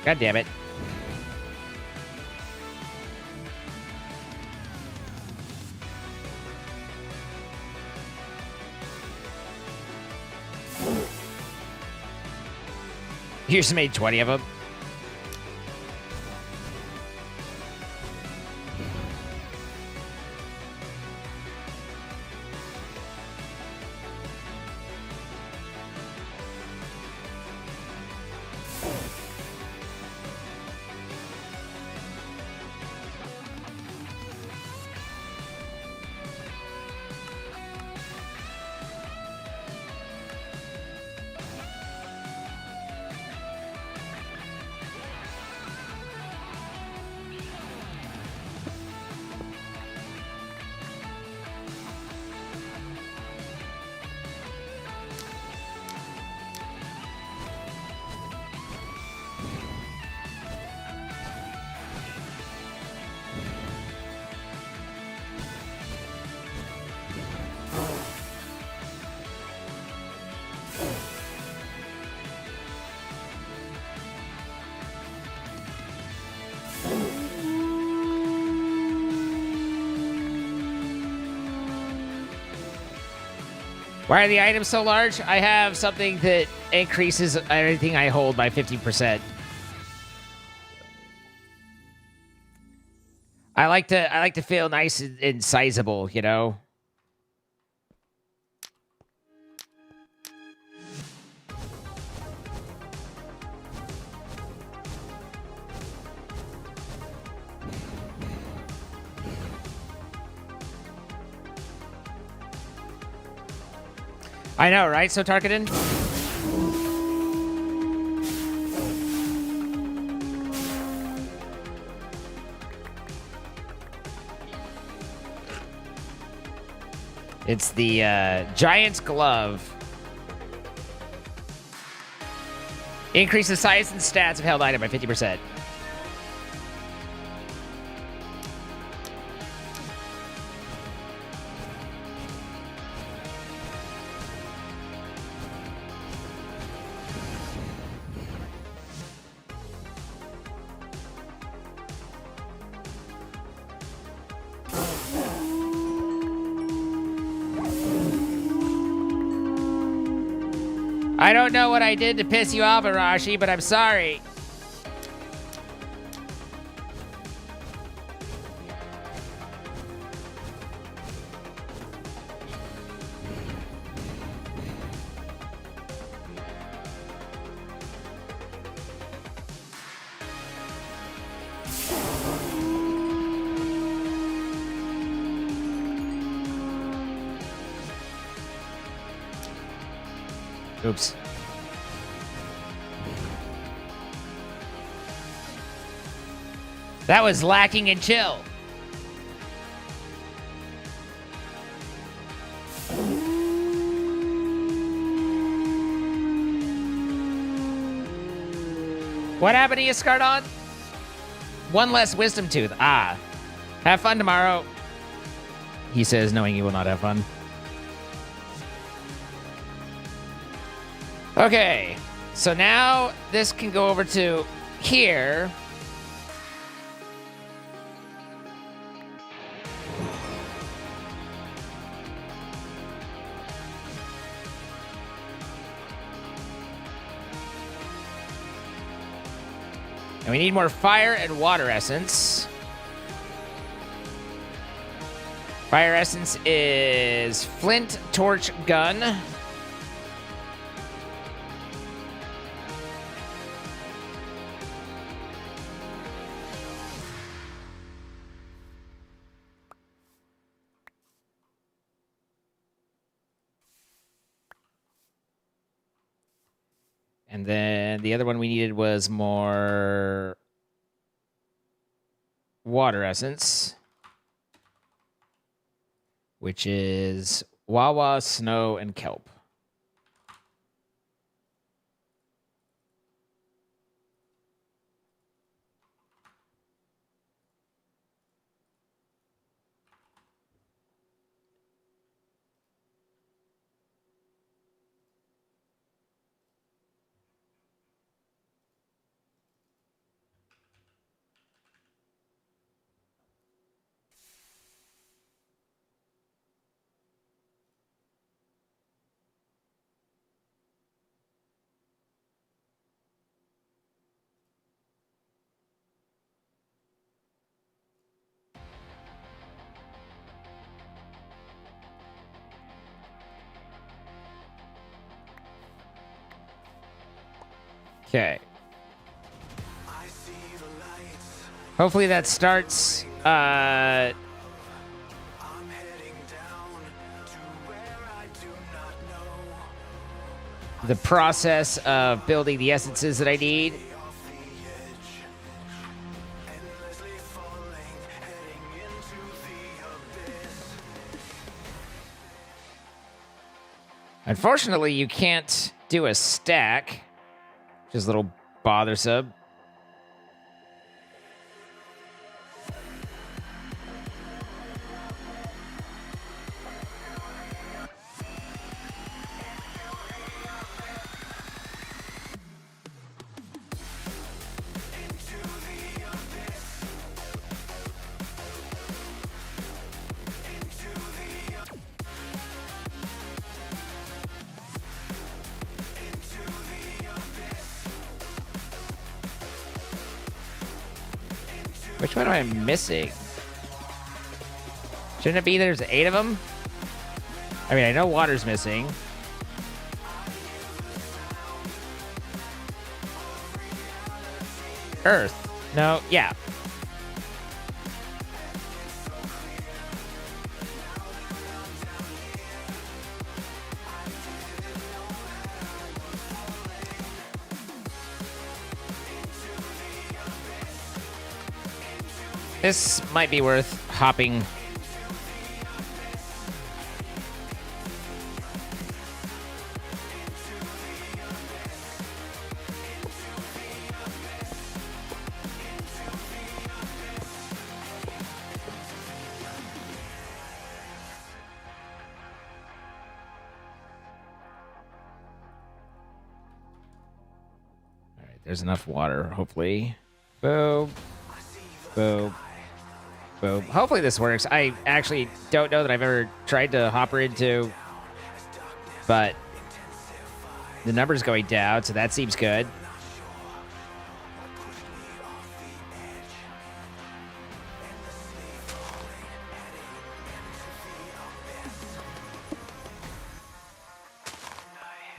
God damn it. You just made 20 of them. Why are the items so large? I have something that increases everything I hold by 50%. I like to feel nice and sizable, you know? I know, right? So Tarkadin? It's the Giant's Glove. Increase the size and stats of held item by 50%. I don't know what I did to piss you off, Arashi, but I'm sorry. Oops. That was lacking in chill. What happened to you, Scardon? One less wisdom tooth. Ah. Have fun tomorrow. He says, knowing he will not have fun. Okay. So now this can go over to here. And we need more fire and water essence. Fire essence is flint, torch, gun. And then the other one we needed was more water essence, which is Wawa, snow, and kelp. Okay. Hopefully that starts the process of building the essences that I need. Unfortunately, you can't do a stack, which is a little bothersome. Which one am I missing? Shouldn't it be there's 8 of them? I mean, I know water's missing. Earth. No, yeah. This might be worth hopping. All right, there's enough water, hopefully. Boom. Boom. Boom. Hopefully this works. I actually don't know that I've ever tried to hopper into, but the number's going down, so that seems good.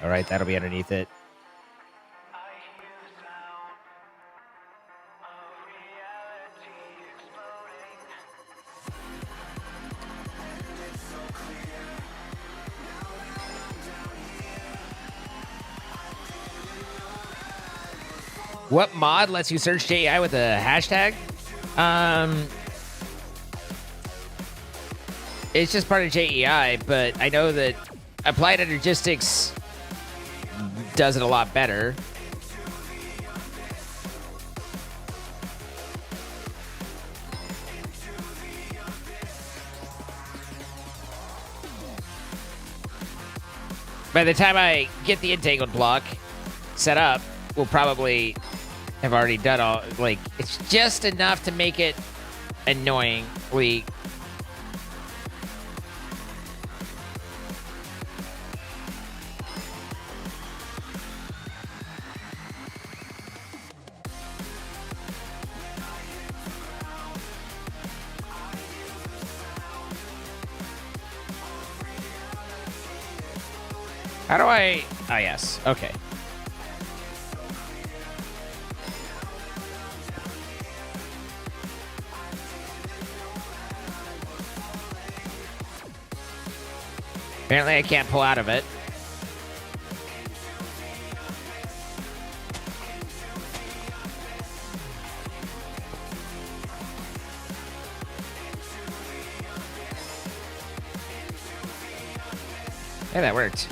All right, that'll be underneath it. What mod lets you search JEI with a hashtag? It's just part of JEI, but I know that Applied Energistics does it a lot better. By the time I get the entangled block set up, we'll probably have already done all, like, it's just enough to make it annoyingly. How do I, ah, yes, okay. Apparently I can't pull out of it. Hey, that worked.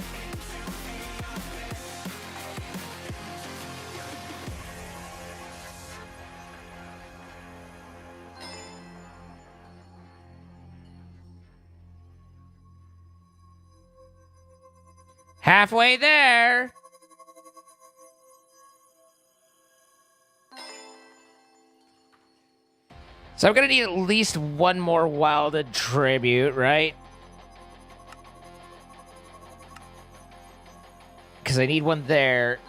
Halfway there. So I'm going to need at least one more Wilden tribute, right? Because I need one there.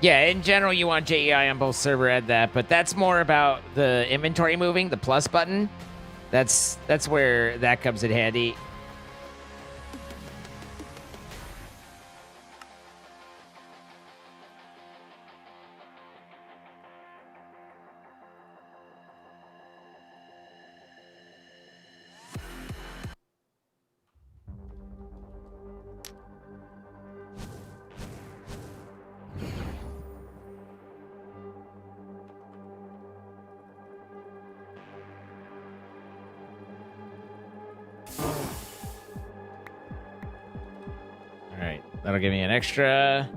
Yeah, in general, you want JEI on both server and that, but that's more about the inventory moving, the plus button. That's where that comes in handy. That'll give me an extra.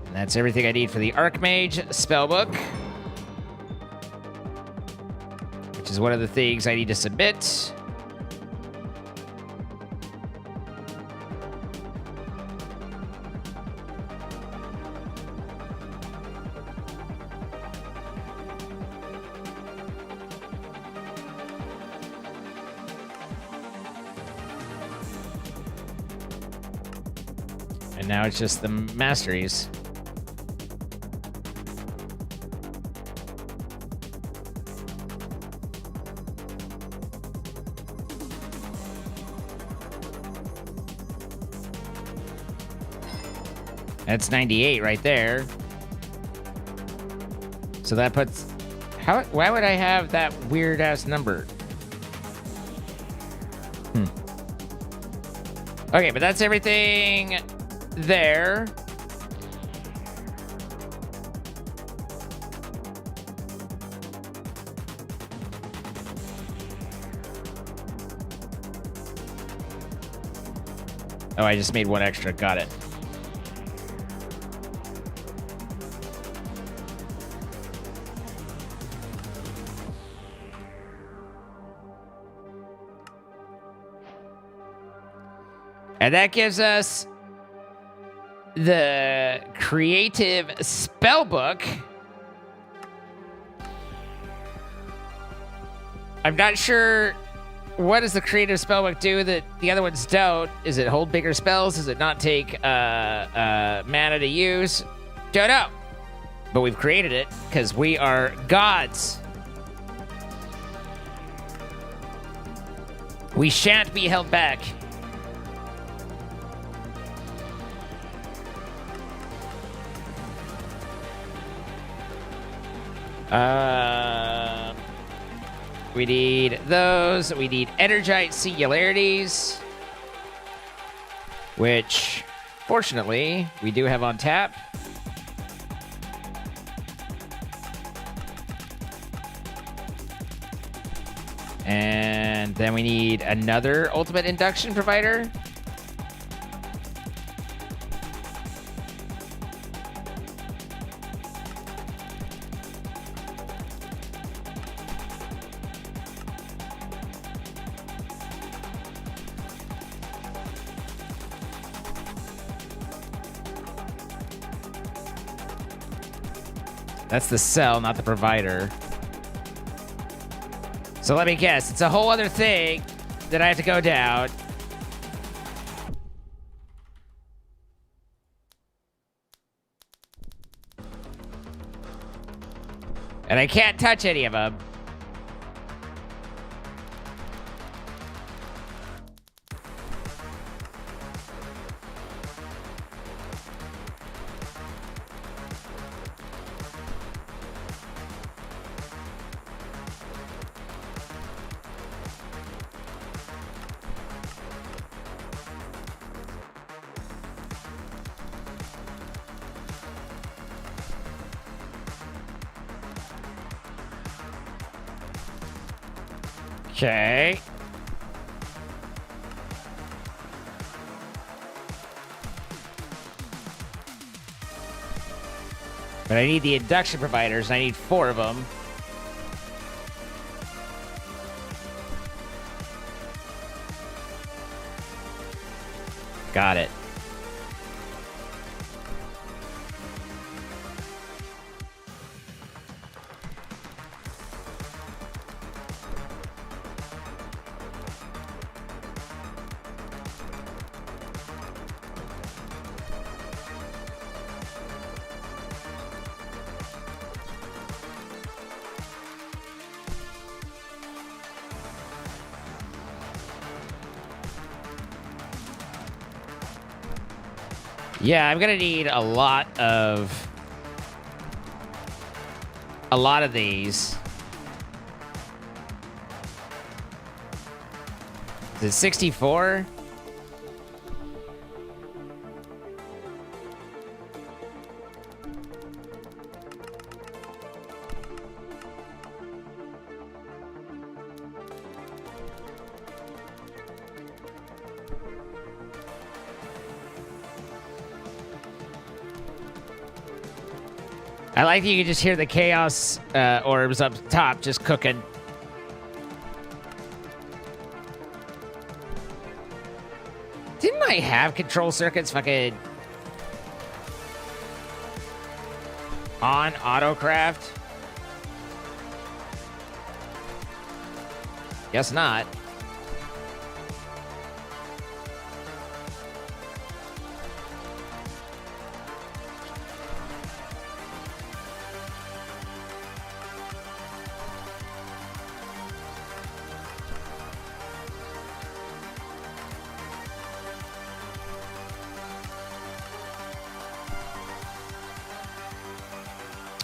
And that's everything I need for the Archmage spellbook, which is one of the things I need to submit. And now it's just the masteries. That's 98 right there. So that puts... Why would I have that weird-ass number? Okay, but that's everything there. Oh, I just made one extra. Got it. And that gives us the creative spellbook. I'm not sure what does the creative spellbook do that the other ones don't. Is it hold bigger spells? Does it not take mana to use? Don't know. But we've created it because we are gods. We shan't be held back. We need those. We need Energite Singularities, which, fortunately, we do have on tap. And then we need another Ultimate Induction Provider. That's the cell, not the provider. So let me guess. It's a whole other thing that I have to go down. And I can't touch any of them. Okay. But I need the induction providers. I need 4 of them. Got it. Yeah, I'm gonna need a lot of these. Is it 64? I like that you can just hear the chaos orbs up top just cooking. Didn't I have control circuits fucking on Autocraft? Guess not.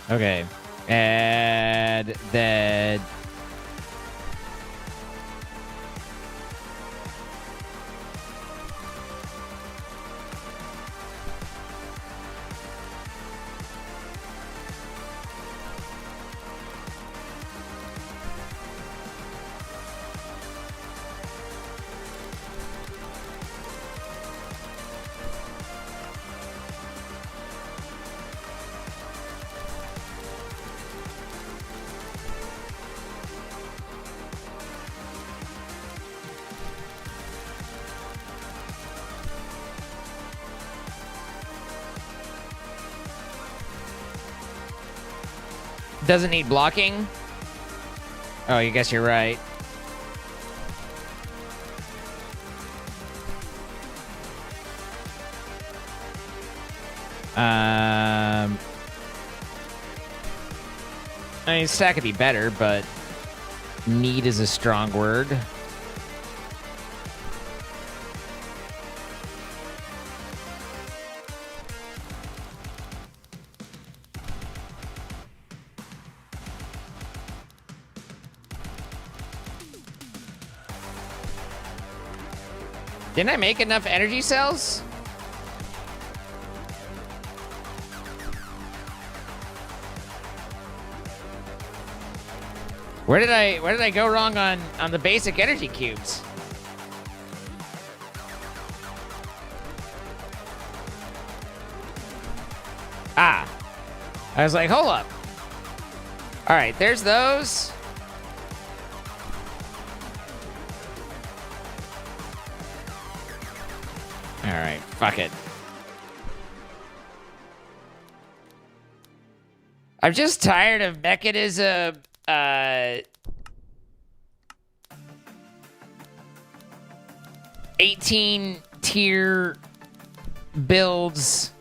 Okay. And then... Doesn't need blocking? Oh, I guess you're right. I mean, stack could be better, but need is a strong word. Didn't I make enough energy cells? Where did I go wrong on the basic energy cubes? Ah. I was like, hold up. All right, there's those. All right, fuck it. I'm just tired of Mekanism, 18 tier builds.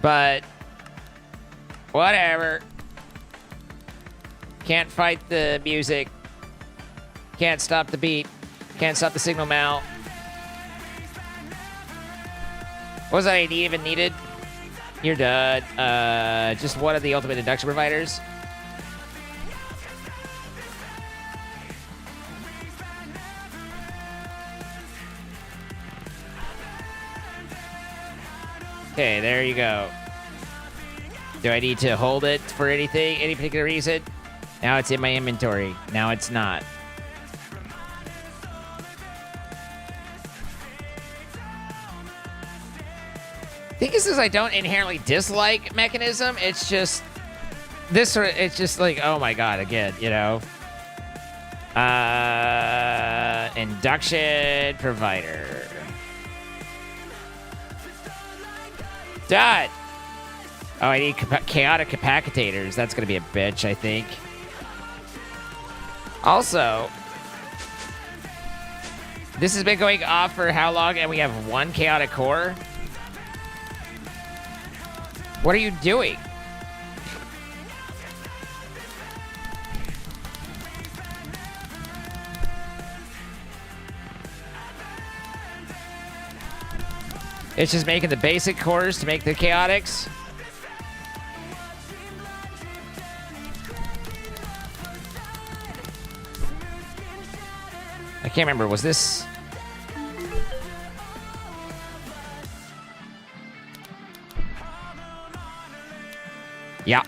But whatever. Can't fight the music. Can't stop the beat. Can't stop the signal mal. What was that ID even needed? You're done. Just one of the ultimate induction providers. Okay, there you go. Do I need to hold it for anything, any particular reason? Now it's in my inventory. Now it's not. Thing is I don't inherently dislike Mekanism. It's just this sort of, it's just like, oh my god, again, you know. Induction provider. Done. Oh, I need chaotic capacitators. That's gonna be a bitch, I think. Also, this has been going off for how long, and we have one chaotic core? What are you doing? It's just making the basic cores to make the chaotics? I can't remember, was this... Yeah.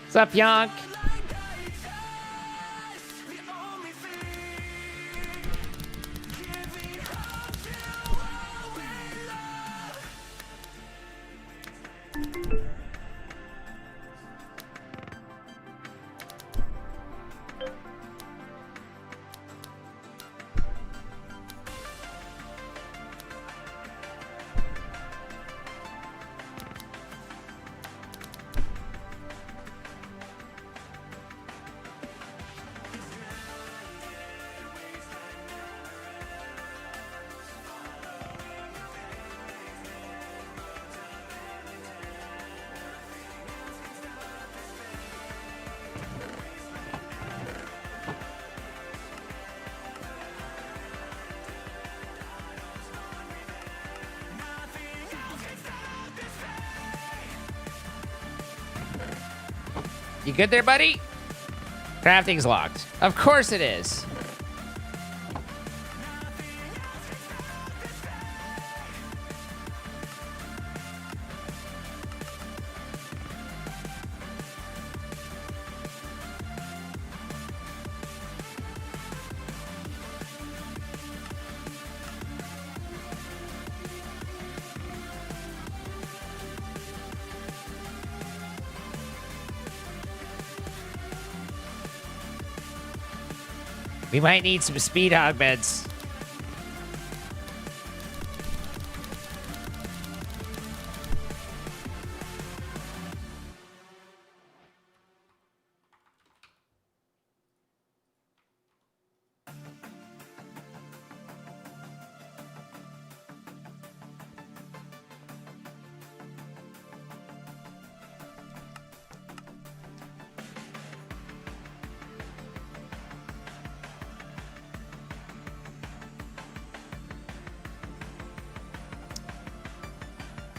What's up, Yonk? You good there, buddy? Crafting's locked. Of course it is. We might need some speed hog beds.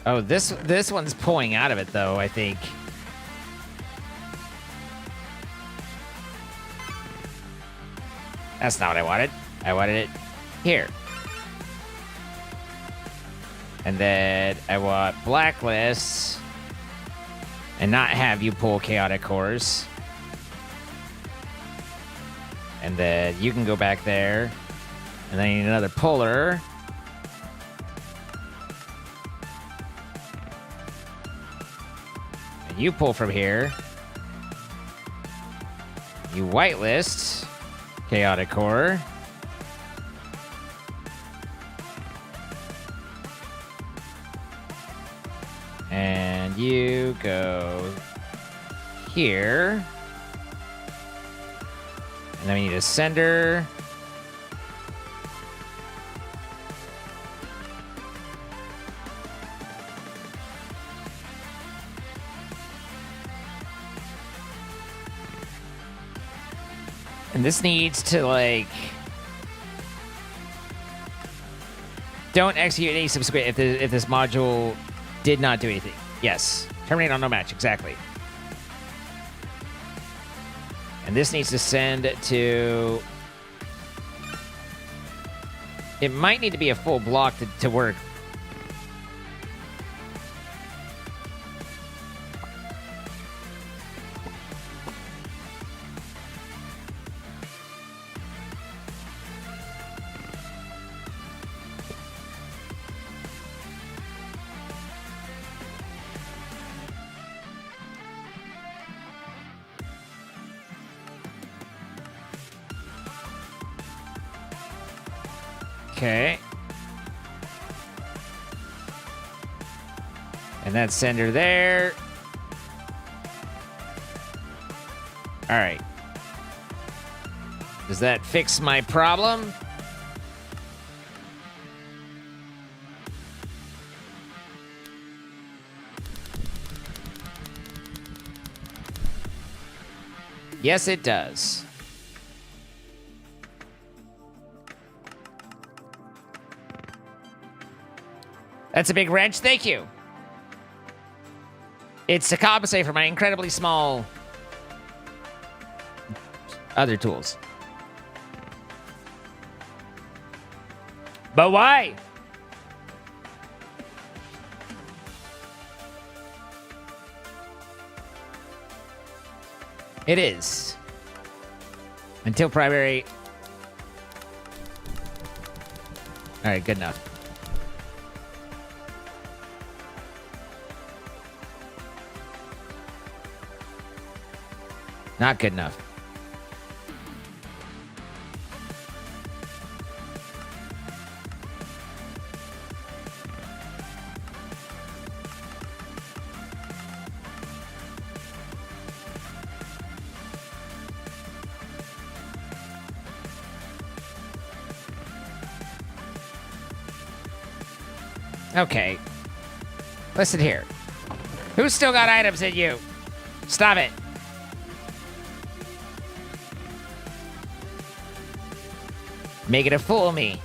Oh, this one's pulling out of it, though, I think. That's not what I wanted. I wanted it here. And then I want blacklist and not have you pull chaotic cores. And then you can go back there. And then I need another puller. You pull from here. You whitelist chaotic core. And you go here. And then we need a sender. And this needs to, like... Don't execute any subsequent if this module did not do anything. Yes. Terminate on no match. Exactly. And this needs to send to... It might need to be a full block to work. Okay. And that sender there. All right. Does that fix my problem? Yes, it does. That's a big wrench. Thank you. It's to compensate for my incredibly small other tools. But why? It is. Until primary. All right, good enough. Not good enough. Okay. Listen here. Who's still got items in you? Stop it. Making a fool of me.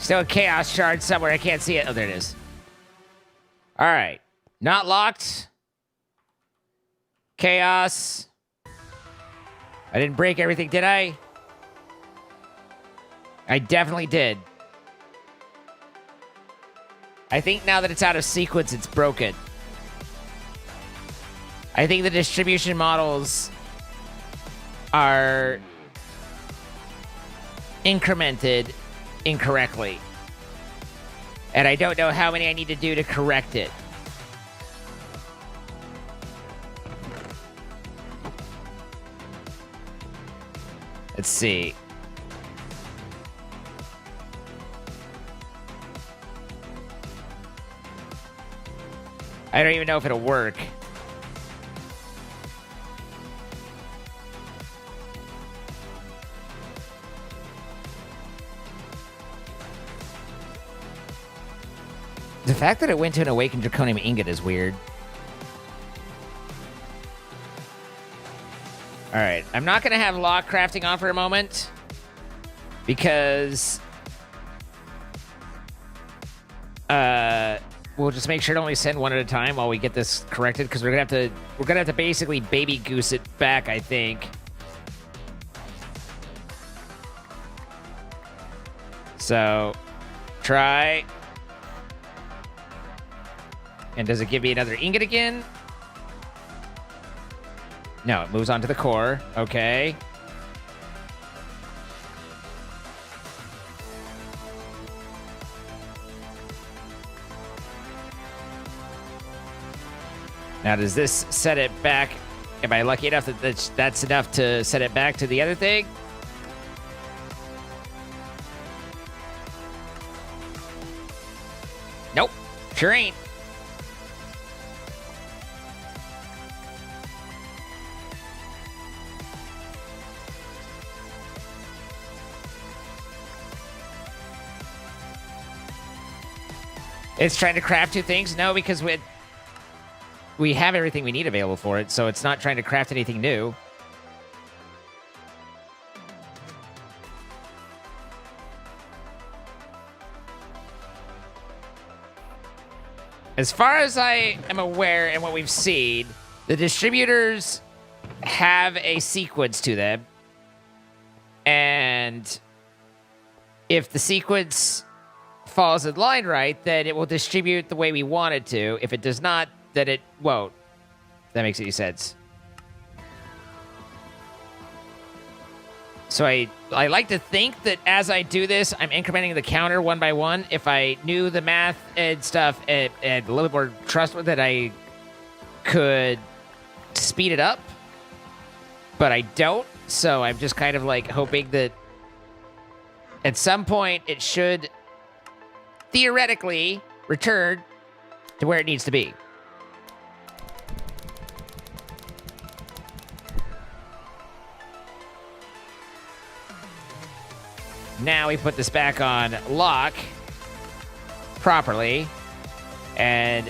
Still a chaos shard somewhere. I can't see it. Oh, there it is. All right. Not locked. Chaos. I didn't break everything, did I? I definitely did. I think now that it's out of sequence, it's broken. I think the distribution models are incremented incorrectly. And I don't know how many I need to do to correct it. Let's see. I don't even know if it'll work. The fact that it went to an Awakened Draconium Ingot is weird. Alright, I'm not going to have lock crafting on for a moment. Because... we'll just make sure to only send one at a time while we get this corrected, because we're gonna have to basically baby goose it back, I think. So, try. And does it give me another ingot again? No, it moves on to the core. Okay. Now, does this set it back? Am I lucky enough that that's enough to set it back to the other thing? Nope. Sure ain't. It's trying to craft two things? No, because we have everything we need available for it, so it's not trying to craft anything new. As far as I am aware and what we've seen, the distributors have a sequence to them. And if the sequence falls in line right, then it will distribute the way we want it to. If it does not, then it won't. If that makes any sense. So I like to think that as I do this, I'm incrementing the counter one by one. If I knew the math and stuff and a little bit more trust with it, I could speed it up. But I don't, so I'm just kind of like hoping that at some point it should theoretically return to where it needs to be. Now we put this back on lock properly, and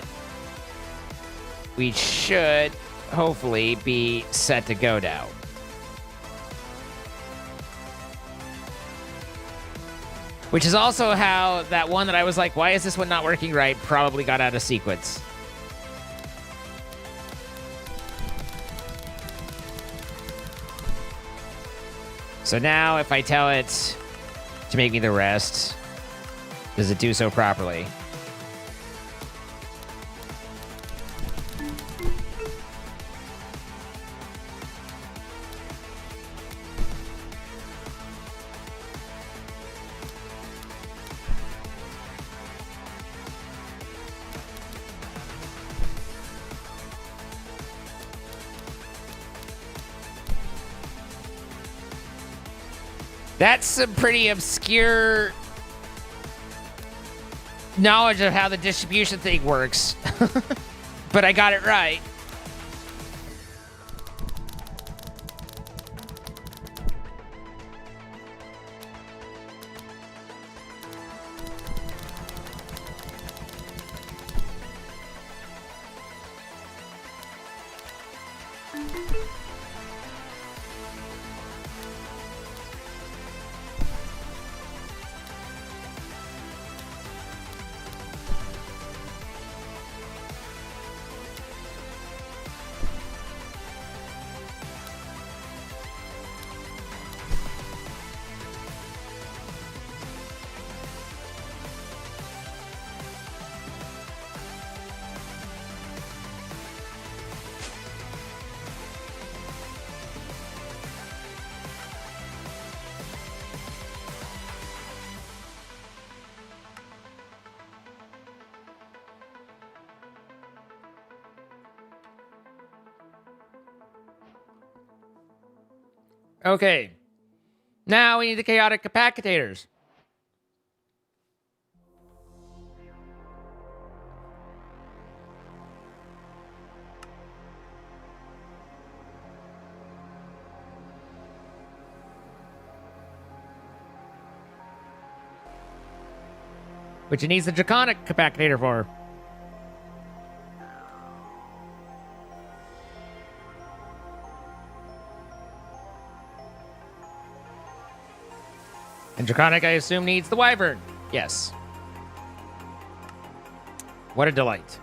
we should hopefully be set to go now. Which is also how that one that I was like, why is this one not working right, probably got out of sequence. So now if I tell it to make me the rest, does it do so properly? That's some pretty obscure knowledge of how the distribution thing works. But I got it right. Okay. Now we need the chaotic capacitators. Which it needs the draconic capacitor for. And draconic, I assume, needs the wyvern. Yes. What a delight.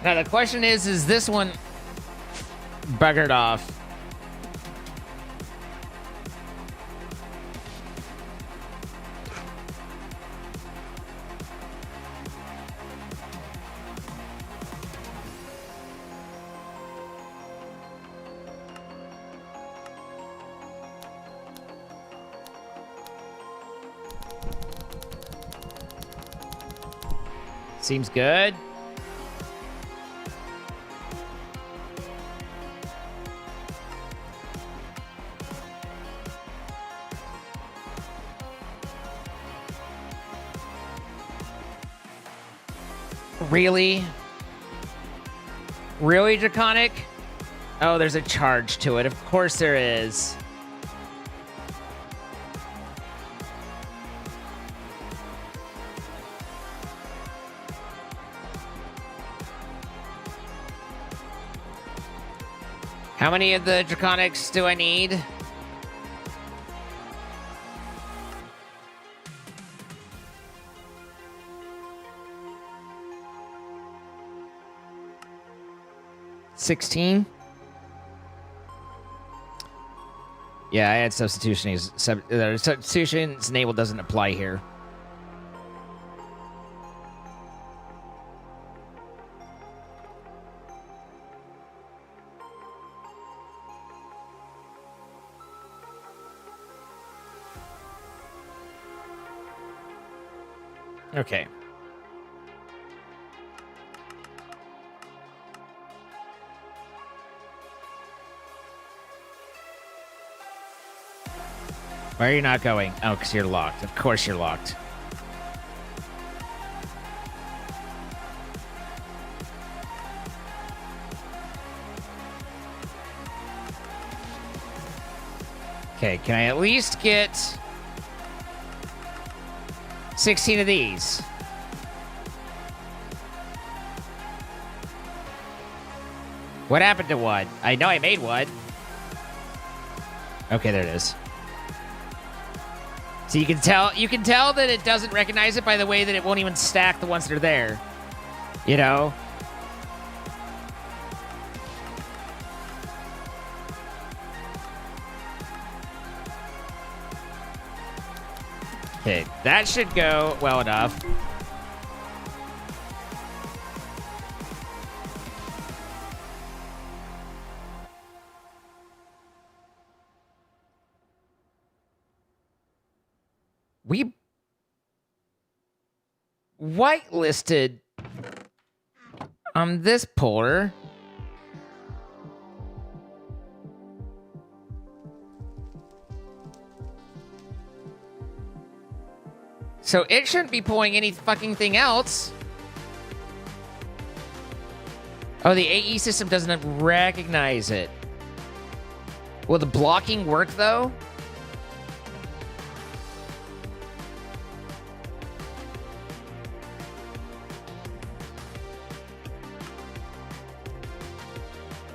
Now the question is this one buggered off? Seems good. Really? Really, Draconic? Oh, there's a charge to it. Of course there is. How many of the Draconics do I need? $16? Yeah, I had substitution. Substitution's enabled doesn't apply here. Okay. Why are you not going? Oh, because you're locked. Of course you're locked. Okay, can I at least get 16 of these? What happened to one? I know I made one. Okay, there it is. So you can tell that it doesn't recognize it by the way that it won't even stack the ones that are there. You know? Okay, that should go well enough. We whitelisted on this puller. So it shouldn't be pulling any fucking thing else. Oh, the AE system doesn't recognize it. Will the blocking work though?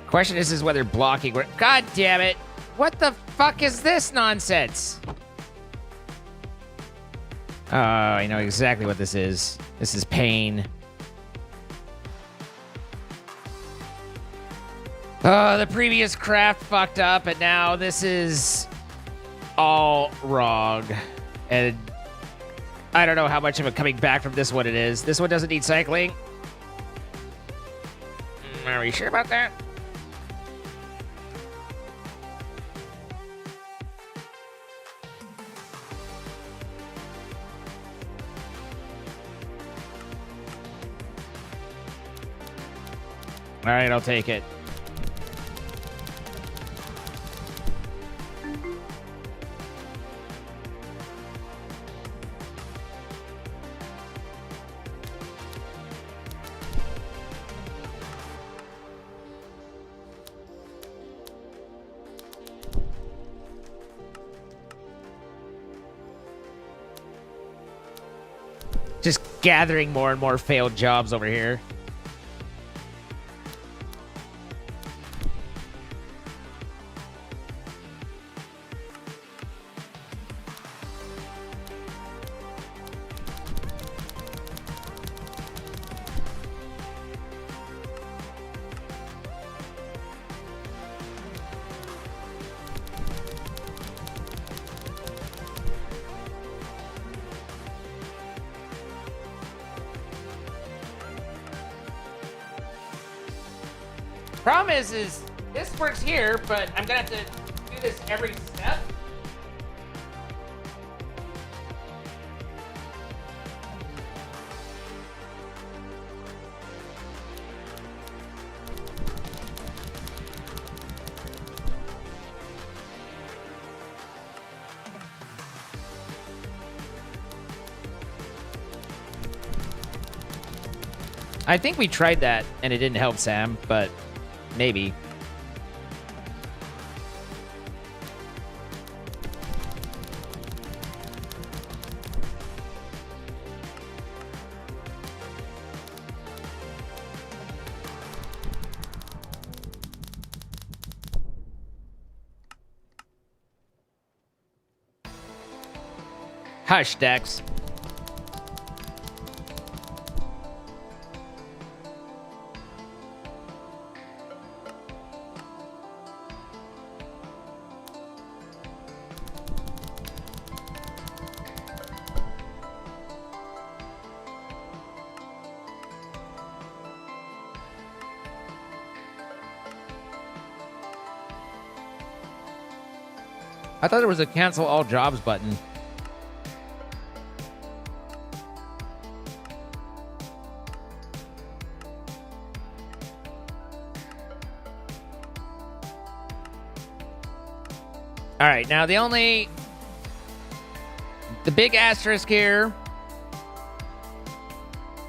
Question is whether blocking works. God damn it. What the fuck is this nonsense? Oh, I know exactly what this is. This is pain. The previous craft fucked up, and now this is all wrong. And I don't know how much of it coming back from this one it is. This one doesn't need cycling. Are we sure about that? All right, I'll take it. Just gathering more and more failed jobs over here. Problem is this works here, but I'm gonna have to do this every step. I think we tried that and it didn't help, Sam, but maybe. Hush, Dex. I thought there was a cancel all jobs button. All right, now the big asterisk here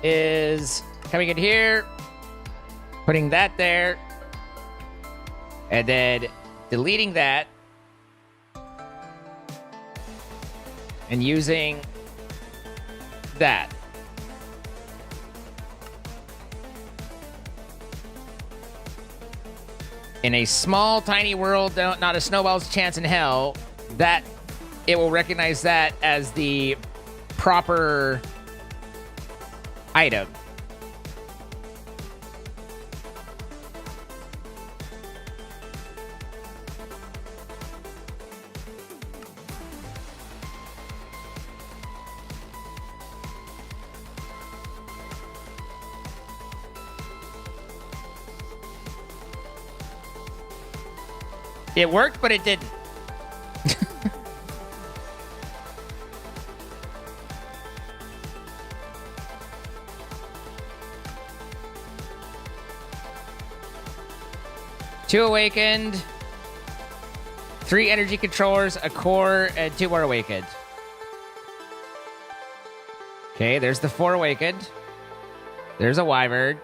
is coming in here, putting that there, and then deleting that. And using that. In a small, tiny world, not a snowball's chance in hell, that it will recognize that as the proper item. It worked, but it didn't. Two awakened, 3 energy controllers, a core, and 2 more awakened. Okay, there's the 4 awakened. There's a wyvern.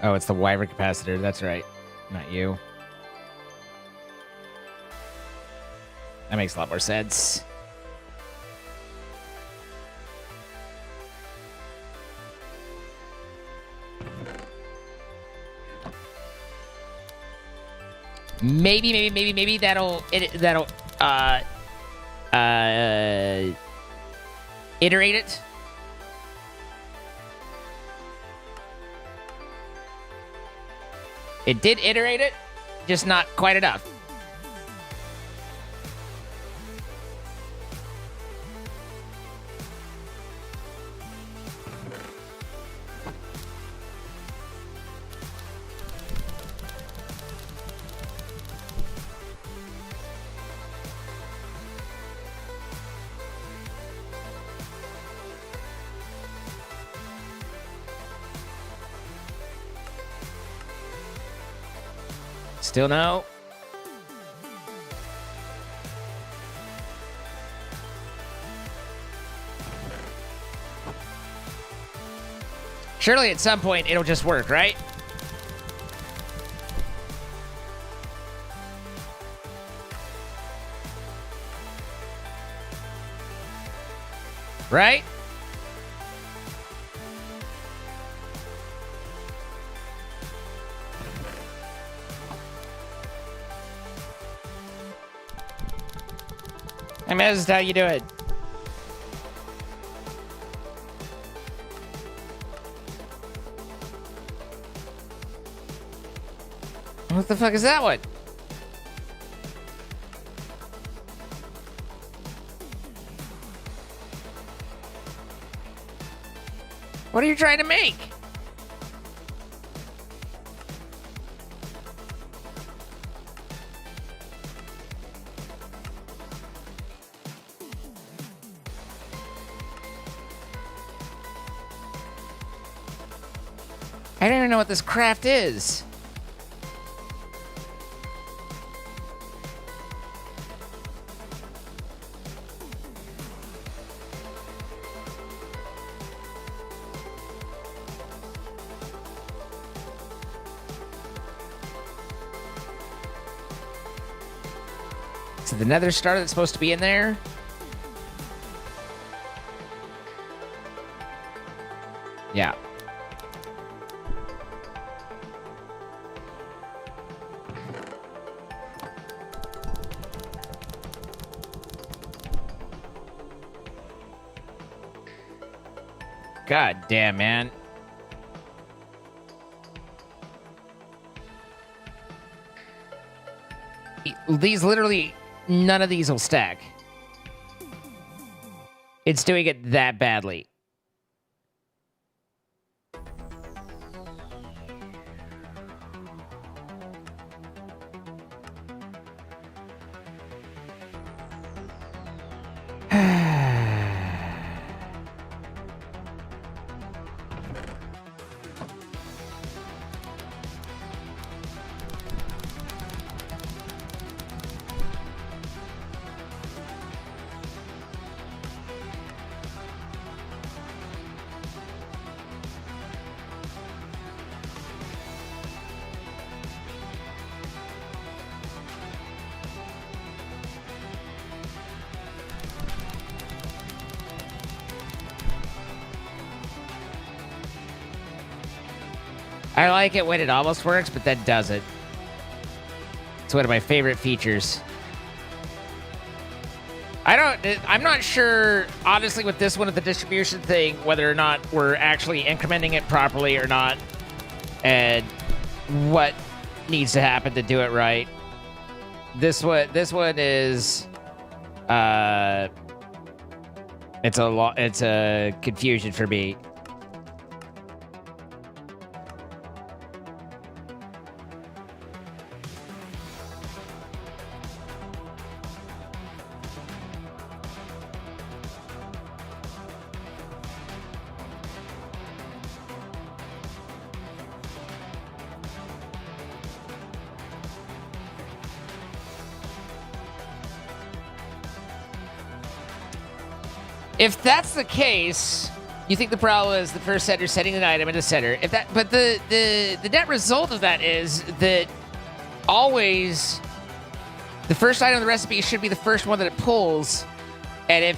Oh, it's the wyvern capacitor. That's right. Not you. That makes a lot more sense. Maybe that'll iterate it. It did iterate it, just not quite enough. Still no. Surely at some point it'll just work, right? Right? I mean, this is how you do it. What the fuck is that one? What are you trying to make? I don't even know what this craft is. So the nether star that's supposed to be in there? Yeah. God damn, man. These literally, none of these will stack. It's doing it that badly. I like it when it almost works, but that doesn't. It's one of my favorite features. I'm not sure, honestly, with this one, with the distribution thing, whether or not we're actually incrementing it properly or not, and what needs to happen to do it right. This one is, it's a confusion for me. If that's the case, you think the problem is the first setter setting an item in the center. But the net result of that is that always the first item in the recipe should be the first one that it pulls. And if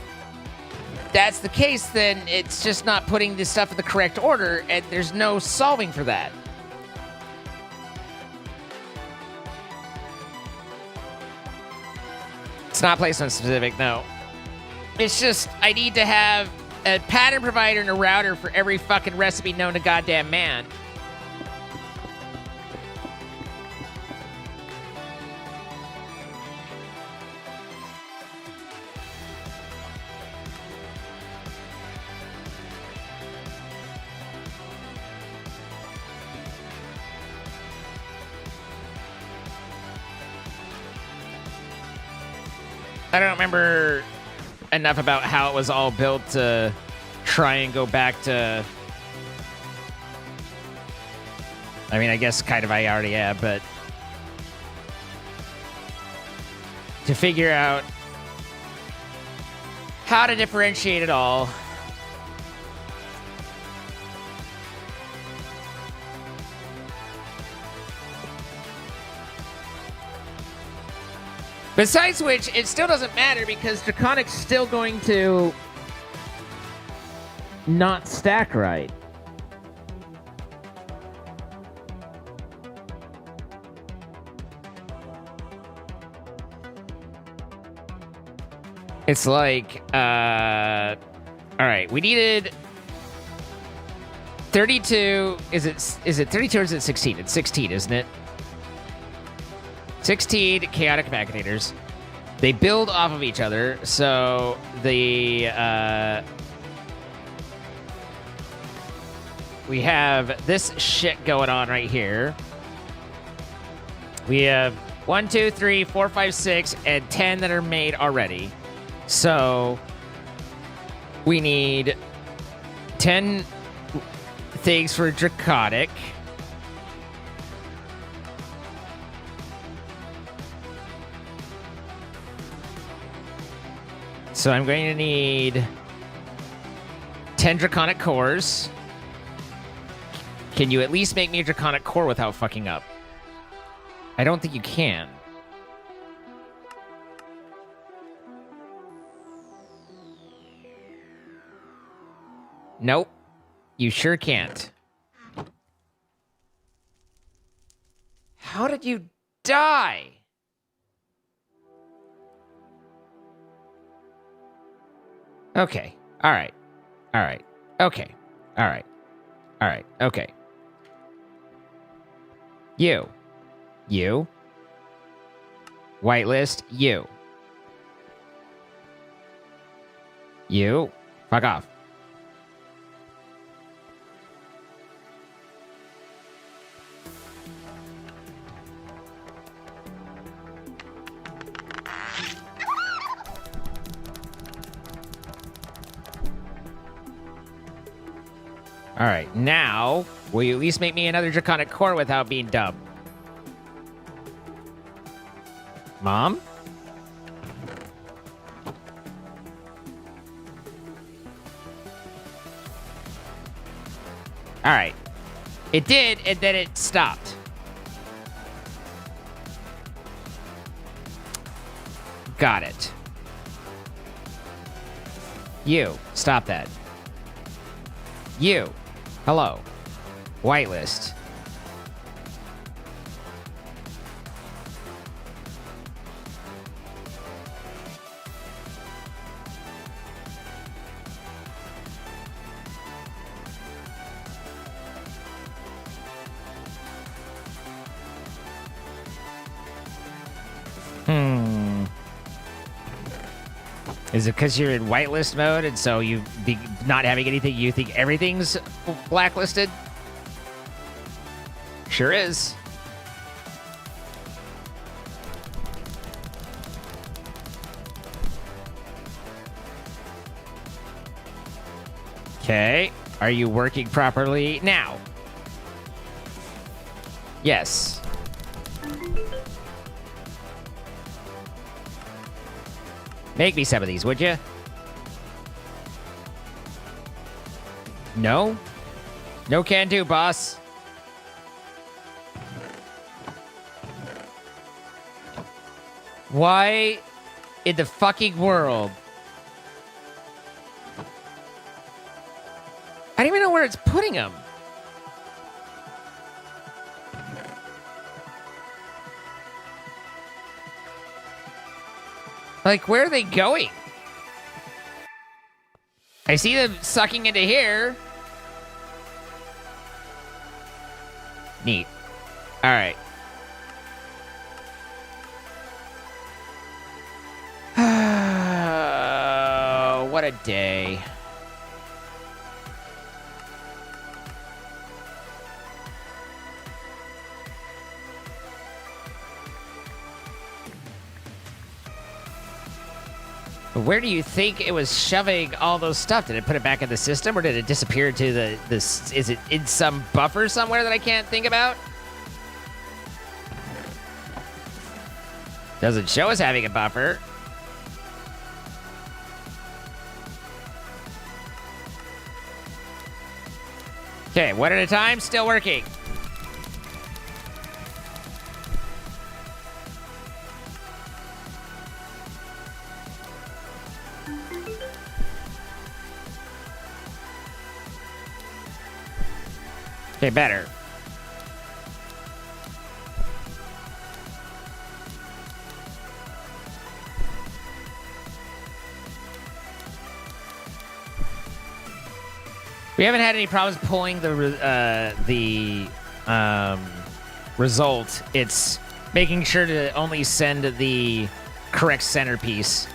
that's the case, then it's just not putting this stuff in the correct order, and there's no solving for that. It's not placement specific, no. It's just, I need to have a pattern provider and a router for every fucking recipe known to goddamn man. I don't remember enough about how it was all built to try and go back to... I mean, I guess kind of I already have, but... to figure out how to differentiate it all. Besides which, it still doesn't matter because Draconic's still going to not stack right. It's like, all right, we needed 32. Is it 32 or is it 16? It's 16, isn't it? 16 chaotic machinators. They build off of each other, so the we have this shit going on right here. We have 1, 2, 3, 4, 5, 6, and 10 that are made already. So we need 10 things for Draconic. So I'm going to need 10 Draconic cores. Can you at least make me a Draconic core without fucking up? I don't think you can. Nope. You sure can't. How did you die? Okay. All right. All right. Okay. All right. All right. Okay. You. Whitelist. You. Fuck off. All right, now, will you at least make me another Draconic core without being dumb? Mom? All right. It did, and then it stopped. Got it. You, stop that. You. Hello. Whitelist. Is it because you're in whitelist mode and so you be not having anything, you think everything's blacklisted? Sure is. Okay. Are you working properly now? Yes. Make me some of these, would you? No? No can do, boss. Why in the fucking world? I don't even know where it's putting him. Like, where are they going? I see them sucking into here. Neat. All right. What a day. Where do you think it was shoving all those stuff? Did it put it back in the system, or did it disappear to this? Is it in some buffer somewhere that I can't think about? Doesn't show us having a buffer. Okay, one at a time, still working. Okay, better. We haven't had any problems pulling the result. It's making sure to only send the correct centerpiece.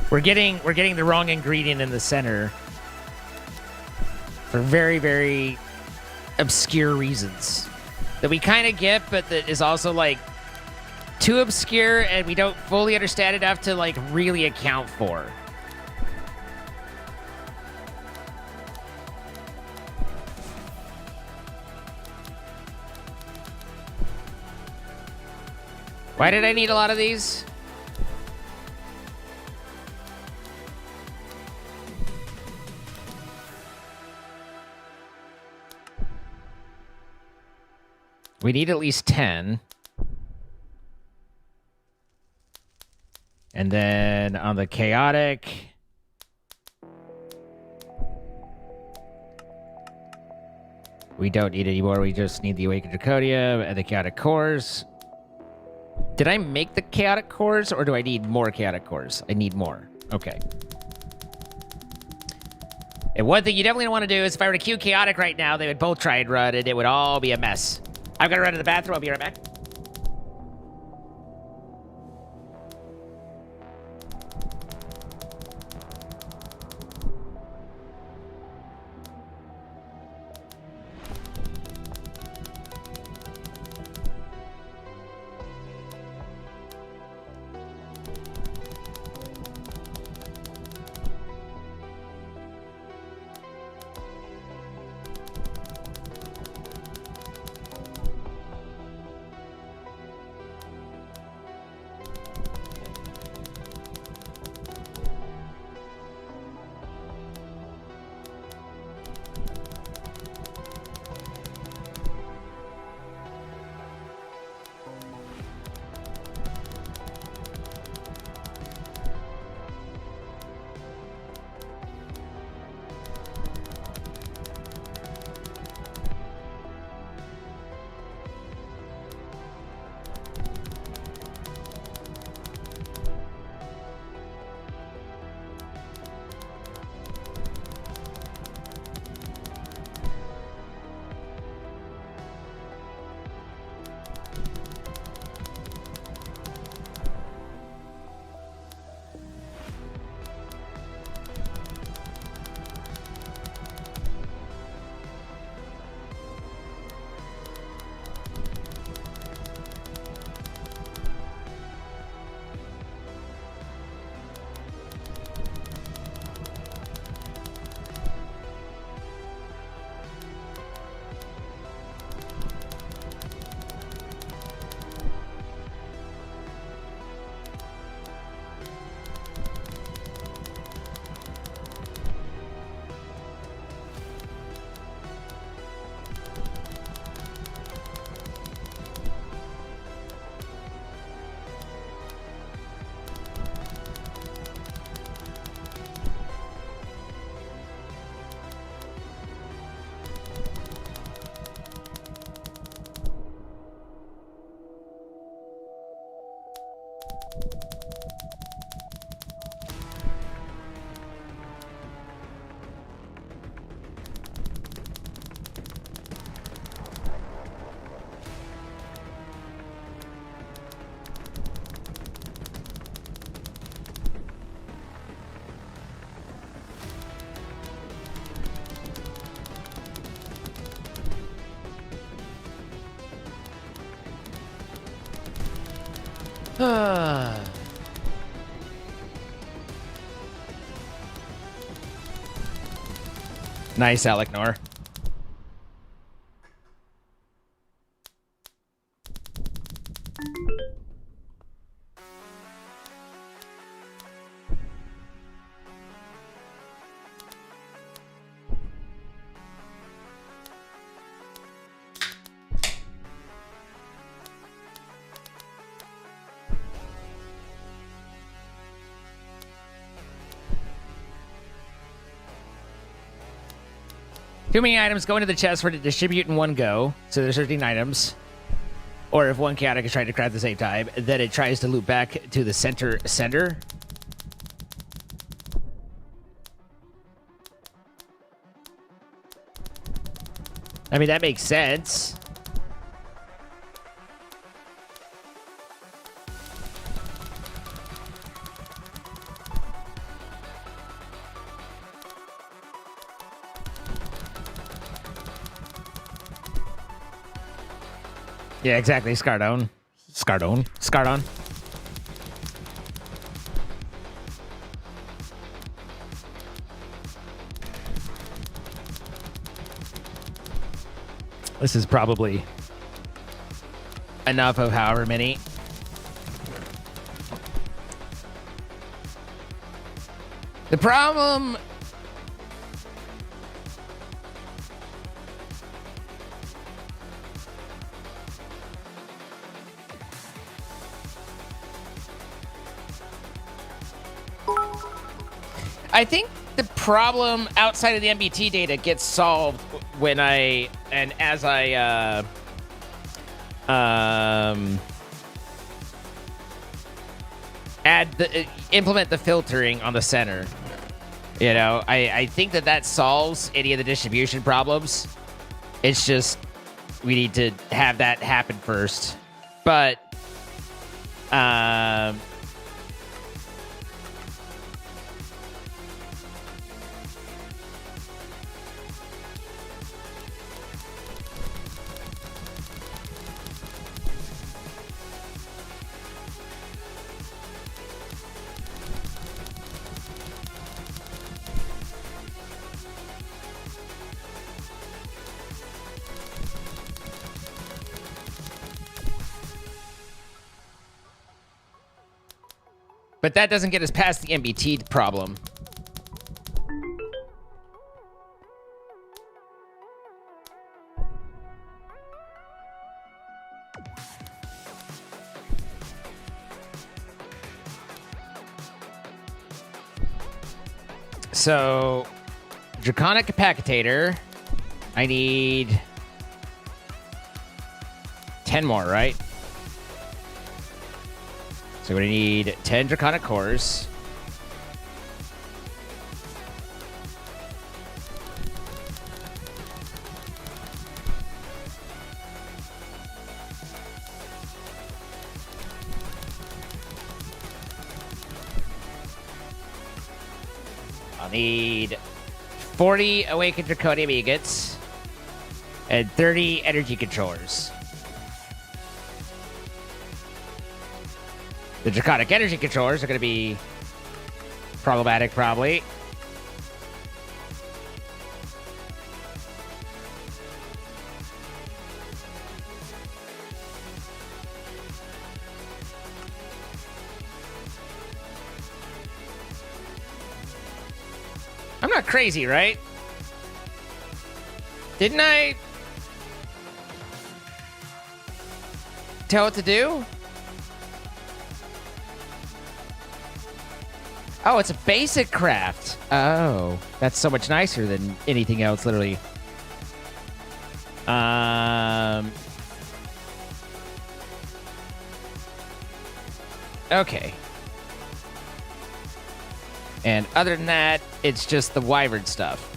We're getting the wrong ingredient in the center for very, very obscure reasons that we kind of get, but that is also like too obscure, and we don't fully understand enough to like really account for. Why did I need a lot of these? We need at least 10. And then on the chaotic, we don't need any more. We just need the awakened Draconia and the chaotic cores. Did I make the chaotic cores, or do I need more chaotic cores? I need more. Okay. And one thing you definitely don't want to do is if I were to queue chaotic right now, they would both try and run, and it would all be a mess. I've got to run to the bathroom. I'll be right back. Nice, Alec Nor. Too many items go into the chest for it to distribute in one go, so there's 13 items. Or if one chaotic is trying to craft the same time, then it tries to loop back to the center sender. I mean, that makes sense. Yeah, exactly. Scardone. Scardon. This is probably enough of however many. The problem... I think the problem outside of the MBT data gets solved when as I implement the filtering on the center. You know, I think that solves any of the distribution problems. It's just we need to have that happen first. But But that doesn't get us past the MBT problem. So, Draconic Capacitator. I need 10 more, right? So we're gonna need 10 Draconic Cores. I'll need 40 Awakened Draconium Agates and 30 Energy Controllers. The Draconic Energy Controllers are going to be problematic, probably. I'm not crazy, right? Didn't I tell what to do? Oh, it's a basic craft. Oh, that's so much nicer than anything else, literally. Okay. And other than that, it's just the wyvern stuff.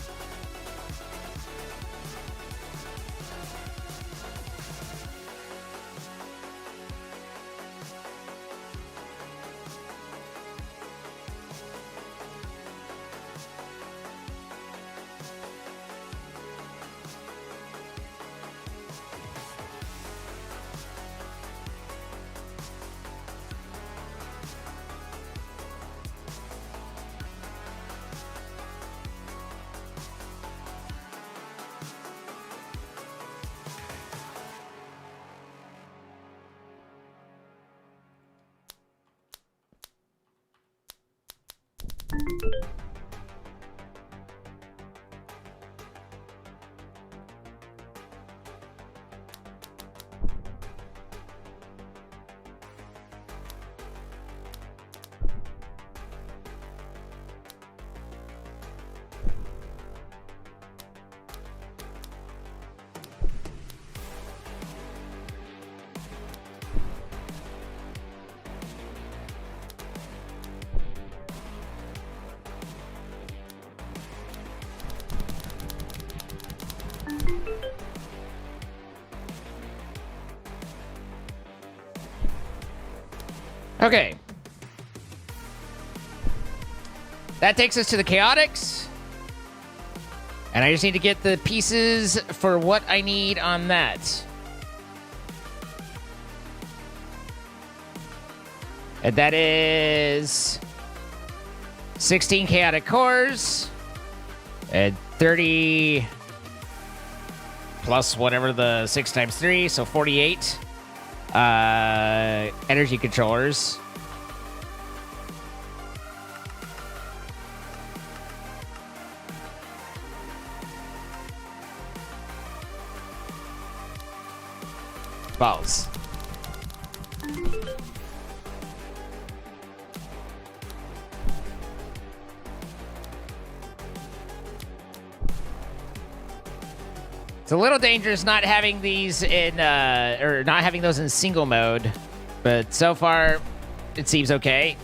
Okay. That takes us to the Chaotix. And I just need to get the pieces for what I need on that. And that is 16 chaotic cores and 30 plus whatever the 6 times 3, so 48 energy controllers. Balls. It's a little dangerous not having these in, or not having those in single mode, but so far it seems okay.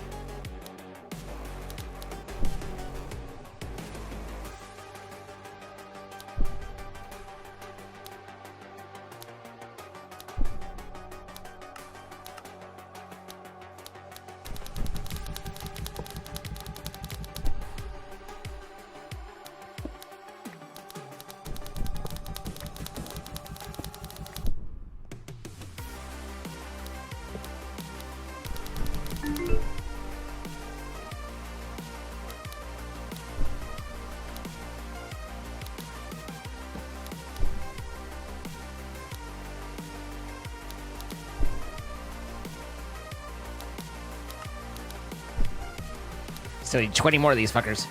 So need 20 more of these fuckers.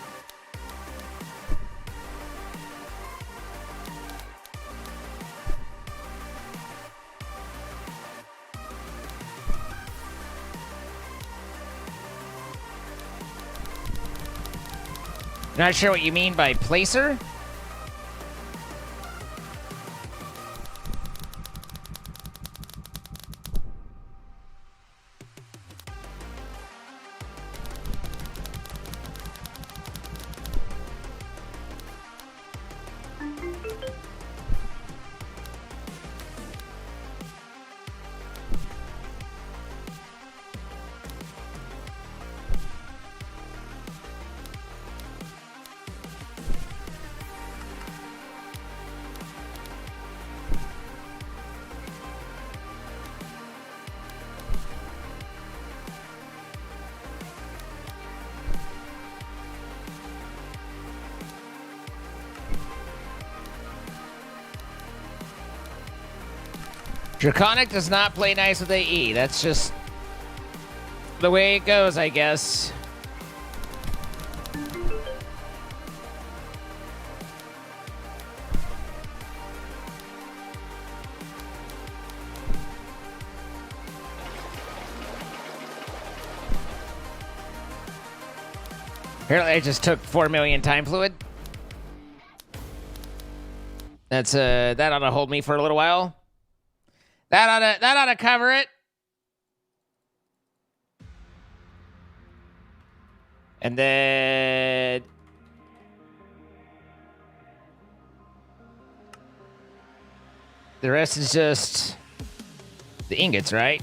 Not sure what you mean by placer. Draconic does not play nice with AE. That's just the way it goes, I guess. Apparently I just took 4 million time fluid. That's that ought to hold me for a little while. That ought to cover it. And then the rest is just the ingots, right?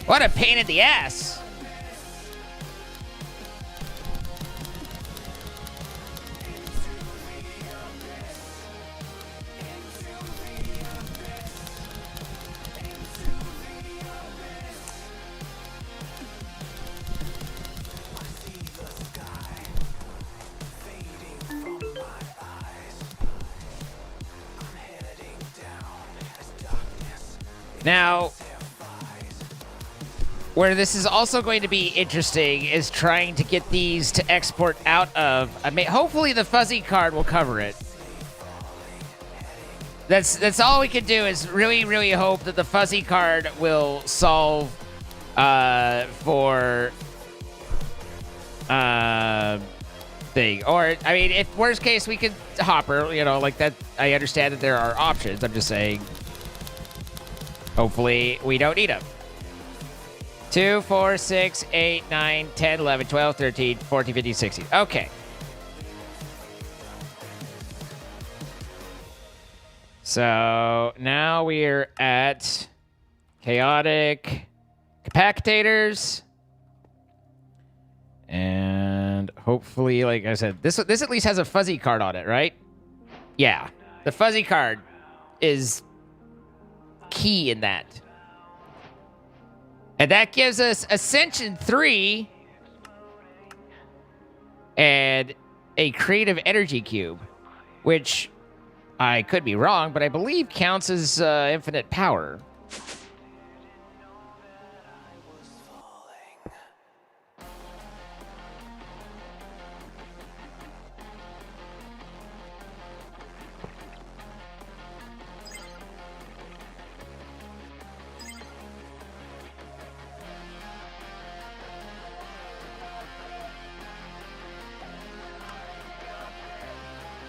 What a pain in the ass. Now, where this is also going to be interesting is trying to get these to export out of. Hopefully the fuzzy card will cover it. That's all we can do is really, really hope that the fuzzy card will solve for thing. Or, I mean, if worst case, we could hopper, you know, like that. I understand that there are options. I'm just saying, hopefully we don't need them. 2, 4, 6, 8, 9, 10, 11, 12, 13, 14, 15, 16. Okay. So now we're at chaotic capacitators. And hopefully, like I said, this at least has a fuzzy card on it, right? Yeah. The fuzzy card is key in that. And that gives us Ascension 3 and a Creative Energy Cube, which I could be wrong, but I believe counts as infinite power.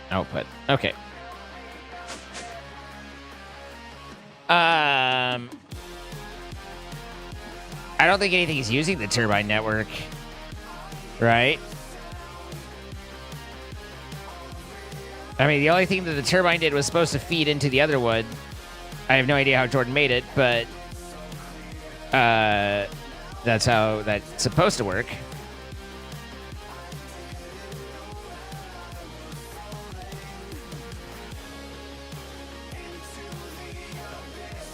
Output. Okay. I don't think anything is using the turbine network, right? I mean, the only thing that the turbine did was supposed to feed into the other one. I have no idea how Jordan made it, but that's how that's supposed to work.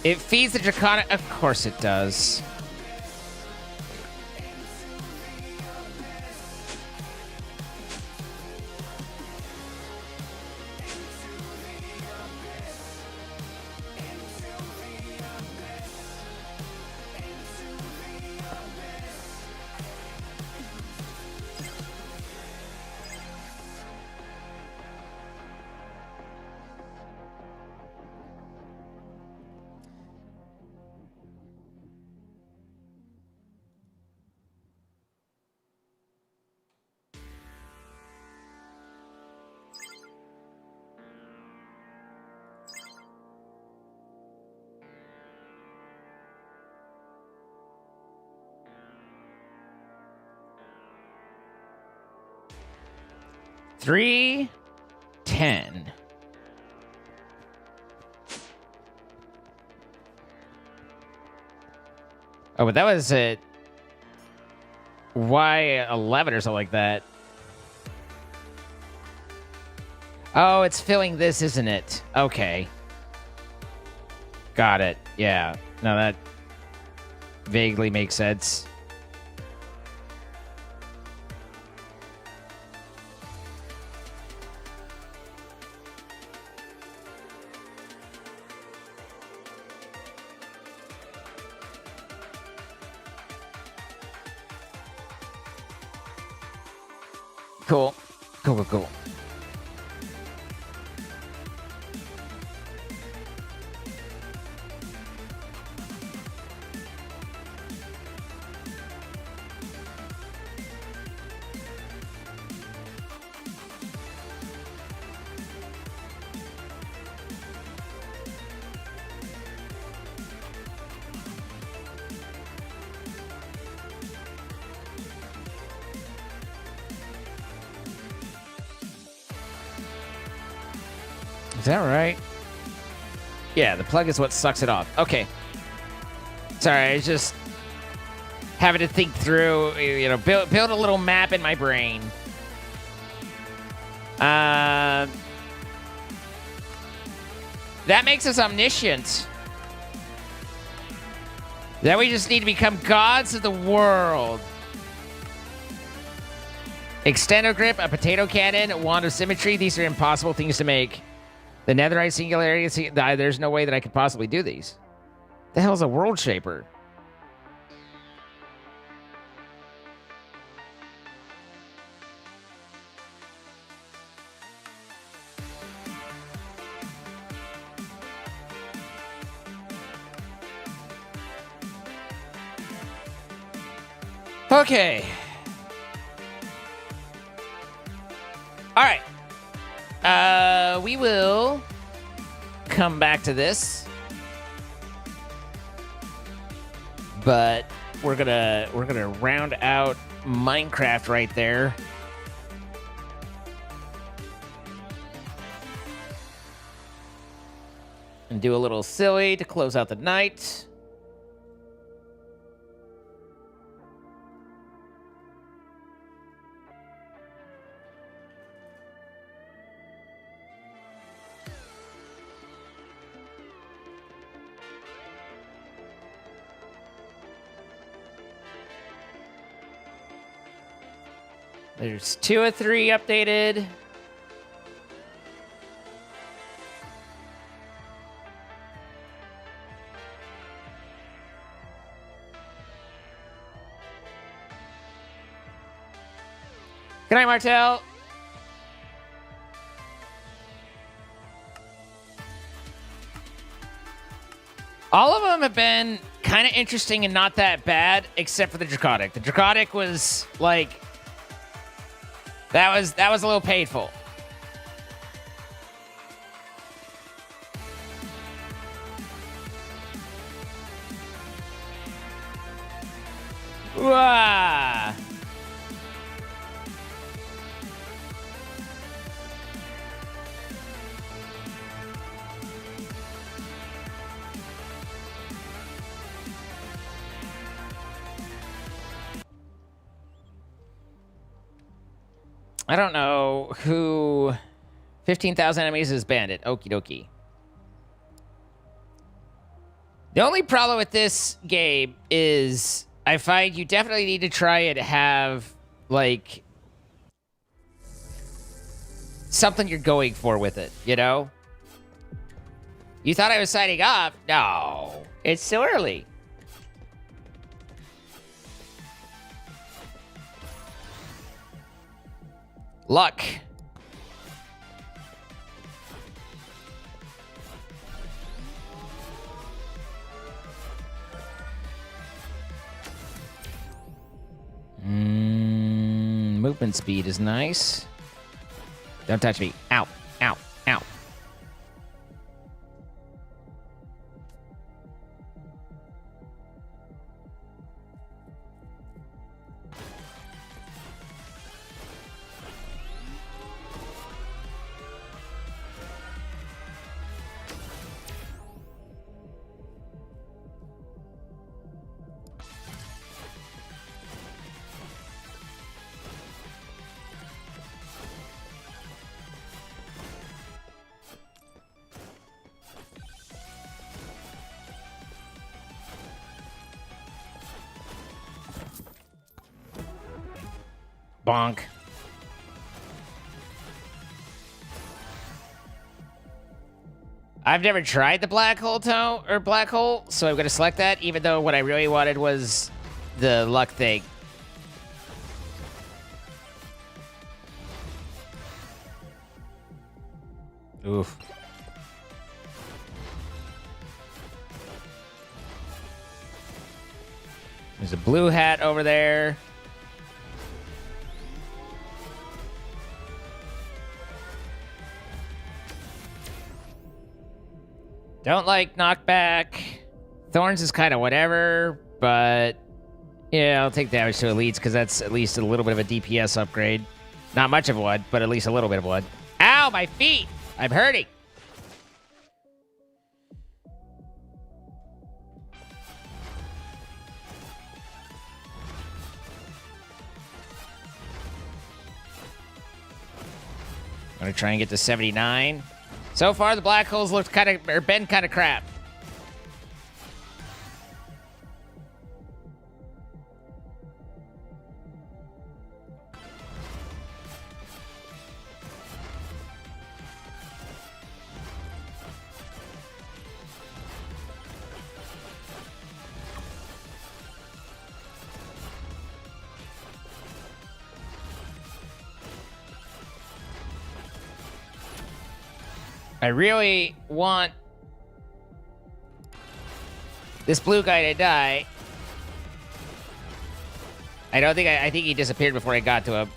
It feeds the Draconic... Of course it does. $3.10. Oh, but that was at Y11 or something like that. Oh, it's filling this, isn't it? Okay. Got it. Yeah. No, that vaguely makes sense. Cool. Cool. Is that right? Yeah, the plug is what sucks it off. Okay. Sorry, it's just... having to think through, you know, build a little map in my brain. That makes us omniscient. Then we just need to become gods of the world. Extendo grip, a potato cannon, a wand of symmetry. These are impossible things to make. The netherite singularity. There's no way that I could possibly do these. The hell's a world shaper? Okay. All right. We will come back to this, but we're gonna round out Minecraft right there. And do a little silly to close out the night. There's 2 or 3 updated. Good night, Martel. All of them have been kind of interesting and not that bad, except for the Draconic. The Draconic was like... That was a little painful. Wah! I don't know who 15,000 enemies is bandit. Okie dokie. The only problem with this game is I find you definitely need to try and have, like, something you're going for with it, you know? You thought I was signing off? No. It's still early. Luck. Movement speed is nice. Don't touch me. Ow. Ow. Ow. Bonk. I've never tried the black hole black hole, so I'm gonna select that, even though what I really wanted was the luck thing. Oof. There's a blue hat over there. Don't like knockback. Thorns is kind of whatever, but yeah, I'll take damage to elites because that's at least a little bit of a DPS upgrade. Not much of one, but at least a little bit of one. Ow, my feet! I'm hurting. gonna try and get to 79. So far, the black holes looked been kind of crap. I really want this blue guy to die. I think he disappeared before I got to him.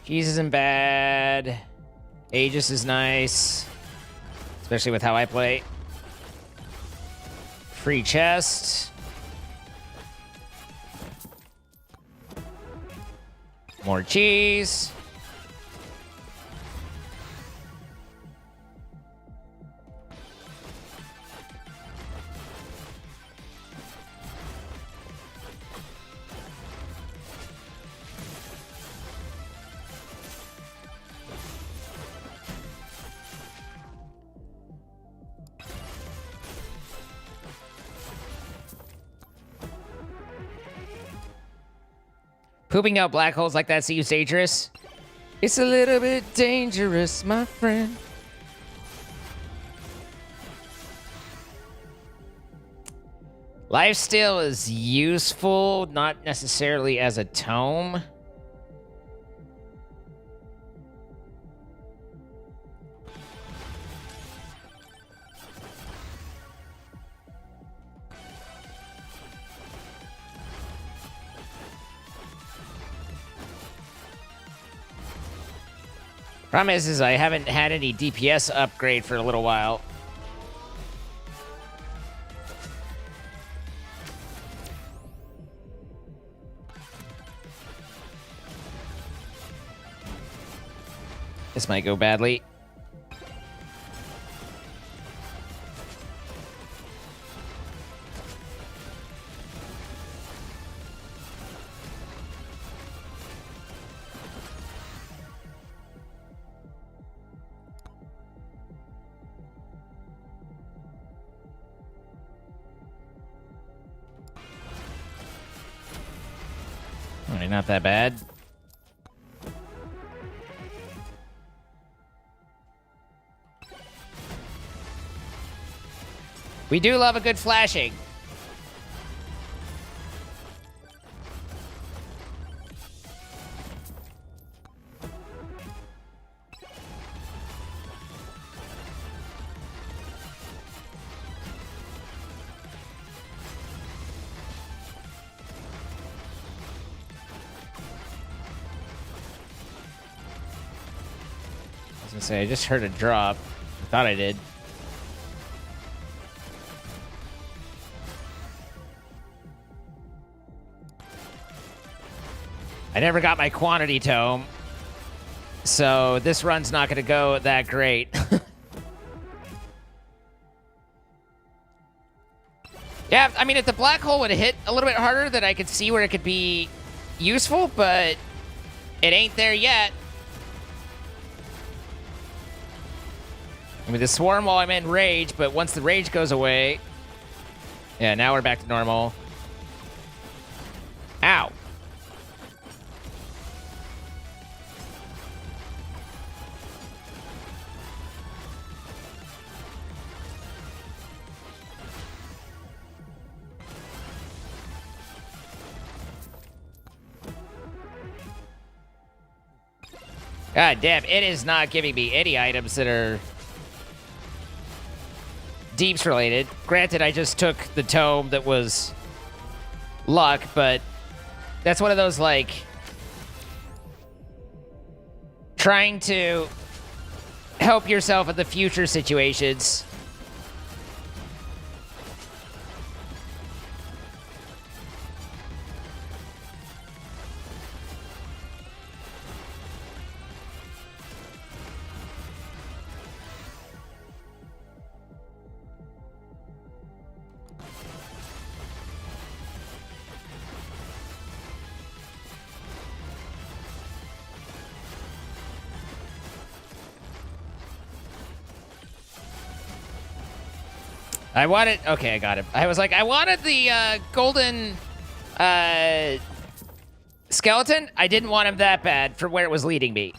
Keys isn't bad. Aegis is nice. Especially with how I play. Free chest. More cheese. Pooping out black holes like that seems dangerous. It's a little bit dangerous, my friend. Lifesteal is useful, not necessarily as a tome. Problem is I haven't had any DPS upgrade for a little while. This might go badly. Alright, not that bad. We do love a good flashing. I was gonna say, I just heard a drop. I thought I did. I never got my quantity tome, so this run's not gonna go that great. Yeah, I mean, if the black hole would have hit a little bit harder, then I could see where it could be useful, but it ain't there yet. I mean, the swarm while I'm in rage, but once the rage goes away... Yeah, now we're back to normal. Ow. God damn, it is not giving me any items that are Deeps related. Granted, I just took the tome that was luck, but that's one of those, like, trying to help yourself in the future situations. I wanted... Okay, I got him. I was like, I wanted the golden skeleton. I didn't want him that bad for where it was leading me.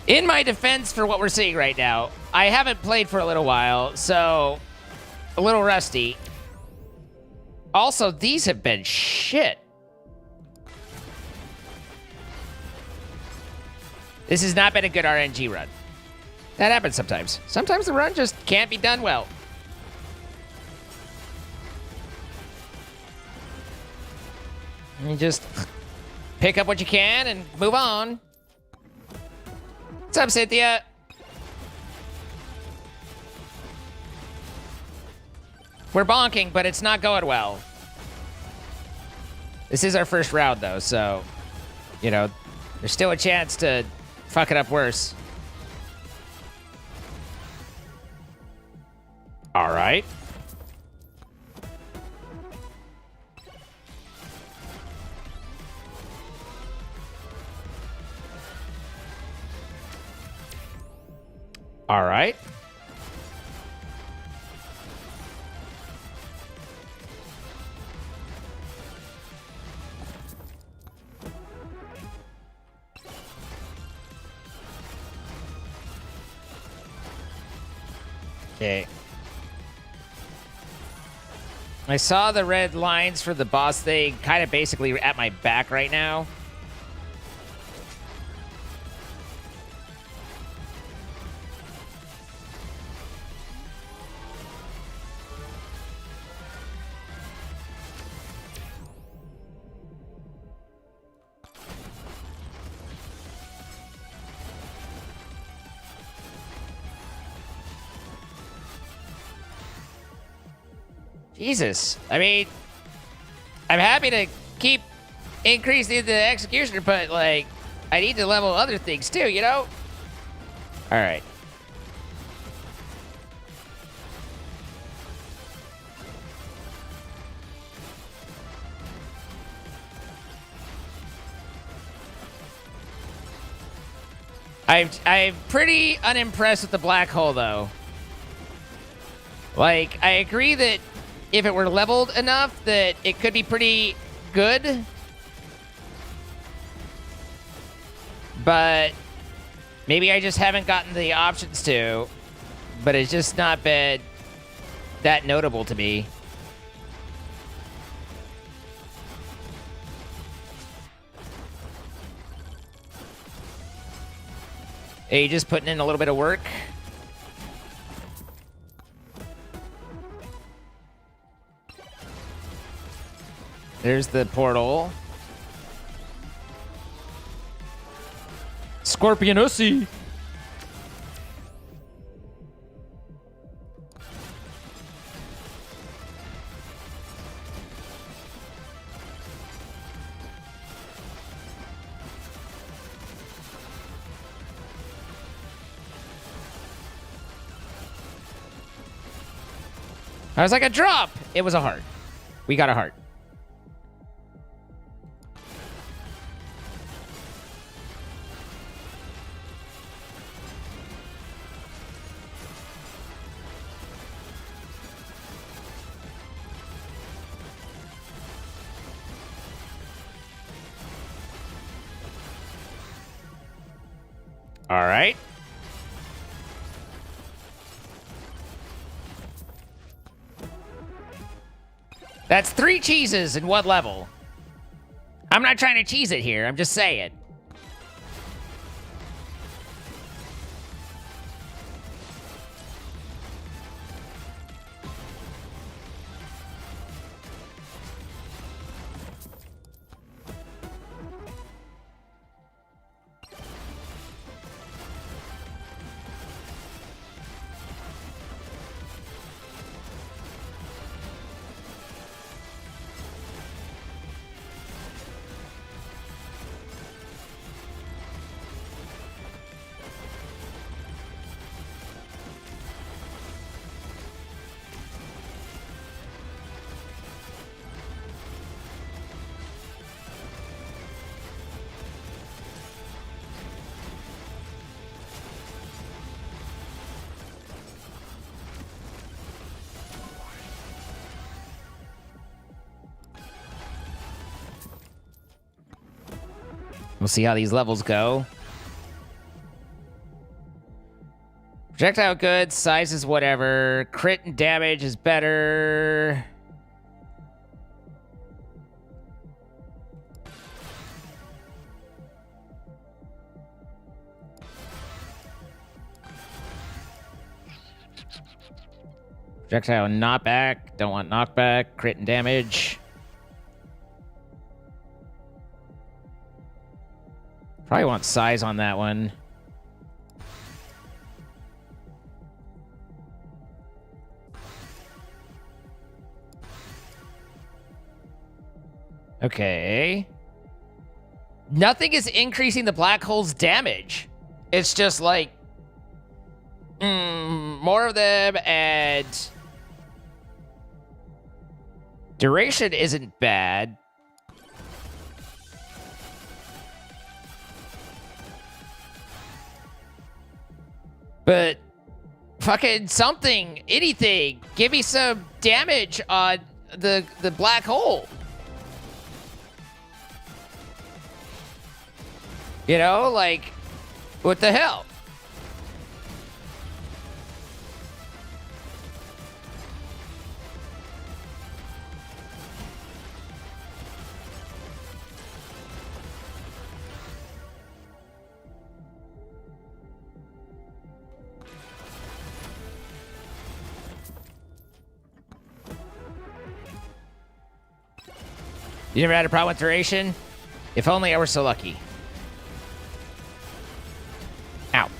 In my defense for what we're seeing right now, I haven't played for a little while, so a little rusty. Also, these have been shit. This has not been a good RNG run. That happens sometimes. Sometimes the run just can't be done well. You just pick up what you can and move on. What's up, Cynthia? We're bonking, but it's not going well. This is our first round, though, so, you know, there's still a chance to fuck it up worse. All right. All right. Okay. I saw the red lines for the boss thing kind of basically at my back right now. Jesus. I mean, I'm happy to keep increasing the executioner, but, like, I need to level other things, too, you know? All right. I'm pretty unimpressed with the black hole, though. Like, I agree that if it were leveled enough that it could be pretty good. But maybe I just haven't gotten the options to. But it's just not been that notable to me. Hey, just putting in a little bit of work. There's the portal. Scorpion Ussy. I was like, a drop. It was a heart. We got a heart. All right. That's 3 cheeses in one level. I'm not trying to cheese it here. I'm just saying. We'll see how these levels go. Projectile good, size is whatever. Crit and damage is better. Projectile knockback. Don't want knockback. Crit and damage. Probably want size on that one. Okay. Nothing is increasing the black hole's damage. It's just like more of them, and duration isn't bad. But fucking something, anything. Give me some damage on the black hole. You know, like, what the hell? You never had a problem with duration? If only I were so lucky. Ow.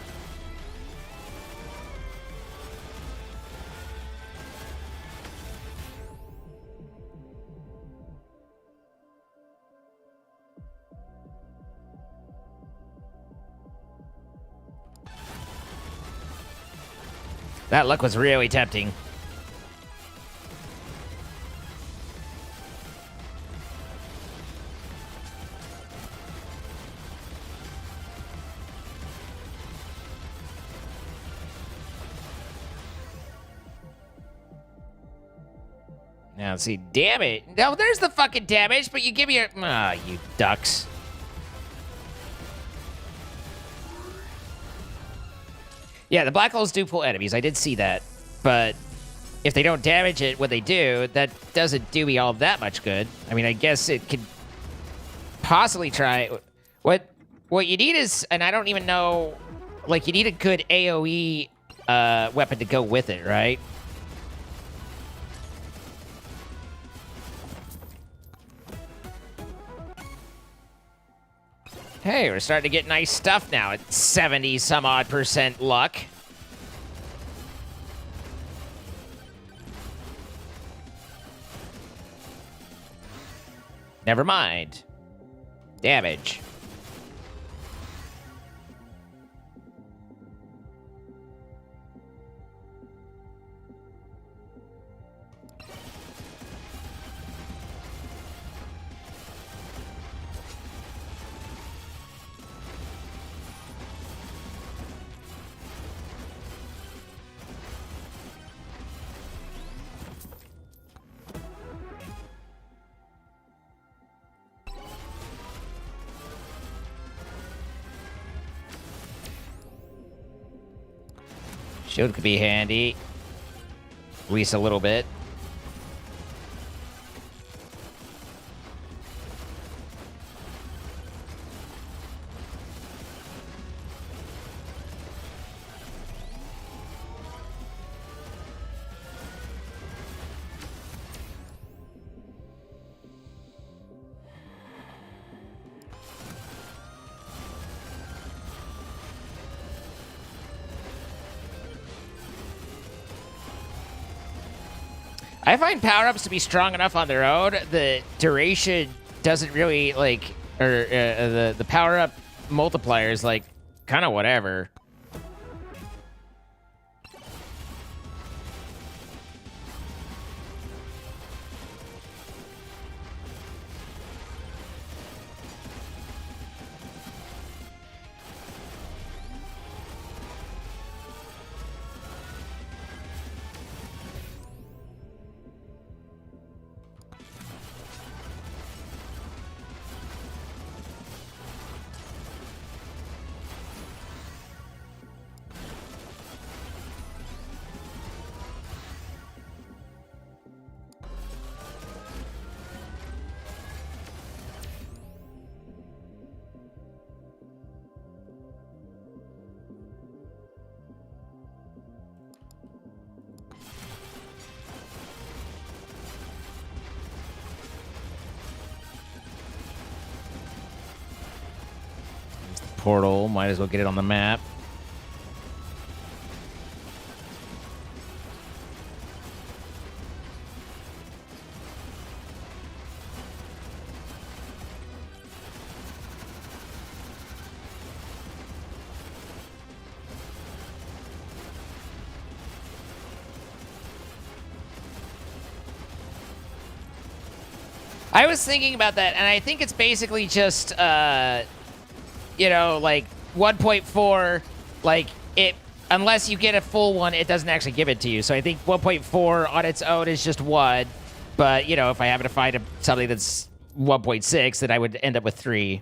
That luck was really tempting. Now, let's see, damn it. No, there's the fucking damage, but you give me a... Ah, you ducks. Yeah, the black holes do pull enemies. I did see that. But if they don't damage it when they do, that doesn't do me all that much good. I mean, I guess it could possibly try... What you need is... And I don't even know... Like, you need a good AoE weapon to go with it, right? Hey, we're starting to get nice stuff now at 70-some-odd% luck. Never mind. Damage. Shield could be handy. At least a little bit. I find power-ups to be strong enough on their own. The duration doesn't really, like... Or the power-up multiplier is, like, kind of whatever. portal. Might as well get it on the map. I was thinking about that, and I think it's basically just, you know, like 1.4, like it, unless you get a full one, it doesn't actually give it to you. So I think 1.4 on its own is just one, but you know, if I happen to find something that's 1.6, then I would end up with 3.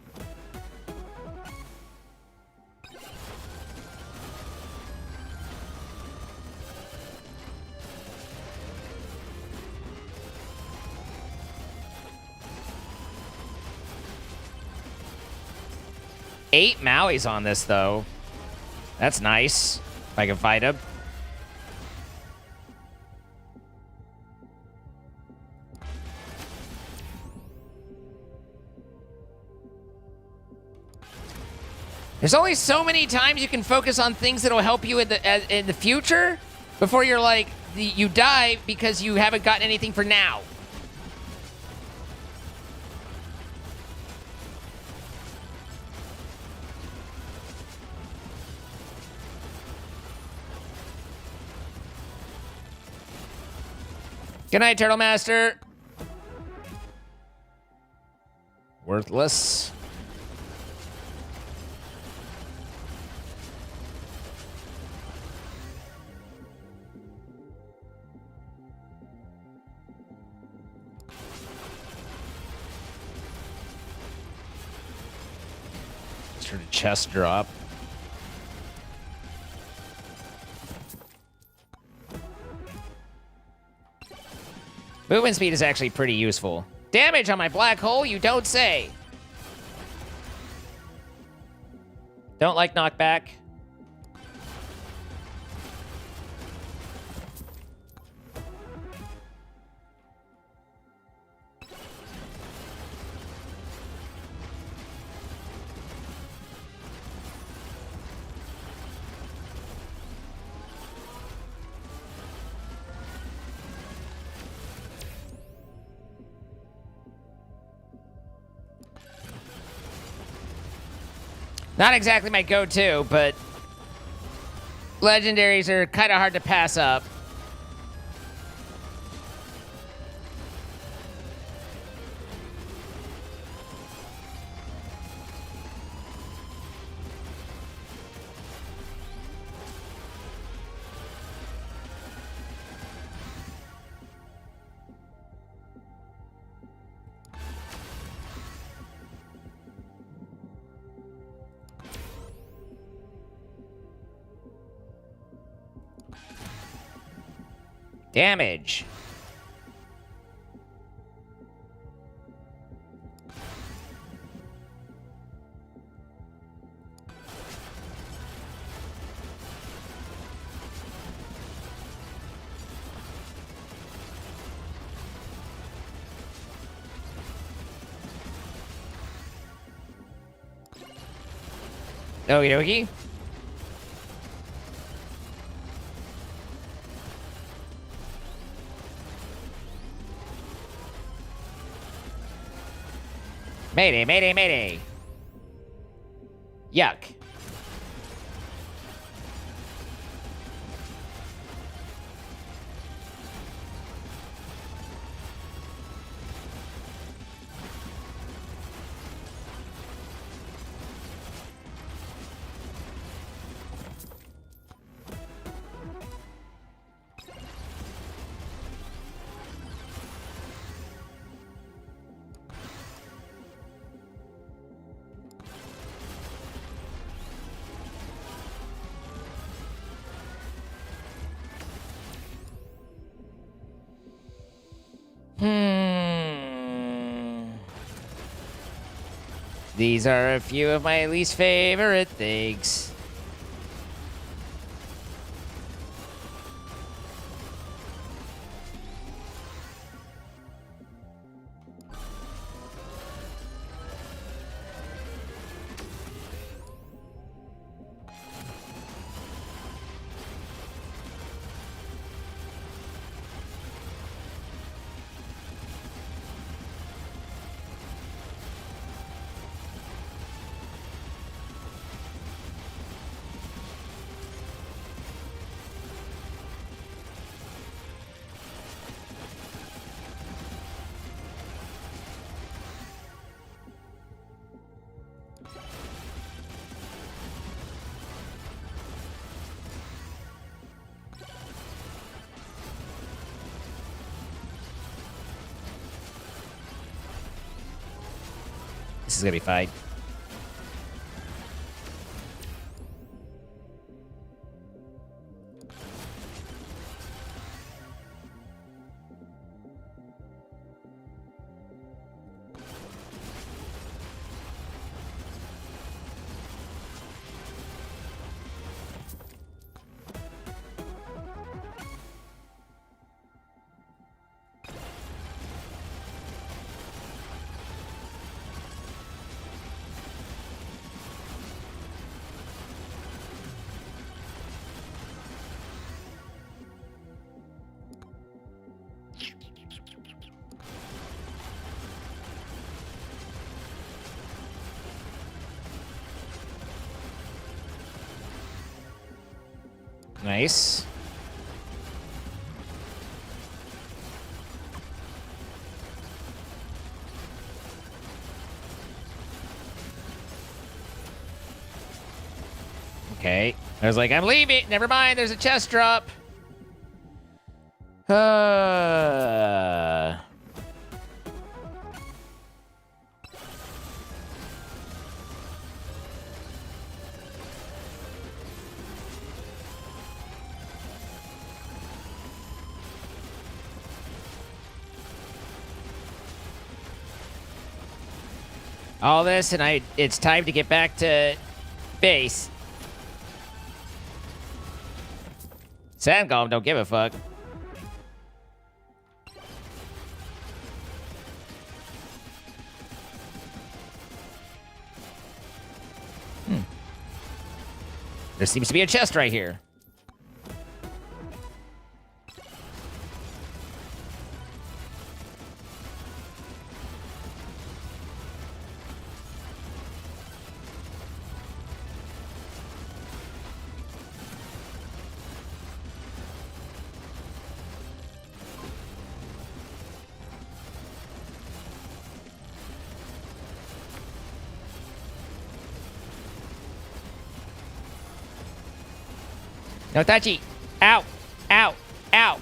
Eight Maui's on this, though. That's nice. If I can find him. There's only so many times you can focus on things that'll help you in the future before you're like, you die because you haven't gotten anything for now. Good night, Turtle Master. Worthless. Sort of chest drop. Movement speed is actually pretty useful. Damage on my black hole, you don't say. Don't like knockback. Not exactly my go-to, but legendaries are kind of hard to pass up. Damage. Okie dokie. Mayday, mayday, mayday. Yuck. These are a few of my least favorite things. This is gonna be fine. Nice. Okay. I was like, I'm leaving. Never mind. There's a chest drop. All this, and it's time to get back to base. Sand Golem don't give a fuck. There seems to be a chest right here. No touchy. Ow. Ow. Ow.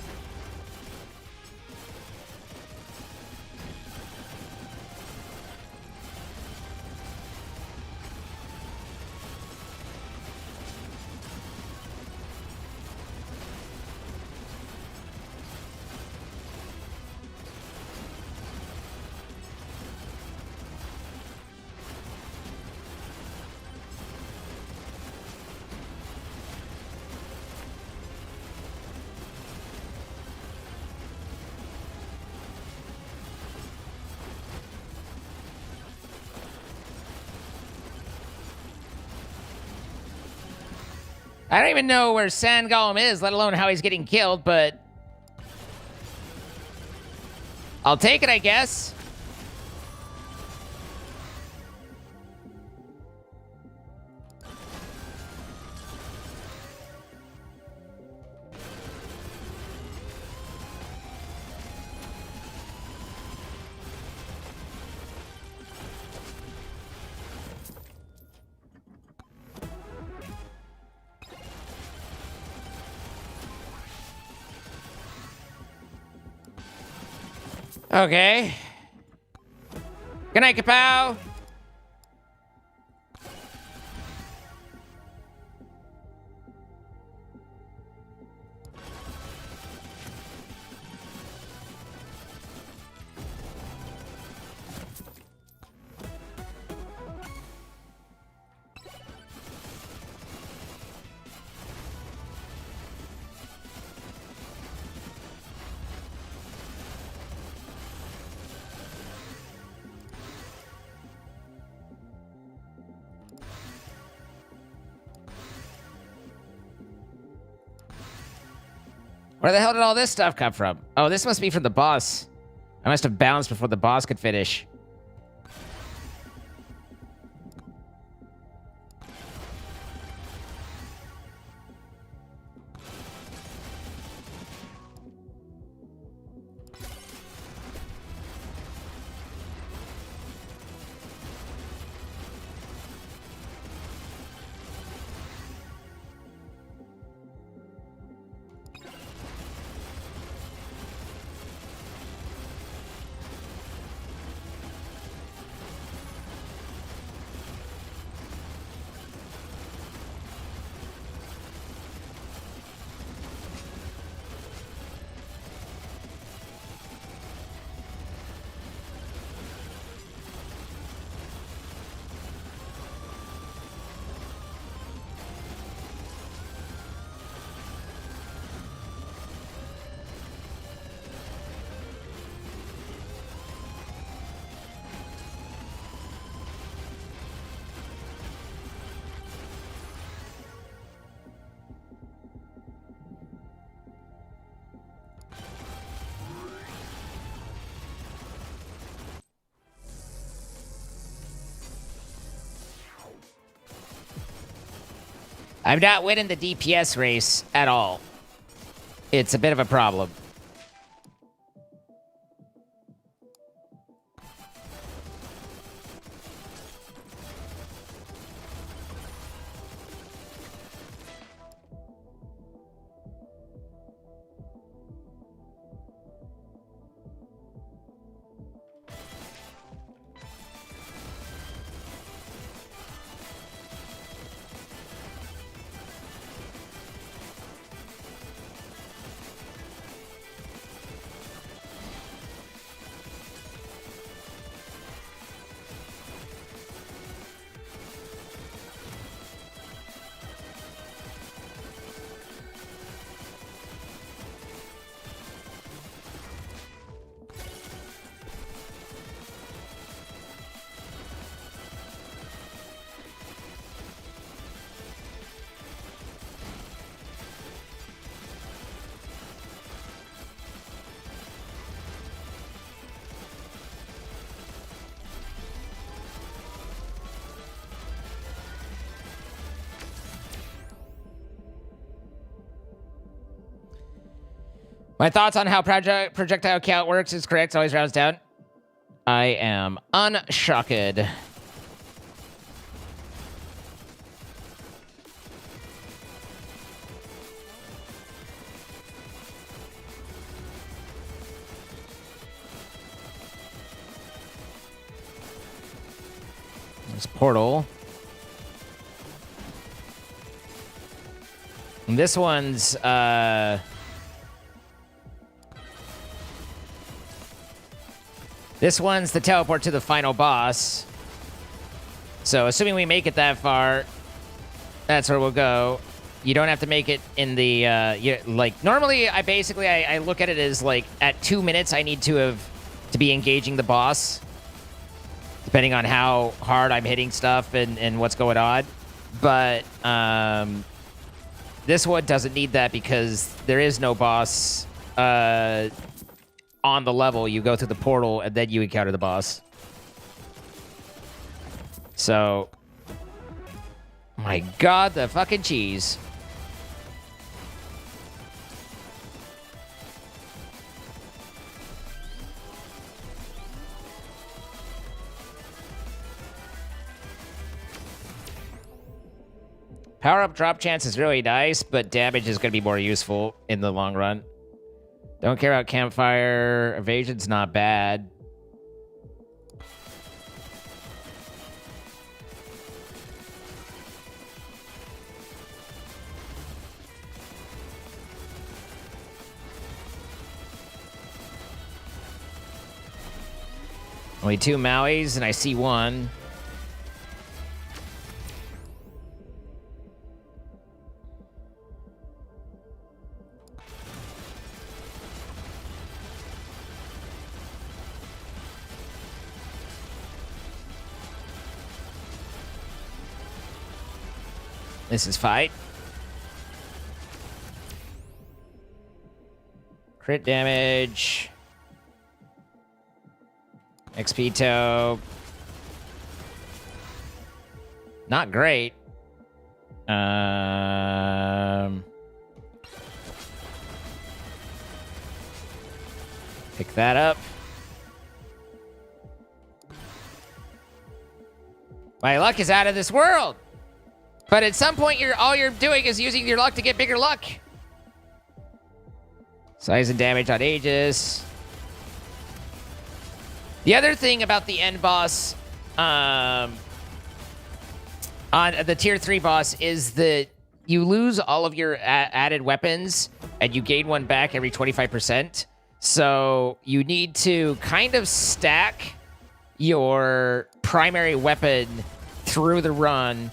I don't even know where Sand Golem is, let alone how he's getting killed, but I'll take it, I guess. Okay. Good night, Kapow. Where the hell did all this stuff come from? Oh, this must be from the boss. I must have bounced before the boss could finish. I'm not winning the DPS race at all. It's a bit of a problem. My thoughts on how projectile count works is correct. Always rounds down. I am unshocked. This portal. And this one's This one's the teleport to the final boss. So assuming we make it that far, that's where we'll go. You don't have to make it in the, like, normally I look at it as, like, at 2 minutes I need to be engaging the boss, depending on how hard I'm hitting stuff and what's going on. But this one doesn't need that because there is no boss on the level. You go through the portal and then you encounter the boss. So, my God, the fucking cheese. Power up drop chance is really nice, but damage is going to be more useful in the long run. Don't care about campfire. Evasion's not bad. Only 2 Mauis, and I see 1. This is fight. Crit damage. XP toe. Not great. Pick that up. My luck is out of this world. But at some point, all you're doing is using your luck to get bigger luck. Size and damage on Aegis. The other thing about the end boss, on the tier 3 boss, is that you lose all of your added weapons, and you gain one back every 25%. So you need to kind of stack your primary weapon through the run.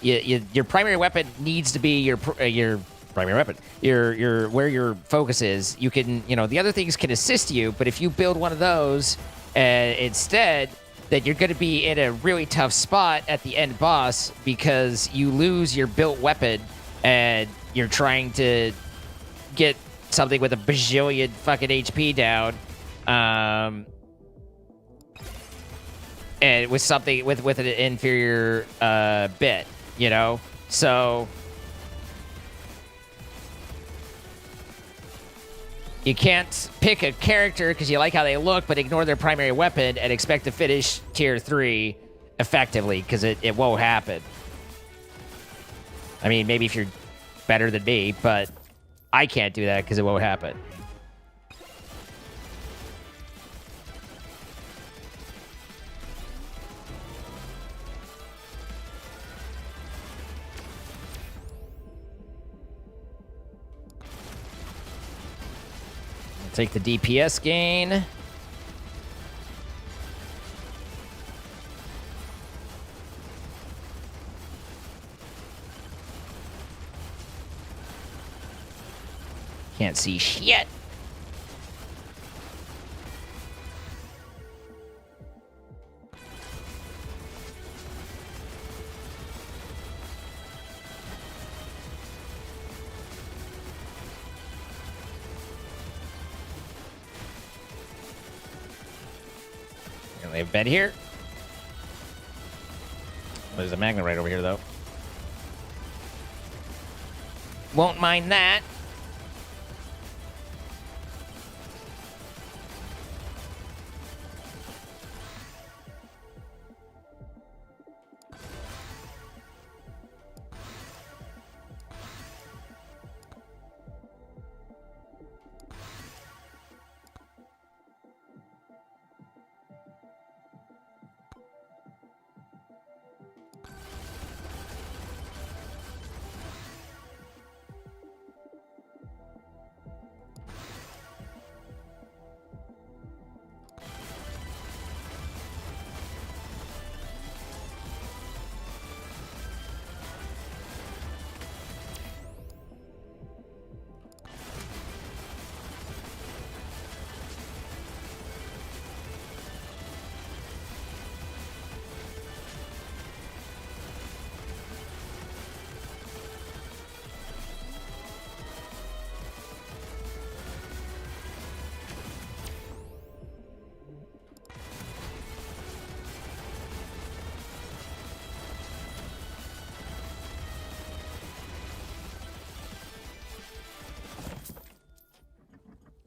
Your primary weapon needs to be your primary weapon. Your where your focus is. You can, the other things can assist you, but if you build one of those instead, then you're going to be in a really tough spot at the end boss because you lose your built weapon and you're trying to get something with a bajillion fucking HP down. And with something with an inferior bit. So You can't pick a character because you like how they look, but ignore their primary weapon and expect to finish tier 3 effectively, because it won't happen. I mean, maybe if you're better than me, but I can't do that because it won't happen. Take the DPS gain. Can't see shit. They have bed here. There's a magnet right over here, though. Won't mind that.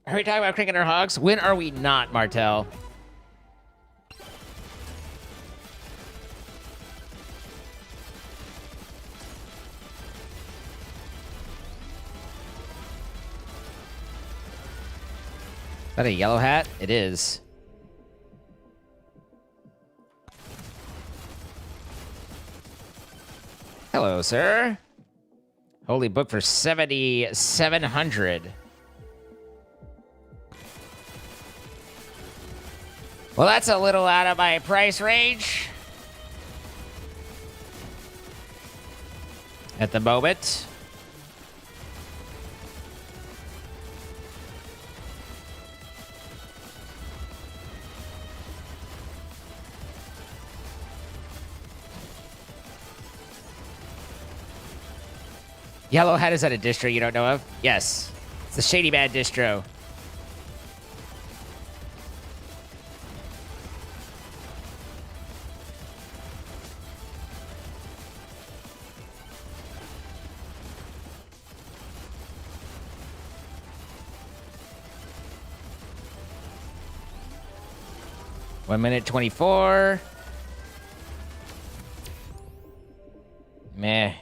Are we talking about cranking our hogs? When are we not, Martel? Is that a yellow hat? It is. Hello, sir. Holy book for 7,700. Well, that's a little out of my price range at the moment. Yellow Hat is that a distro you don't know of? Yes. It's the Shady Bad distro. One minute 24. Meh.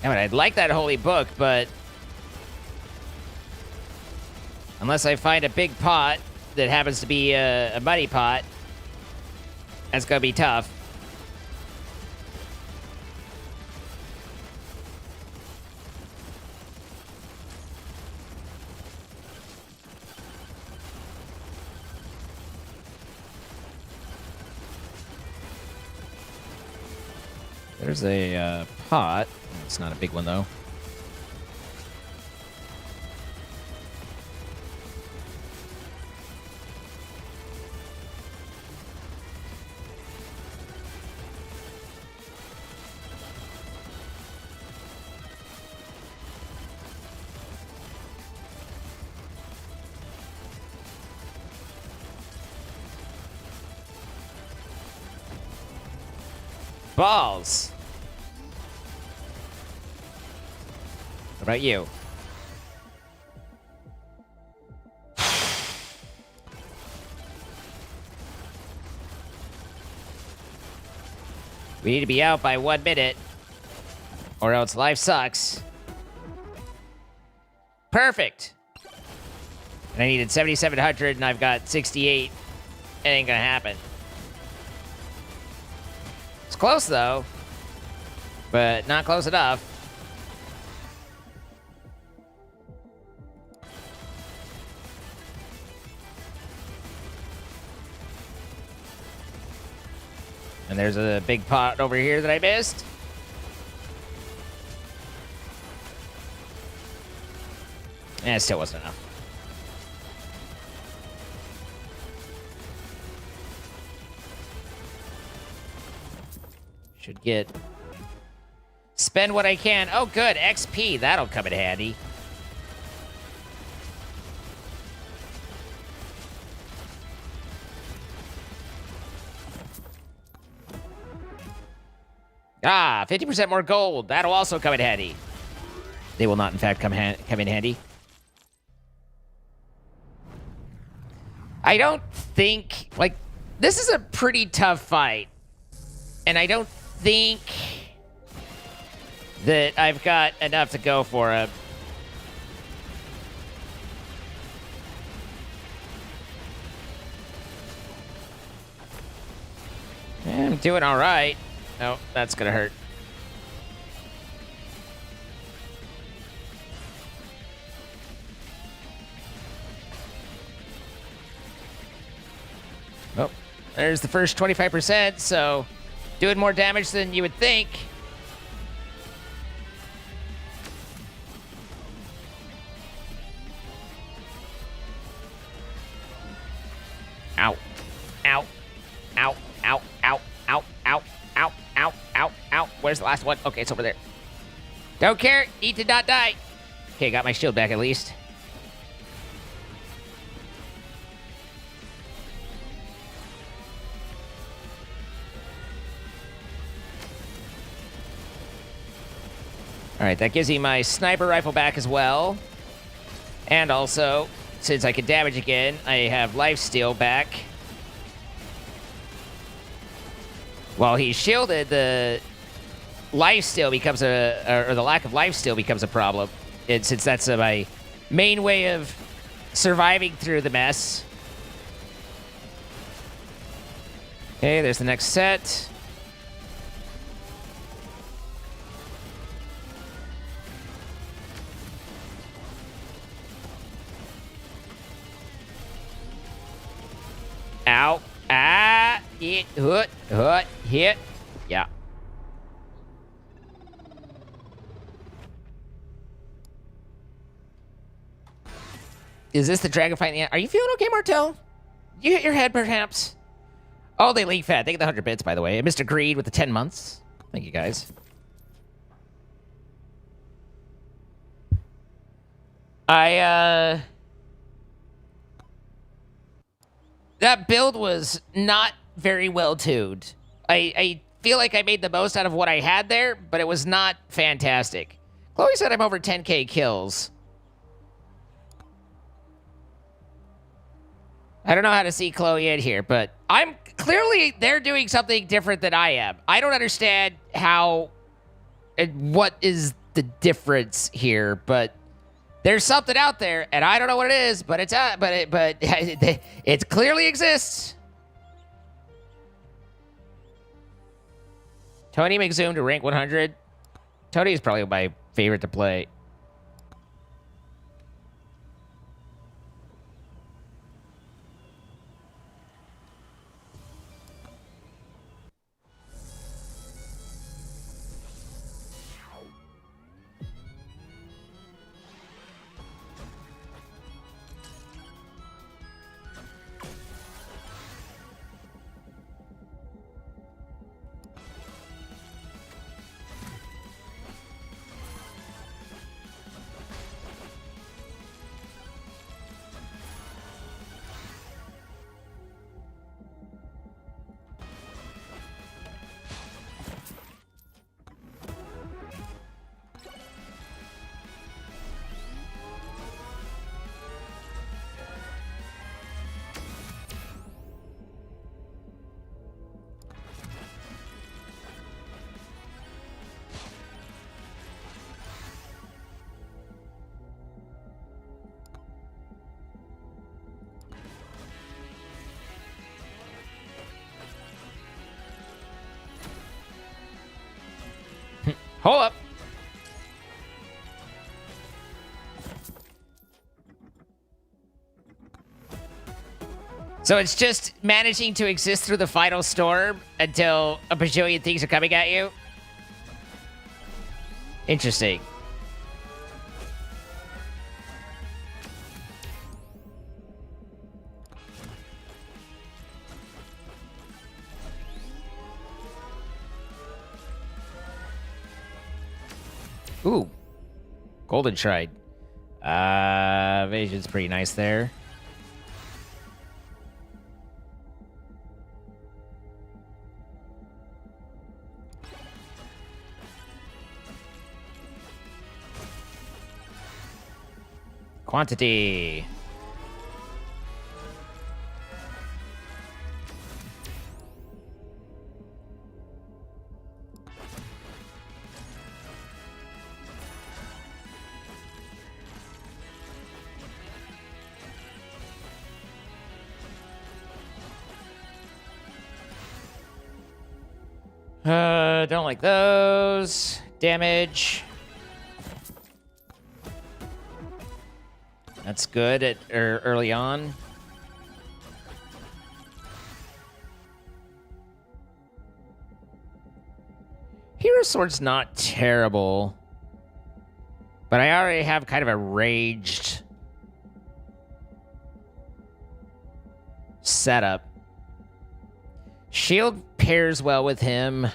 I mean, I'd like that holy book, but unless I find a big pot that happens to be a muddy pot, that's gonna be tough. There's a pot. It's not a big one, though. Balls. What about you? We need to be out by 1 minute, or else life sucks. Perfect. And I needed 7,700, and I've got 68. It ain't gonna happen. It's close, though. But not close enough. And there's a big pot over here that I missed. Eh, it still wasn't enough. Should get... Spend what I can. Oh, good. XP. That'll come in handy. Ah, 50% more gold. That'll also come in handy. They will not, in fact, come in handy. I don't think... Like, this is a pretty tough fight. And I don't think that I've got enough to go for him. I'm doing all right. No, that's gonna hurt. Oh, there's the first 25%, so doing more damage than you would think. Ow. Ow. Ow. Ow. Ow. Ow. Ow. Ow. Ow. Ow. Ow. Where's the last one? Okay, it's over there. Don't care. Need to not die. Okay, got my shield back at least. All right, that gives me my sniper rifle back as well. And also, since I can damage again, I have lifesteal back. While he's shielded, the lifesteal becomes or the lack of lifesteal becomes a problem. And since that's my main way of surviving through the mess. Okay, there's the next set. Ow. Ah. Hit. Hit. Yeah. Is this the dragon fight in the end? Are you feeling okay, Martel? You hit your head, perhaps? Oh, they leak fat. They get the 100 bits, by the way. And Mr. Greed with the 10 months. Thank you, guys. That build was not very well tuned. I feel like I made the most out of what I had there, but it was not fantastic. Chloe said I'm over 10k kills. I don't know how to see Chloe in here, but I'm clearly they're doing something different than I am. I don't understand how and what is the difference here, but there's something out there, and I don't know what it is, but it's it clearly exists. Tony McZoom to rank 100. Tony is probably my favorite to play. Hold up. So it's just managing to exist through the final storm until a bajillion things are coming at you? Interesting. Ooh. Golden Shrine. Evasion's pretty nice there. Quantity. Don't like those. Damage. That's good at early on. Hero Sword's not terrible. But I already have kind of a raged setup. Shield pairs well with him.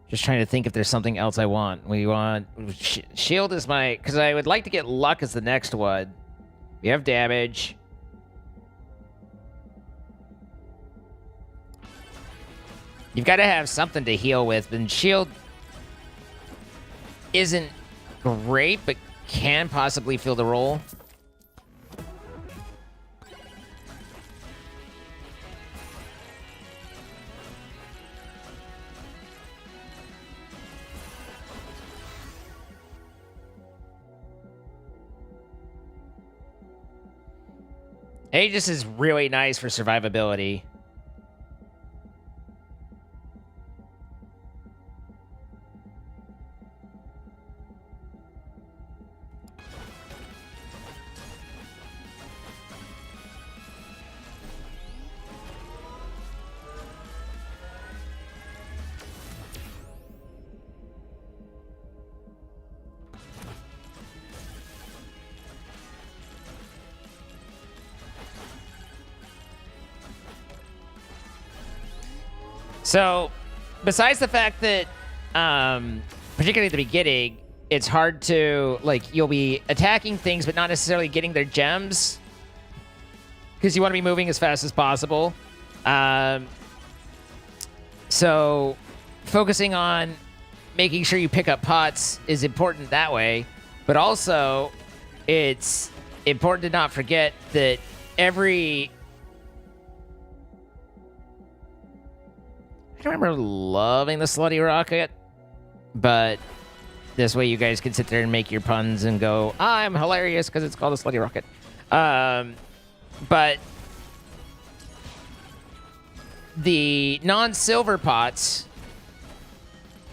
Just trying to think if there's something else I want. Shield is my... Because I would like to get luck as the next one. We have damage. You've got to have something to heal with. And shield isn't great, but can possibly fill the role. Aegis is really nice for survivability. So, besides the fact that, particularly at the beginning, it's hard to, like, you'll be attacking things but not necessarily getting their gems because you want to be moving as fast as possible. So, focusing on making sure you pick up pots is important that way, but also it's important to not forget that every... I don't remember loving the slutty rocket, but this way you guys can sit there and make your puns and go, I'm hilarious because it's called a slutty rocket. But the non-silver pots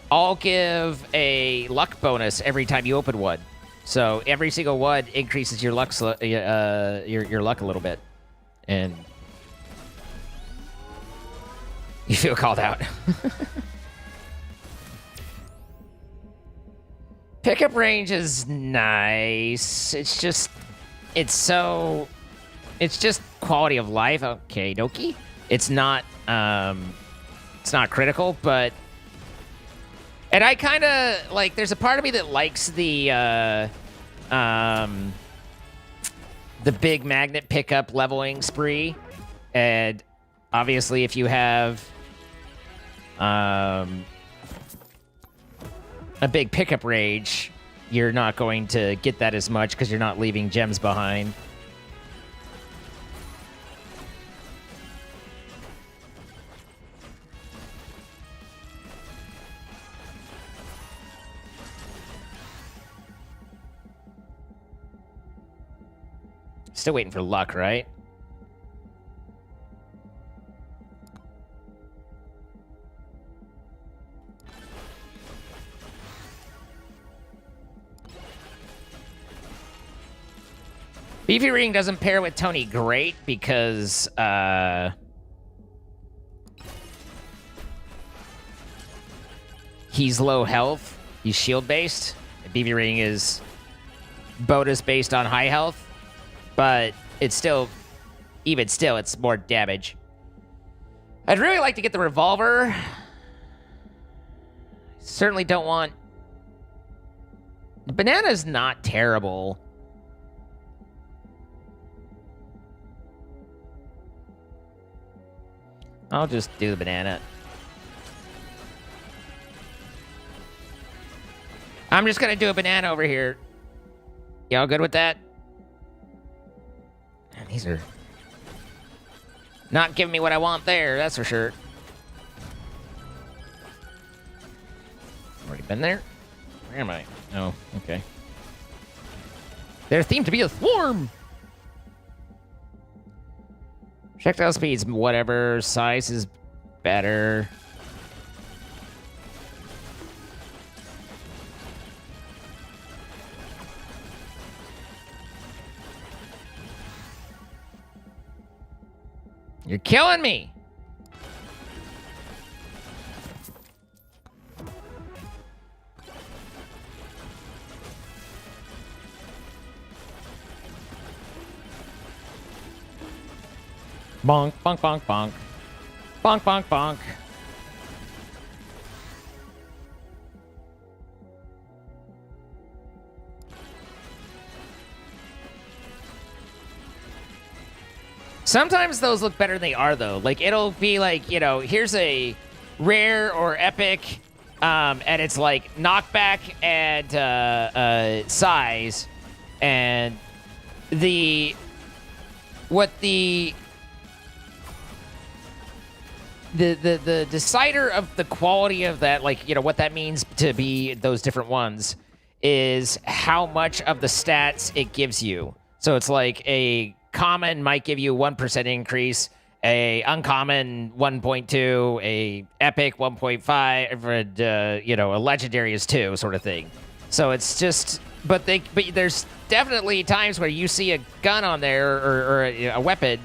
all give a luck bonus every time you open one. So every single one increases your luck, your luck a little bit, and you feel called out. Pickup range is nice. It's just quality of life. Okay, dokie. It's not critical, but... And I kind of, like, there's a part of me that likes the big magnet pickup leveling spree. And obviously if you have a big pickup range, you're not going to get that as much because you're not leaving gems behind. Still waiting for luck, right? Beefy Ring doesn't pair with Tony great because he's low health. He's shield based. Beefy Ring is bonus based on high health, but it's still, even still, it's more damage. I'd really like to get the revolver. Certainly don't want... Banana's not terrible. I'll just do the banana. I'm just gonna do a banana over here. Y'all good with that? Man, these are not giving me what I want there, that's for sure. Already been there? Where am I? Oh, okay. They're themed to be a swarm! Projectile speed's whatever, size is better. You're killing me! Bonk, bonk, bonk, bonk. Bonk, bonk, bonk. Sometimes those look better than they are, though. Like, it'll be like, you know, here's a rare or epic, and it's like knockback and size, and what the decider of the quality of that, like, you know, what that means to be those different ones is how much of the stats it gives you. So it's like a common might give you 1% increase, a uncommon 1.2, a epic 1.5, and you know, a legendary is 2, sort of thing. So it's just, but there's definitely times where you see a gun on there or a weapon,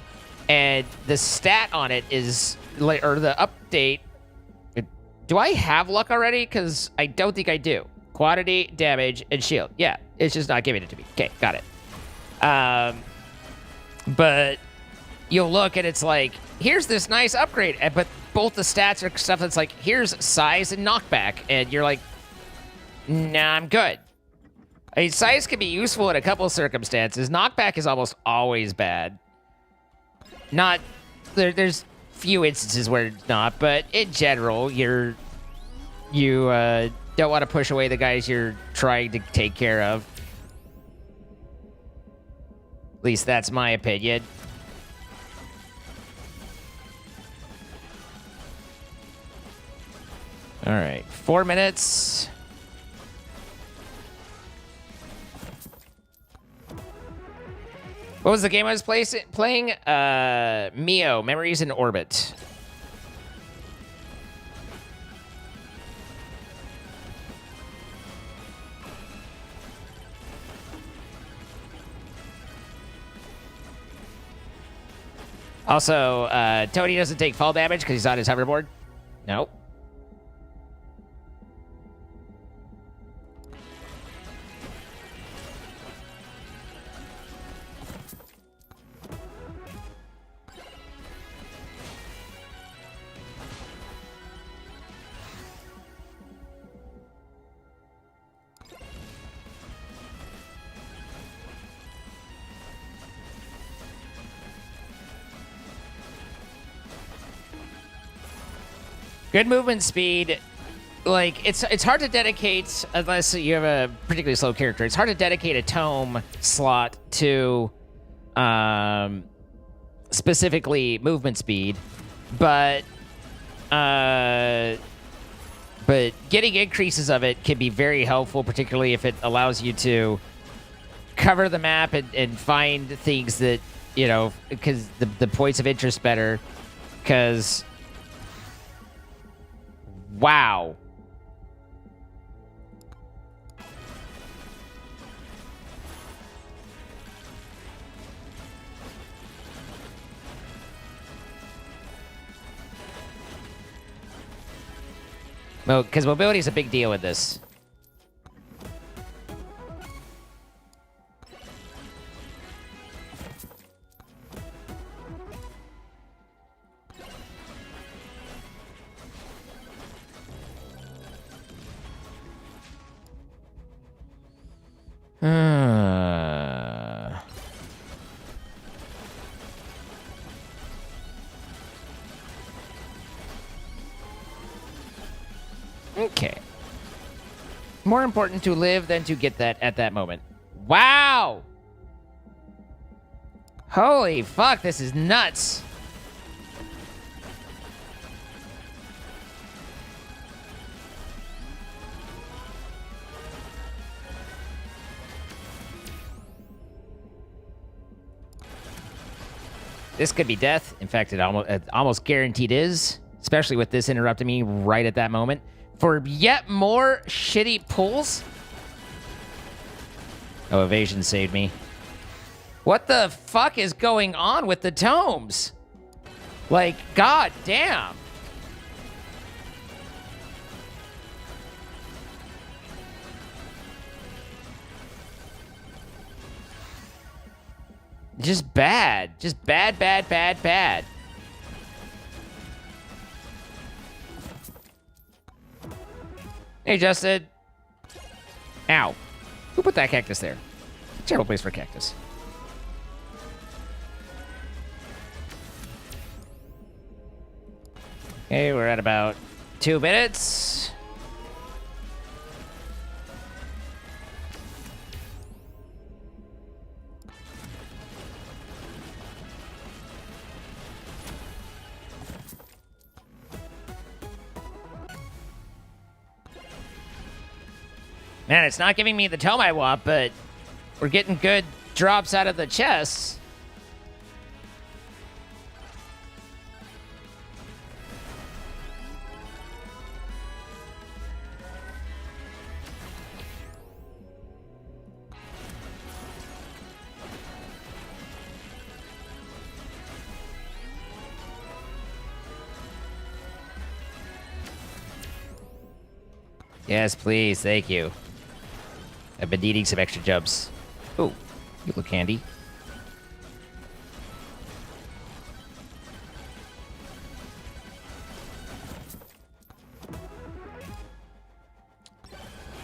and the stat on it is, or the update. Do I have luck already? Because I don't think I do. Quantity, damage, and shield. Yeah, it's just not giving it to me. Okay, got it. But you'll look and it's like, here's this nice upgrade, but both the stats are stuff that's like, here's size and knockback, and you're like, nah, I'm good. I mean, size can be useful in a couple of circumstances. Knockback is almost always bad. Not, there's few instances where it's not, but in general, you don't want to push away the guys you're trying to take care of. At least that's my opinion. All right, 4 minutes. What was the game I was playing? Mio, Memories in Orbit. Also, Tony doesn't take fall damage because he's on his hoverboard. Nope. Good movement speed. Like, it's hard to dedicate, unless you have a particularly slow character, it's hard to dedicate a tome slot to specifically movement speed, but getting increases of it can be very helpful, particularly if it allows you to cover the map and find things that, you know, because the points of interest better, because... Wow. Well, because mobility is a big deal with this. Okay. More important to live than to get that at that moment. Wow! Holy fuck, this is nuts. This could be death. In fact, it almost guaranteed is, especially with this interrupting me right at that moment. For yet more shitty pulls. Oh, evasion saved me. What the fuck is going on with the tomes? Like, god damn. Just bad. Just bad, bad, bad, bad. Hey, Justin. Ow. Who put that cactus there? Terrible place for a cactus. Okay, we're at about 2 minutes. Man, it's not giving me the tome I want, but we're getting good drops out of the chests. Yes, please. Thank you. I've been needing some extra jumps. Oh, you look handy.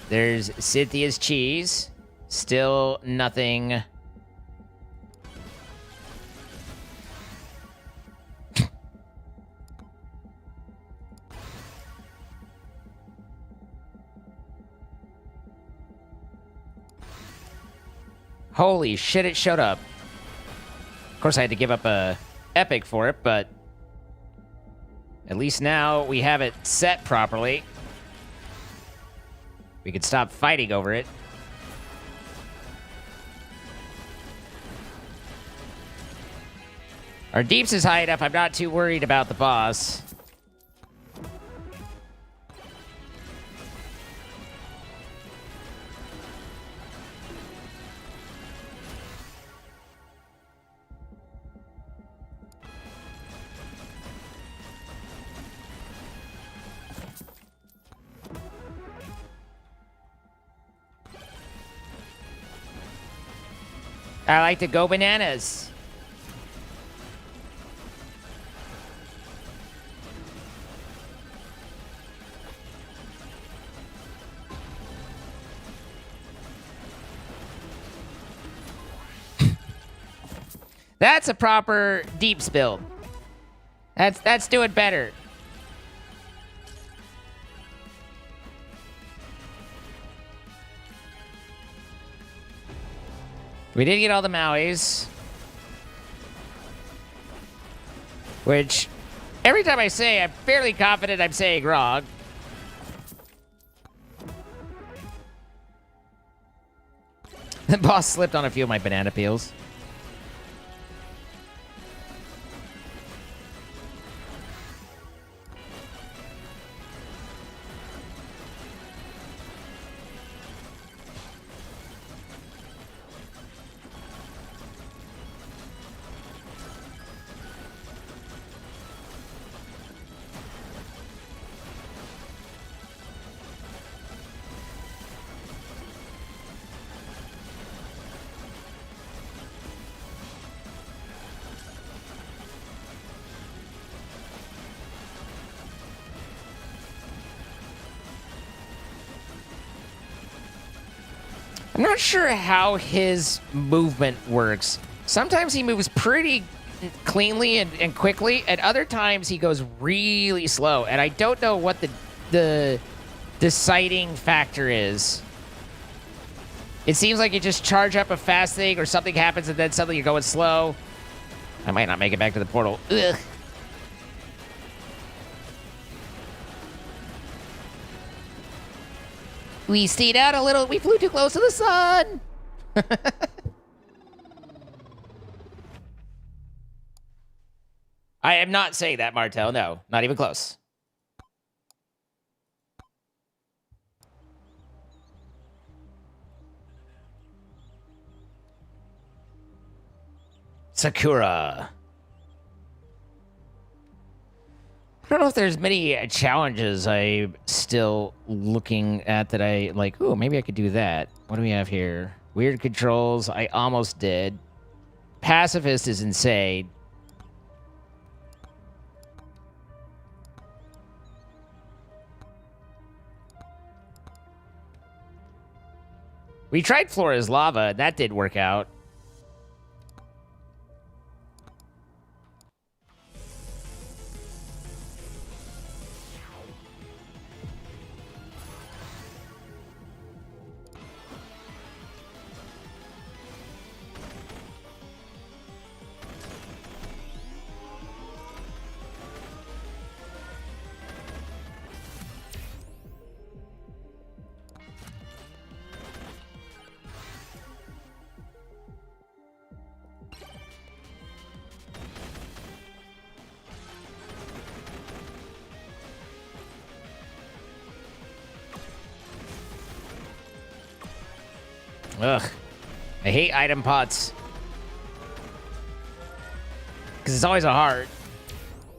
There's Cynthia's cheese. Still nothing. Holy shit, it showed up. Of course, I had to give up a epic for it, but at least now we have it set properly. We can stop fighting over it. Our deeps is high enough, I'm not too worried about the boss. I like to go bananas. That's a proper deeps build. That's doing better. We did get all the Mauis. Which, every time I say, I'm fairly confident I'm saying wrong. The boss slipped on a few of my banana peels. I'm not sure how his movement works. Sometimes he moves pretty cleanly and quickly, and other times he goes really slow. And I don't know what the deciding factor is. It seems like you just charge up a fast thing or something happens and then suddenly you're going slow. I might not make it back to the portal. Ugh. We stayed out a little. We flew too close to the sun. I am not saying that, Martel. No, not even close. Sakura. I don't know if there's many challenges I'm still looking at that I like. Ooh, maybe I could do that. What do we have here? Weird controls. I almost did. Pacifist is insane. We tried Flora's Lava, and that did work out. Ugh. I hate item pots. Because it's always a heart.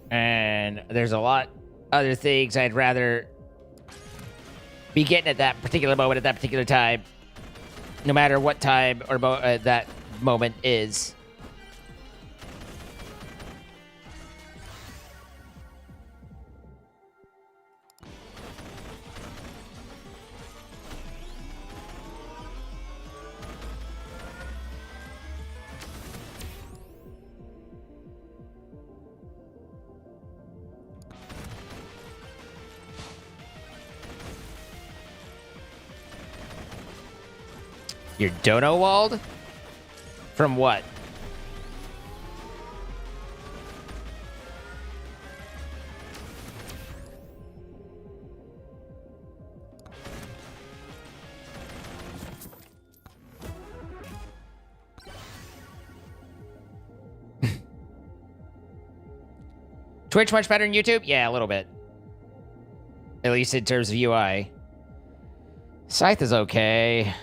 And there's a lot other things I'd rather be getting at that particular moment at that particular time. No matter what time or that moment is. You're dono walled? From what? Twitch much better than YouTube? Yeah, a little bit. At least in terms of UI. Scythe is okay.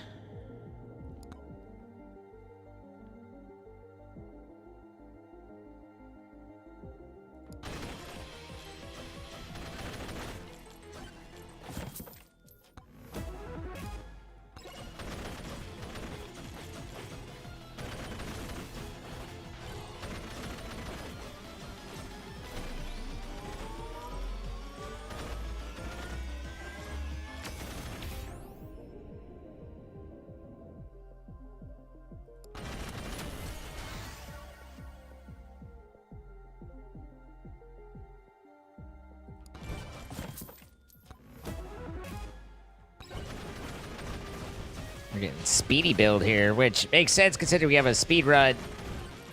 We're getting speedy build here, which makes sense considering we have a speed run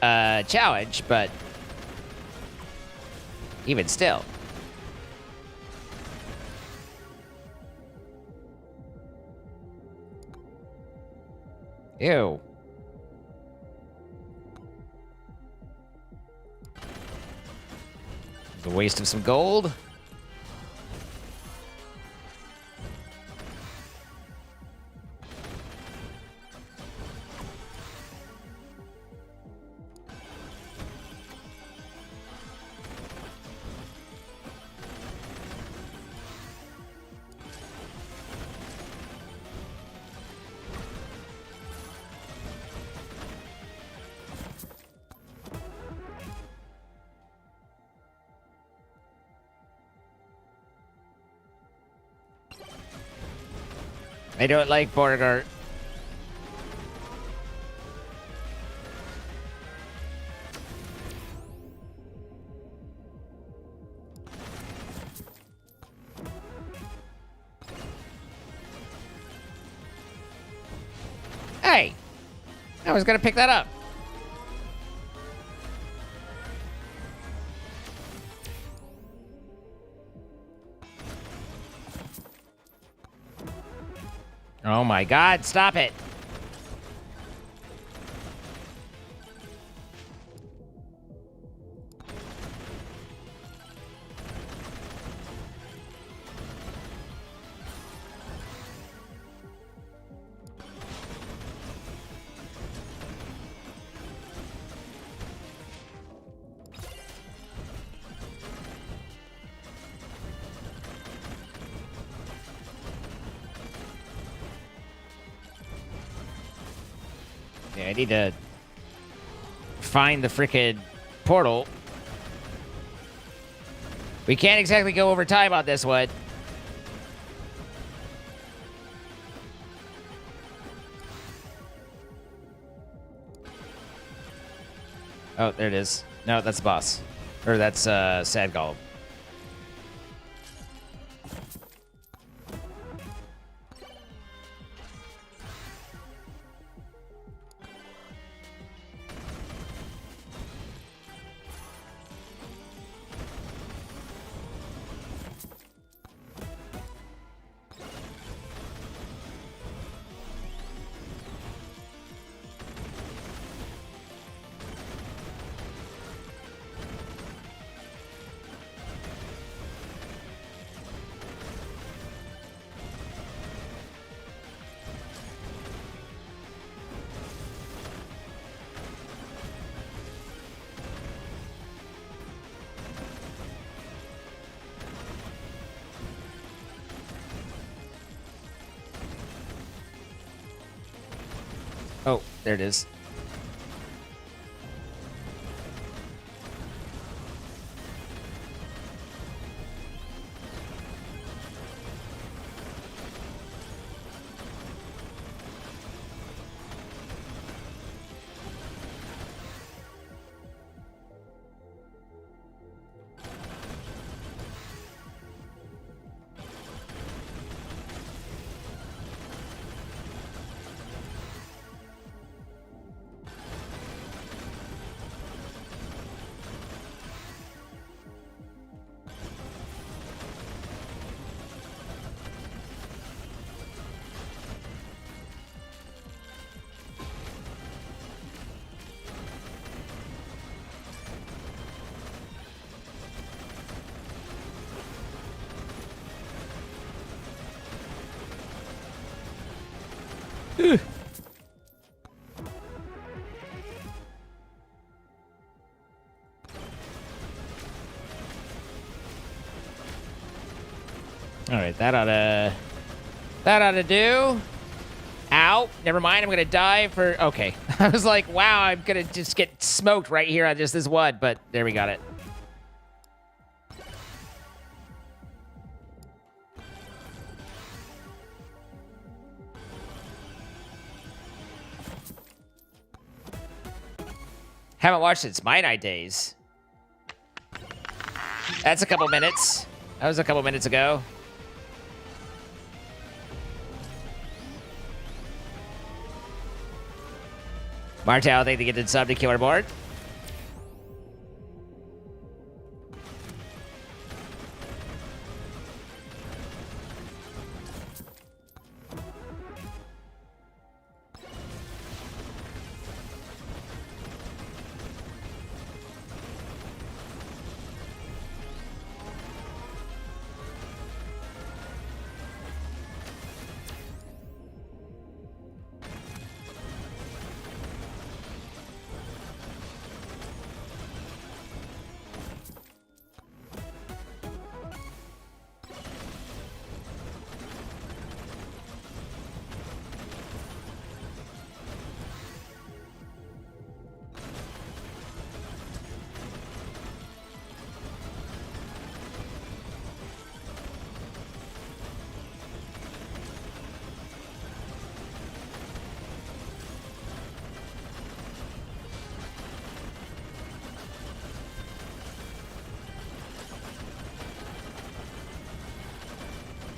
challenge, but even still. Ew. The waste of some gold. I don't like Borgart. I was gonna pick that up. Oh my god, stop it. Yeah, I need to find the frickin' portal. We can't exactly go over time on this one. Oh, there it is. No, that's the boss. Or that's Sad Golem. Oh, there it is. All right, that ought to do. Ow! Never mind. I'm gonna die for. Okay, I was like, wow, I'm gonna just get smoked right here on just this one, but there we got it. Haven't watched since My Night days. That's a couple minutes. That was a couple minutes ago. Martel, thank you to get the sub to Killer Board.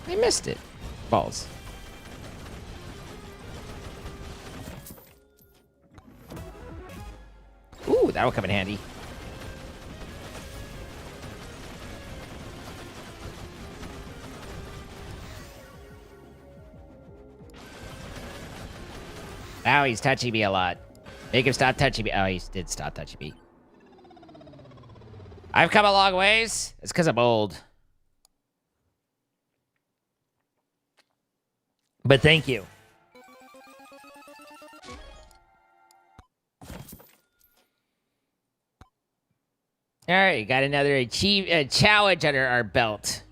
I missed it. Balls. that'll come in handy. Now he's touching me a lot. Make him stop touching me. Oh, he did stop touching me. I've come a long ways. It's because I'm old. But thank you. All right, got another challenge under our belt.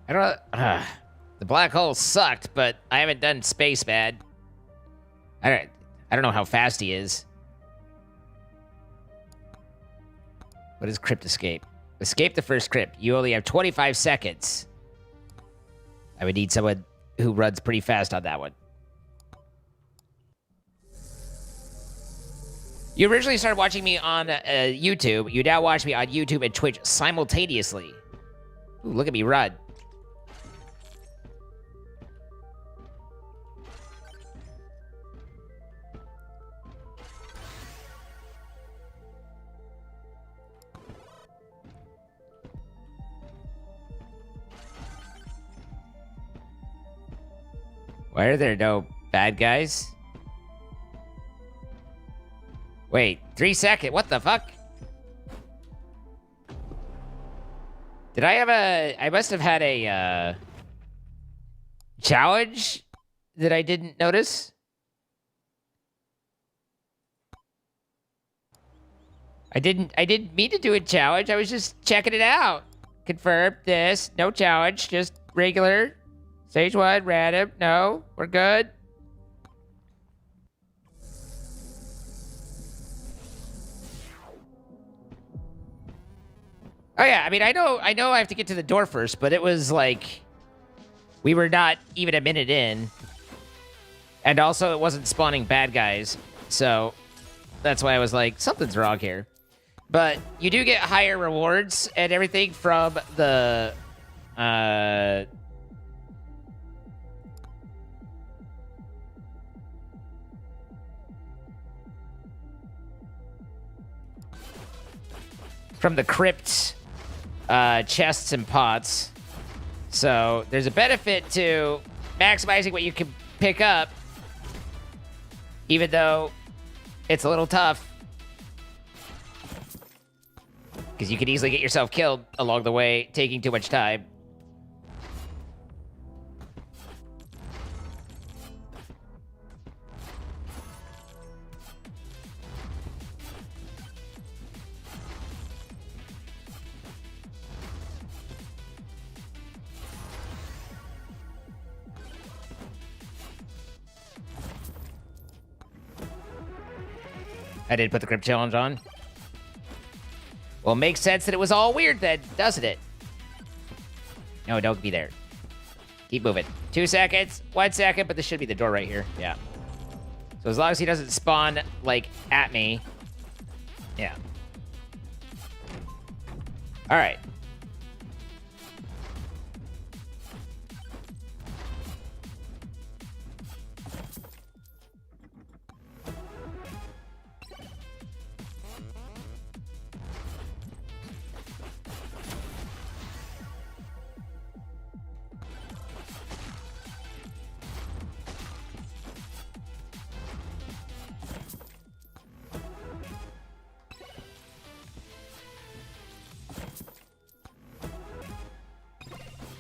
I don't know. The black hole sucked, but I haven't done space bad. I don't know how fast he is. What is crypt escape? Escape the first crypt. You only have 25 seconds. I would need someone who runs pretty fast on that one. You originally started watching me on YouTube. You now watch me on YouTube and Twitch simultaneously. Ooh, look at me run. Why are there no bad guys? Wait, 3 seconds. What the fuck? Did I have a... I must have had a, challenge that I didn't notice? I didn't mean to do a challenge. I was just checking it out. Confirm this. No challenge. Just regular. Stage 1, random. No, we're good. Oh yeah, I mean, I know I have to get to the door first, but it was like we were not even a minute in. And also it wasn't spawning bad guys. So that's why I was like, something's wrong here. But you do get higher rewards and everything from the crypt chests and pots. So there's a benefit to maximizing what you can pick up, even though it's a little tough. Because you could easily get yourself killed along the way, taking too much time. I did put the crypt challenge on. Well, it makes sense that it was all weird then, doesn't it? No, don't be there. Keep moving. 2 seconds, 1 second, but this should be the door right here. Yeah. So as long as he doesn't spawn, like, at me. Yeah. All right.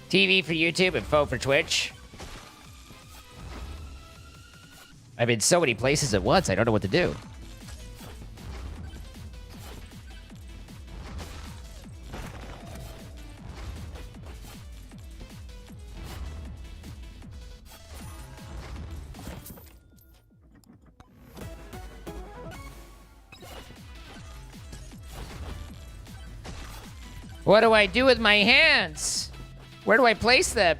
TV for YouTube and phone for Twitch. I'm in so many places at once, I don't know what to do. What do I do with my hands? Where do I place them?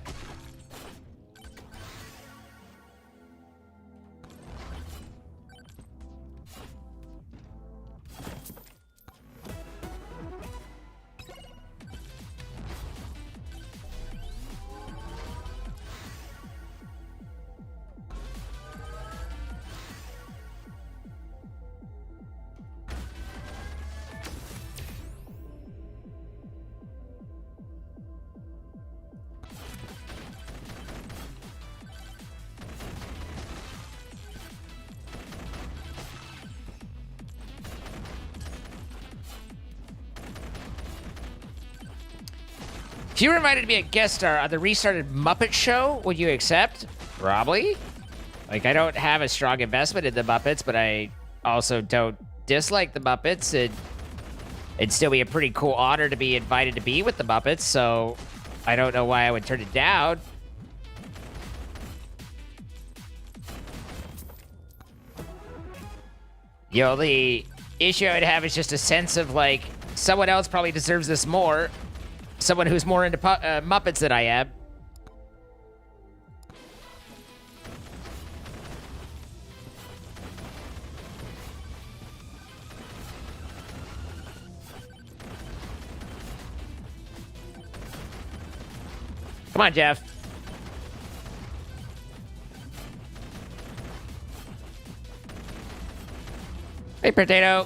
If you were invited to be a guest star on the restarted Muppet Show, would you accept? Probably. Like, I don't have a strong investment in the Muppets, but I also don't dislike the Muppets. It'd still be a pretty cool honor to be invited to be with the Muppets, so I don't know why I would turn it down. The only issue I would have is just a sense of, like, someone else probably deserves this more. Someone who's more into Muppets than I am. Come on, Jeff. Hey, Potato.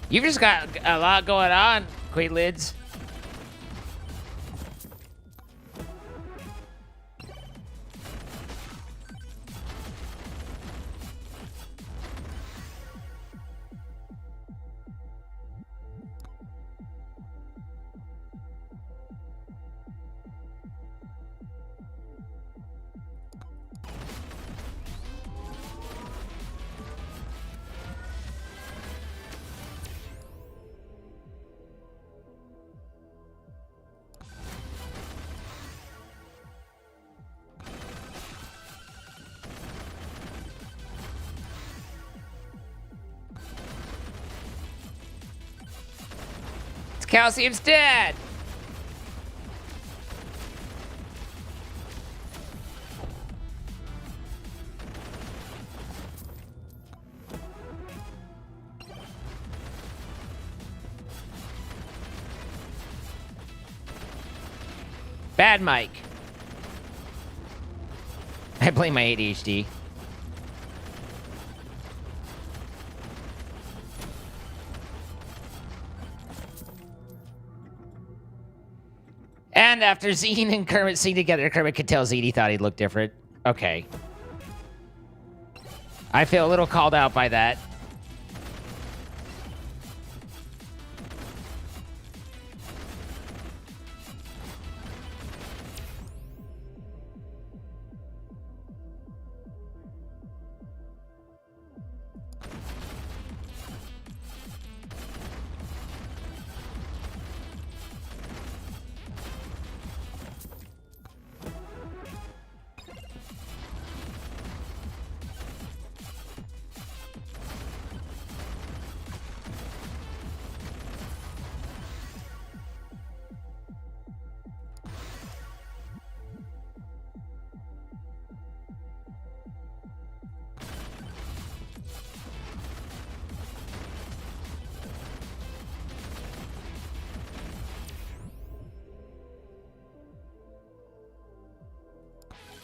You've just got a lot going on, Queen Lids. Calcium's dead! Bad Mike. I blame my ADHD. And after Zine and Kermit sing together, Kermit could tell Zine he thought he'd look different. Okay. I feel a little called out by that.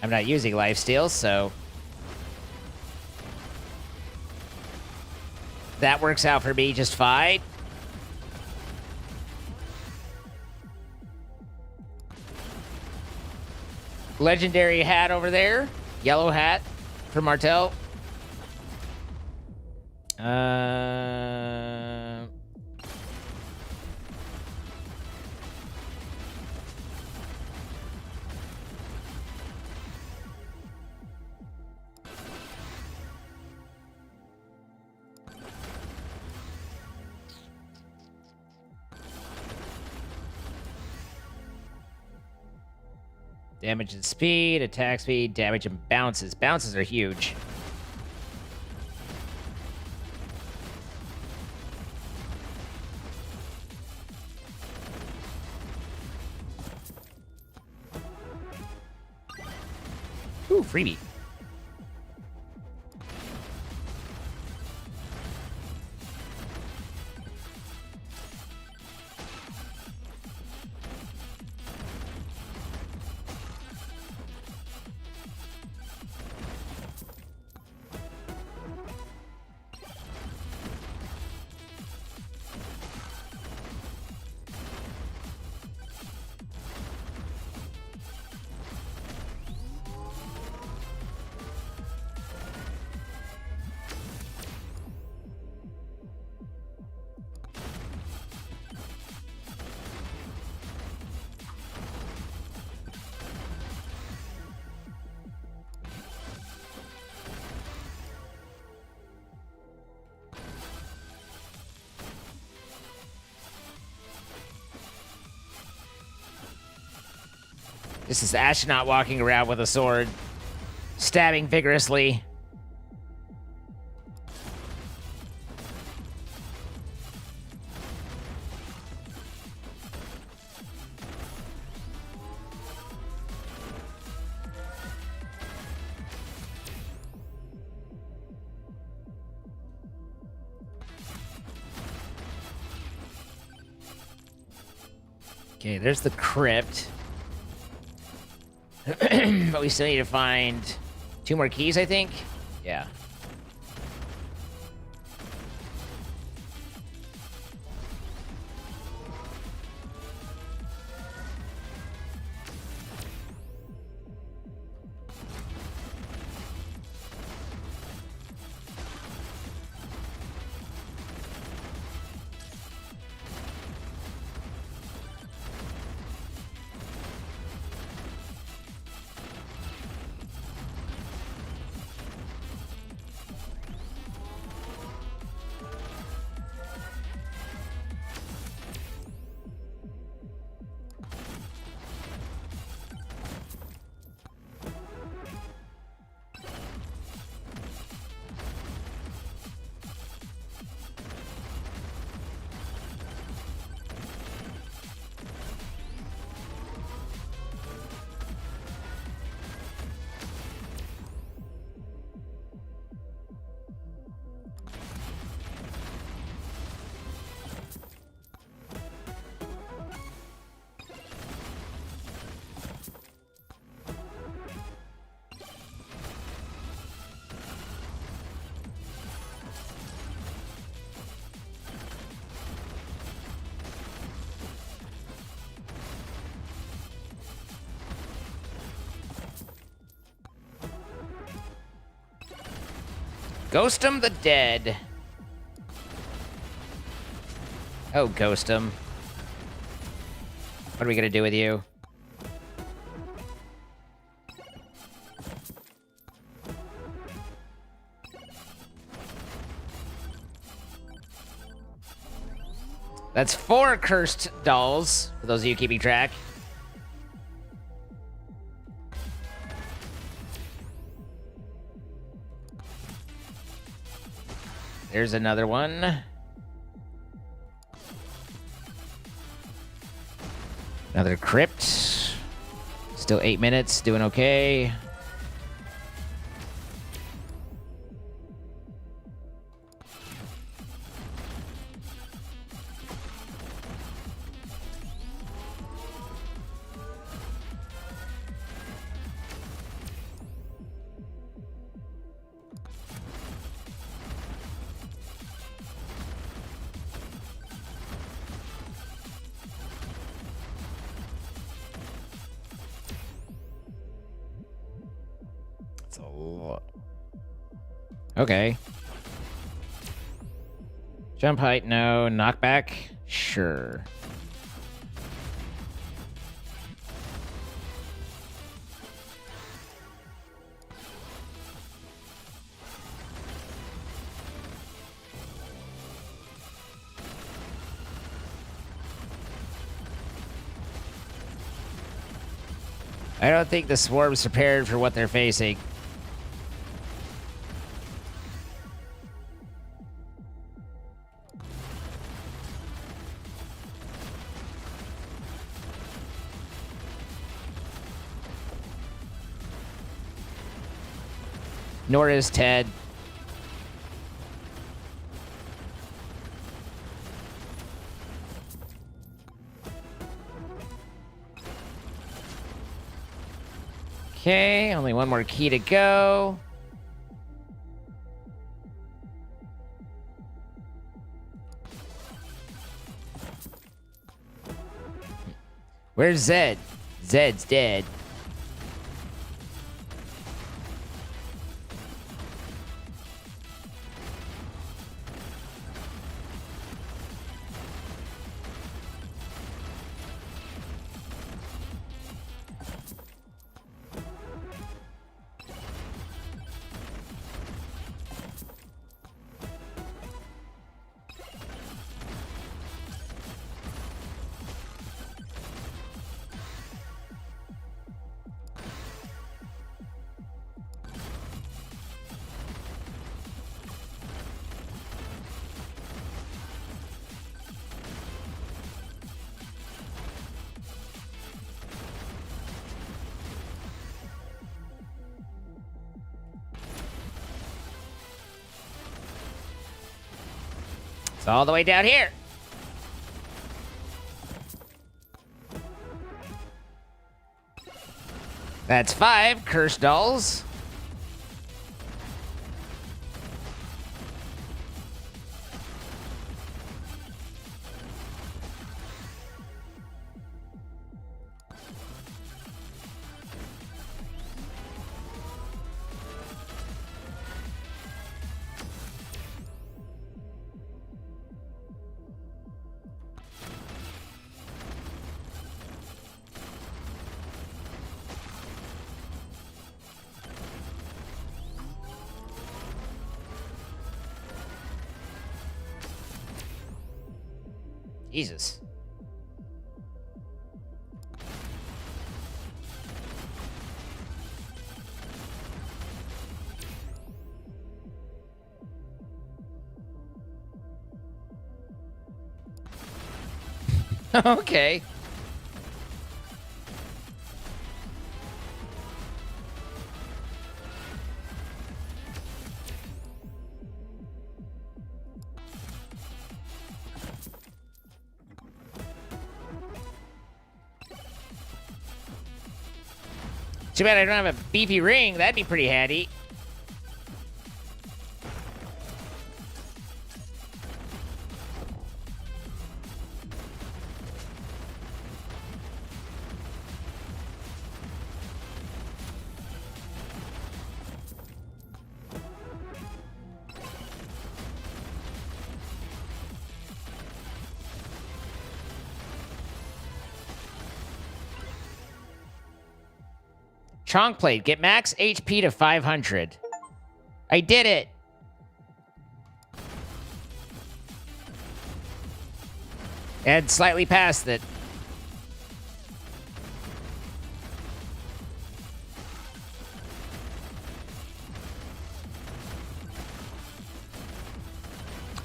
I'm not using lifesteal, so that works out for me just fine. Legendary hat over there. Yellow hat from Martel. Damage and speed, attack speed, damage and bounces. Bounces are huge. Ooh, freebie. This is Astronaut walking around with a sword, stabbing vigorously. Okay, there's the crypt. But we still need to find 2 more keys, I think. Yeah. Ghost 'em the dead. Oh, ghost 'em. What are we gonna do with you? That's 4 cursed dolls, for those of you keeping track. There's another one. Another crypt. Still 8 minutes, doing okay. That's a lot. Okay. Jump height, no. Knockback, sure. I don't think the swarm's prepared for what they're facing. Nor is Ted. Okay, only one more key to go. Where's Zed? Zed's dead. It's all the way down here. That's 5 cursed dolls. Jesus. Okay. Too bad I don't have a beefy ring. That'd be pretty handy. Chonk plate. Get max HP to 500. I did it. And slightly past it.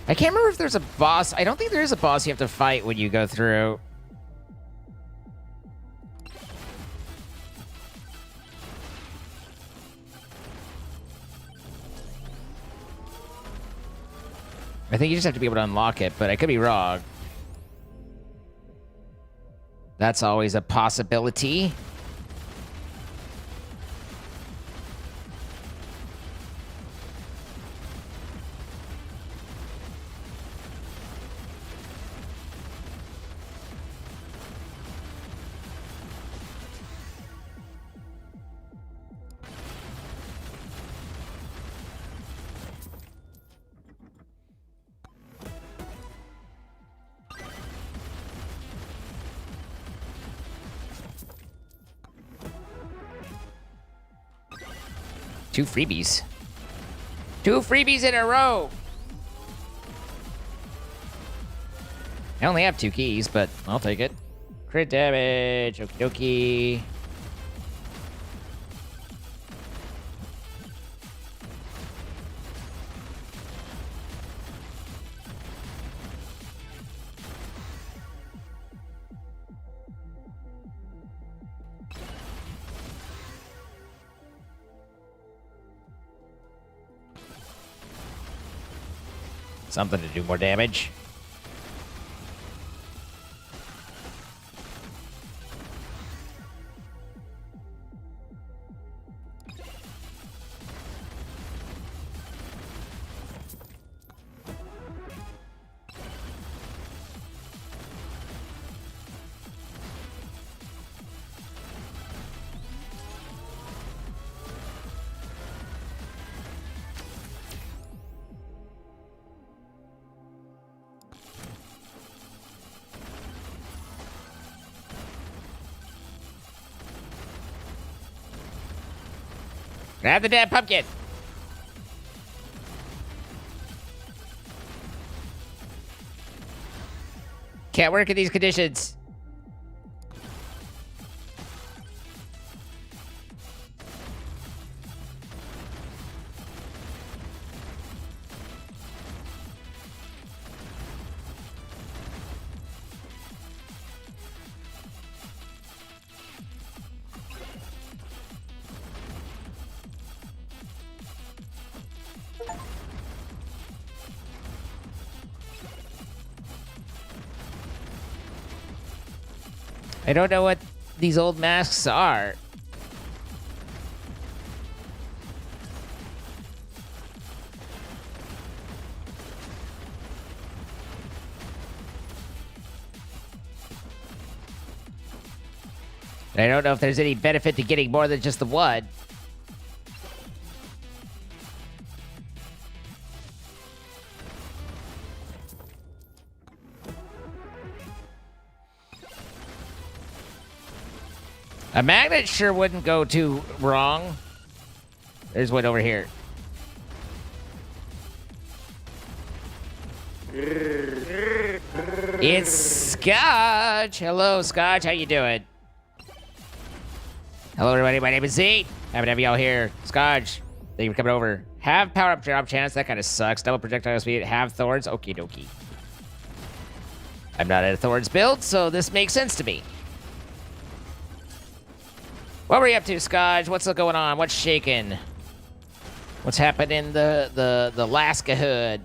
I can't remember if there's a boss. I don't think there is a boss you have to fight when you go through. I think you just have to be able to unlock it, but I could be wrong. That's always a possibility. Two freebies. Two freebies in a row. I only have 2 keys, but I'll take it. Crit damage. Okie dokie. Something to do more damage. Grab the damn pumpkin. Can't work in these conditions. I don't know what these old masks are. I don't know if there's any benefit to getting more than just the one. A magnet sure wouldn't go too wrong. There's one over here. It's Scotch. Hello, Scotch. How you doing? Hello, everybody. My name is Z. Happy to have y'all here. Scotch, thank you for coming over. Have power-up drop chance. That kind of sucks. Double projectile speed. Have thorns. Okie dokie. I'm not at a thorns build, so this makes sense to me. What were you up to, Scotch? What's going on? What's shaking? What's happening in the Alaska hood?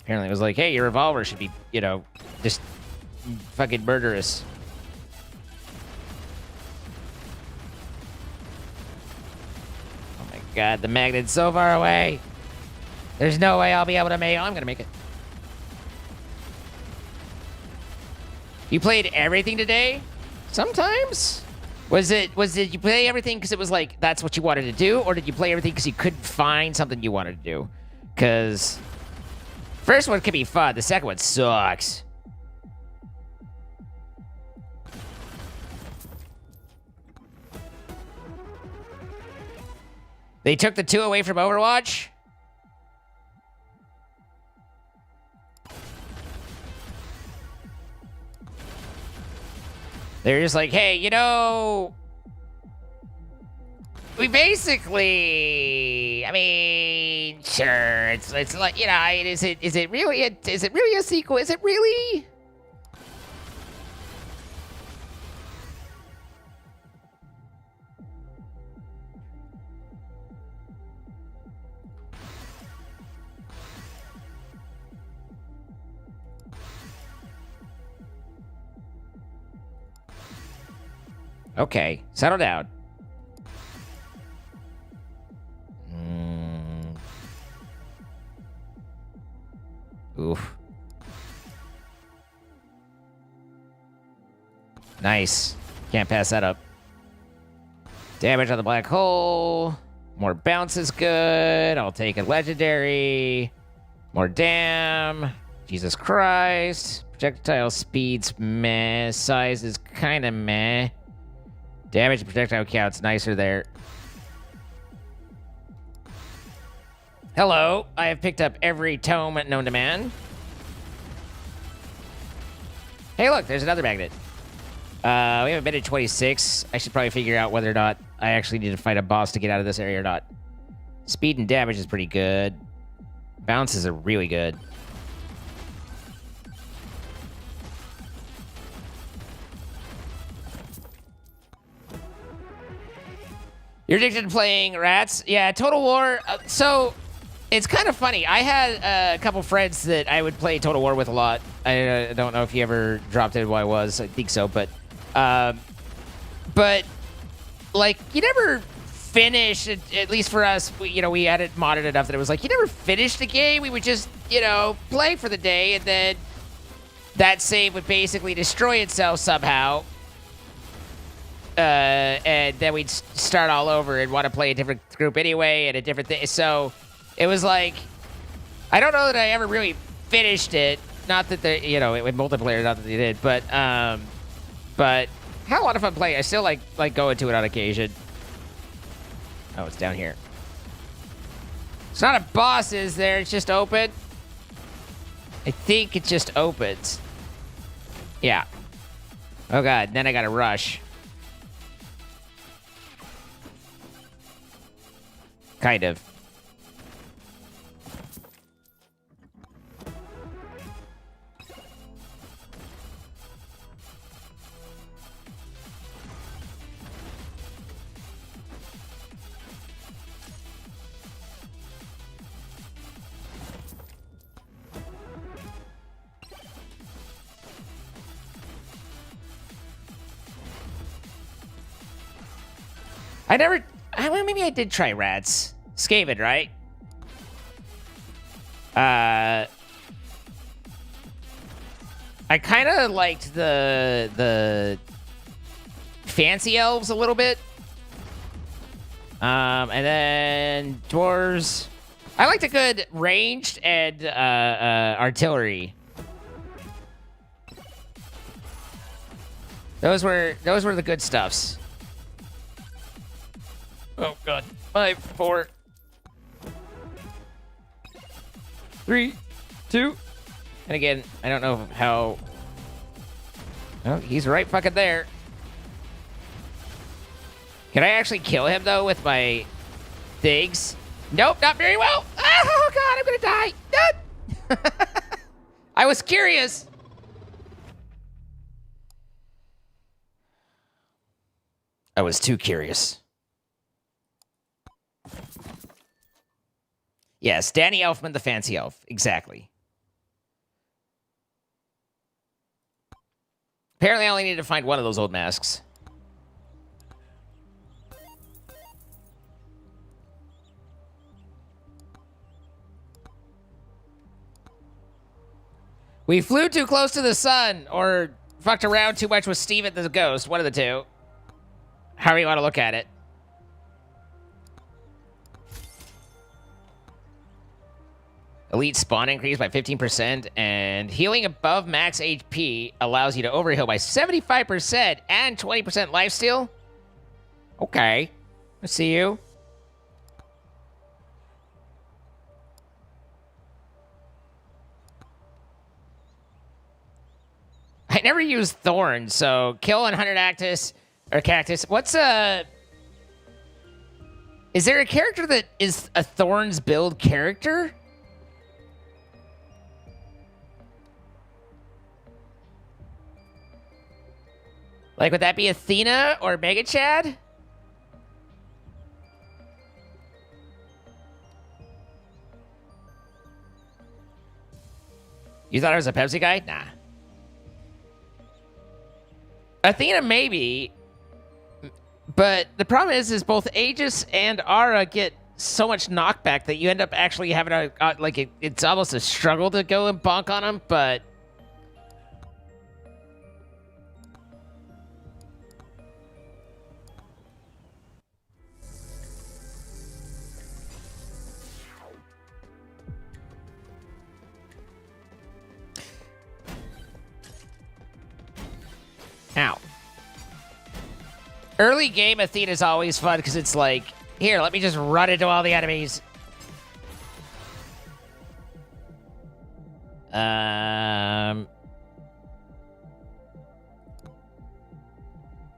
Apparently it was like, hey, your revolver should be, you know, just fucking murderous. Oh my god, the magnet's so far away. There's no way I'll be able to make it. Oh, I'm gonna make it. You played everything today? Sometimes? Was it you play everything because it was like, that's what you wanted to do? Or did you play everything because you couldn't find something you wanted to do? Because first one could be fun. The second one sucks. They took the 2 away from Overwatch? They're just like, hey, you know, we basically, I mean, sure, it's like, you know, is it really a sequel? Is it really? Okay, settle down. Oof. Nice. Can't pass that up. Damage on the black hole. More bounce is good. I'll take a legendary. More dam. Jesus Christ. Projectile speeds meh. Size is kind of meh. Damage and projectile count's nicer there. Hello, I have picked up every tome known to man. Hey, look, there's another magnet. We haven't been at 26. I should probably figure out whether or not I actually need to fight a boss to get out of this area or not. Speed and damage is pretty good. Bounces are really good. You're addicted to playing rats? Yeah, Total War. So it's kind of funny. I had a couple friends that I would play Total War with a lot. I don't know if you ever dropped in who I was. I think so, but like you never finish. At least for us, we had it modded enough that it was like you never finished the game. We would just play for the day, and then that save would basically destroy itself somehow. And then we'd start all over and want to play a different group anyway and a different thing. So it was like, I don't know that I ever really finished it. Not that they, with multiplayer, not that they did, but had a lot of fun playing. I still like going to it on occasion. Oh, it's down here. It's not a boss, is there? It's just open. I think it just opens. Yeah. Oh god, then I gotta rush. Kind of. Well, maybe I did try rats. Skaven, right? I kind of liked the fancy elves a little bit. And then dwarves. I liked a good ranged and artillery. Those were the good stuffs. Oh god. 5, 4, 3, 2. And again, I don't know how. Oh, he's right fucking there. Can I actually kill him though with my things? Nope, not very well. Oh god, I'm gonna die. I was curious. I was too curious. Yes, Danny Elfman, the fancy elf. Exactly. Apparently, I only need to find one of those old masks. We flew too close to the sun, or fucked around too much with Steven the ghost. One of the two. However you want to look at it. Elite spawn increase by 15%, and healing above max HP allows you to overheal by 75% and 20% lifesteal. Okay. I see you. I never use Thorns, so kill 100 Actus or Cactus. What's a... Is there a character that is a Thorns build character? Like, would that be Athena or Mega Chad? You thought I was a Pepsi guy? Nah. Athena, maybe. But the problem is both Aegis and Aura get so much knockback that you end up actually having a... it's almost a struggle to go and bonk on them, but... Ow. Early game Athena is always fun because it's like, here, let me just run into all the enemies.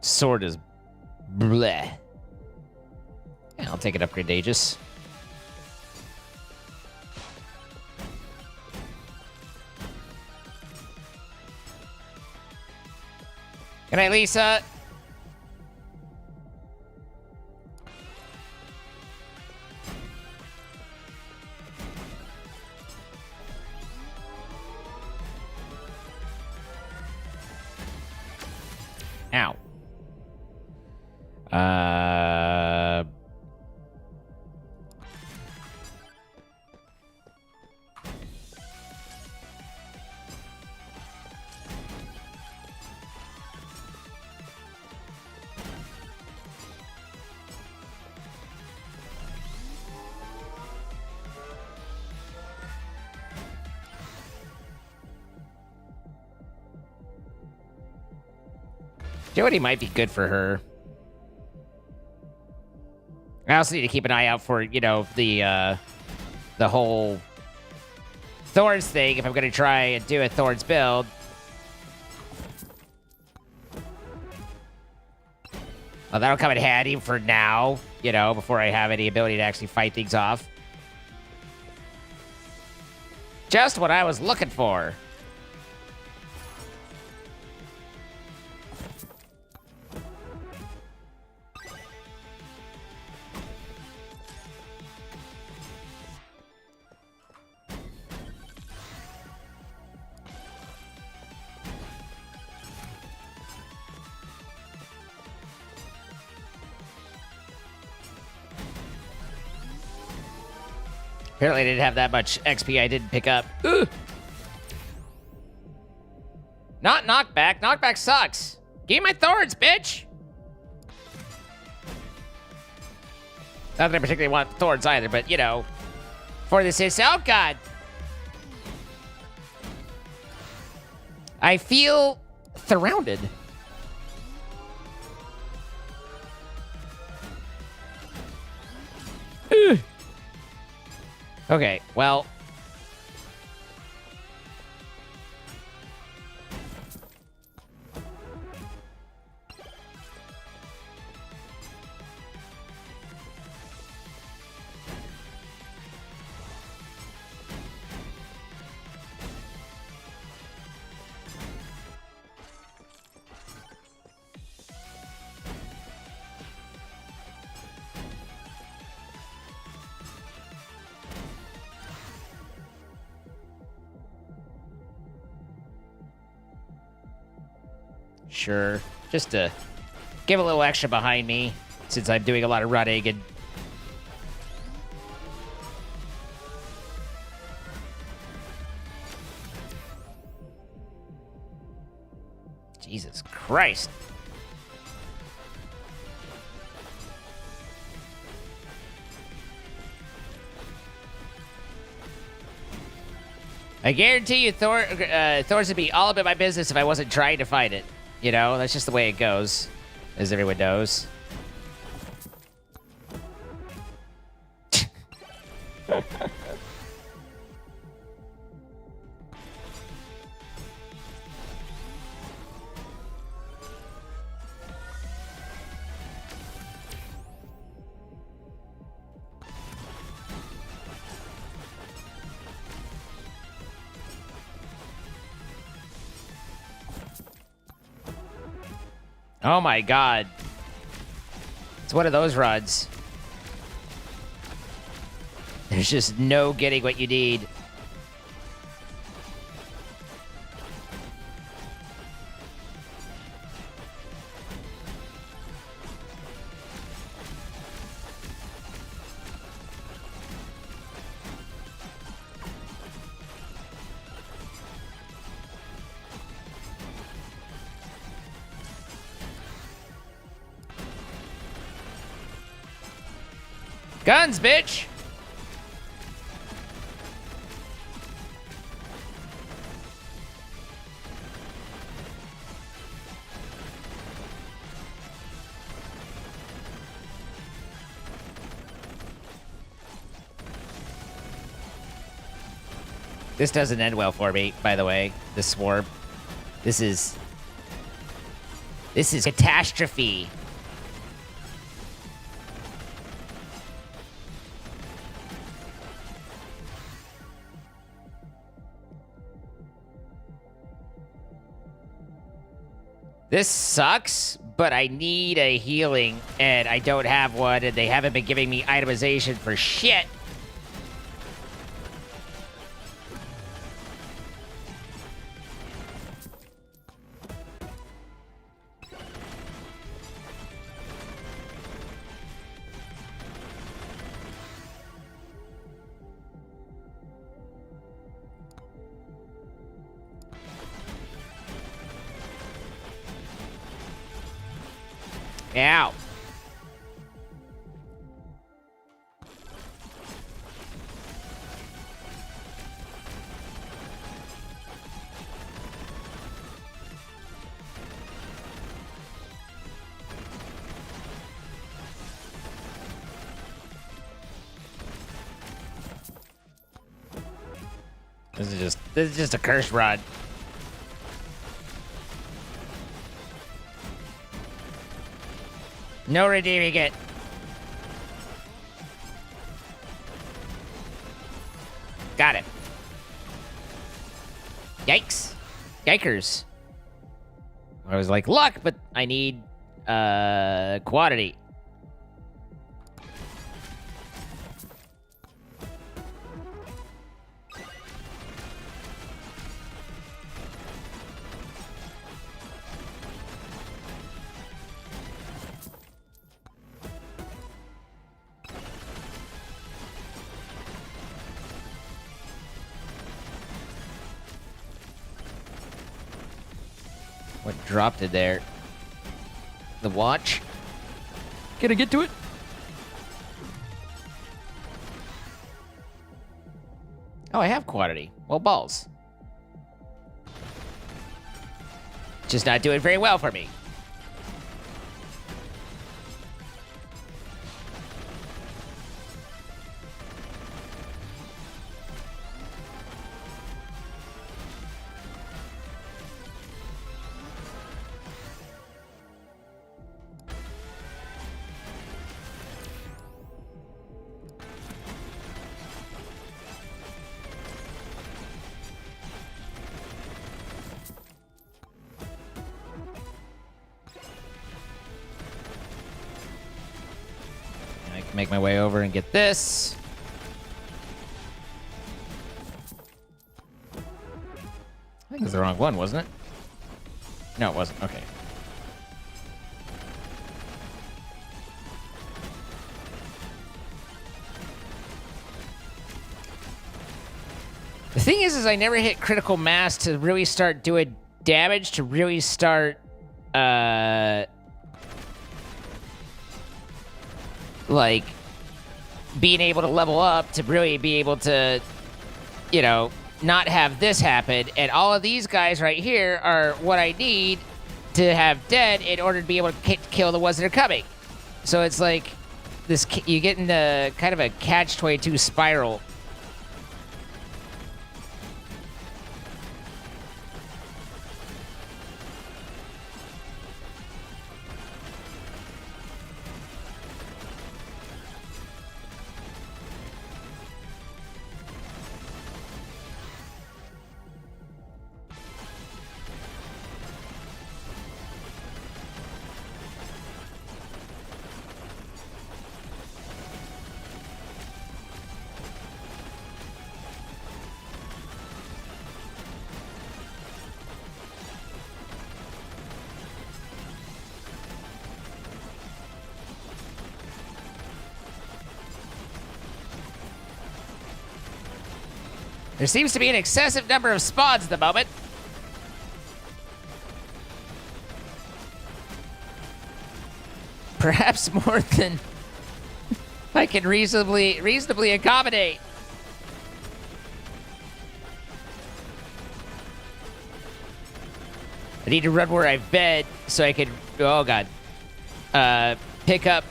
Sword is bleh. Yeah, I'll take an upgrade to Aegis. Good night, Lisa. Ow. Jody might be good for her. I also need to keep an eye out for, you know, the whole Thors thing if I'm going to try and do a Thors build. Well, that'll come in handy for now, you know, before I have any ability to actually fight things off. Just what I was looking for. Apparently I didn't have that much XP I didn't pick up. Ooh. Not knockback. Knockback sucks. Give me my thorns, bitch. Not that I particularly want thorns either, but, you know, for this is... Oh, God. I feel surrounded. Ugh. Okay, well... Sure. Just to give a little extra behind me, since I'm doing a lot of running and... Jesus Christ. I guarantee you Thors would be all about my business if I wasn't trying to fight it. You know, that's just the way it goes, as everyone knows. Oh my God. It's one of those runs. There's just no getting what you need. Guns, bitch! This doesn't end well for me, by the way. The swarm. This is catastrophe. This sucks, but I need a healing, and I don't have one, and they haven't been giving me itemization for shit. Ow. This is just a curse rod. No redeeming it. Got it. Yikes. Yikers. I was like, luck, but I need quantity. What dropped it there? The watch? Can I get to it? Oh, I have quantity. Well, balls. Just not doing very well for me. Make my way over and get this. I think it's the wrong one, wasn't it? No, it wasn't. Okay. The thing is I never hit critical mass to really start doing damage, to really start, like, being able to level up, to really be able to, you know, not have this happen. And all of these guys right here are what I need to have dead in order to be able to kill the ones that are coming. So it's like, this, you get into kind of a catch-22 spiral. There seems to be an excessive number of spawns at the moment. Perhaps more than I can reasonably accommodate. I need to run where I've been so I can, oh god, pick up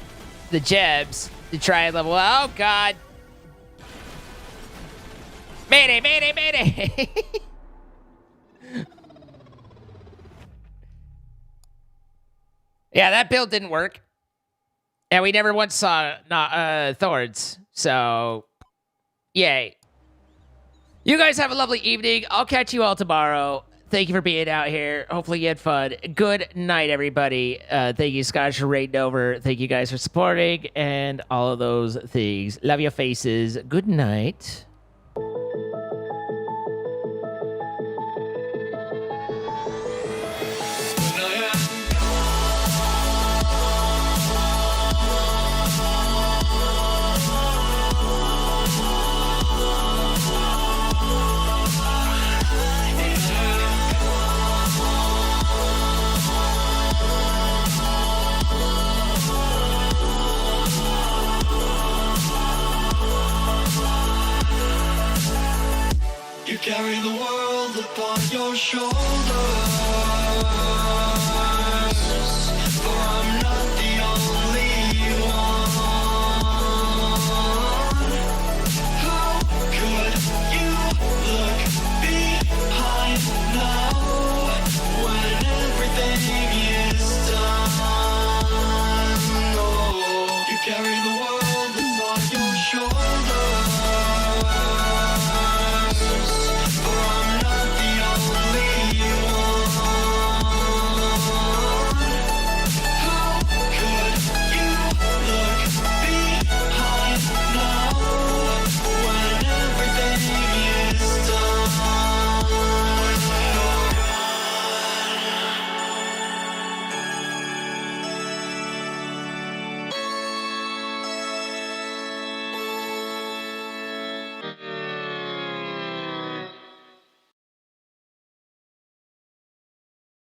the gems to try and level. Oh god. Mayday, mayday, mayday! Yeah, that build didn't work. And we never once saw Thurs. So, yay. You guys have a lovely evening. I'll catch you all tomorrow. Thank you for being out here. Hopefully you had fun. Good night, everybody. Thank you, Scotch, for raiding over. Thank you guys for supporting and all of those things. Love your faces. Good night. Carry the world upon your shoulders.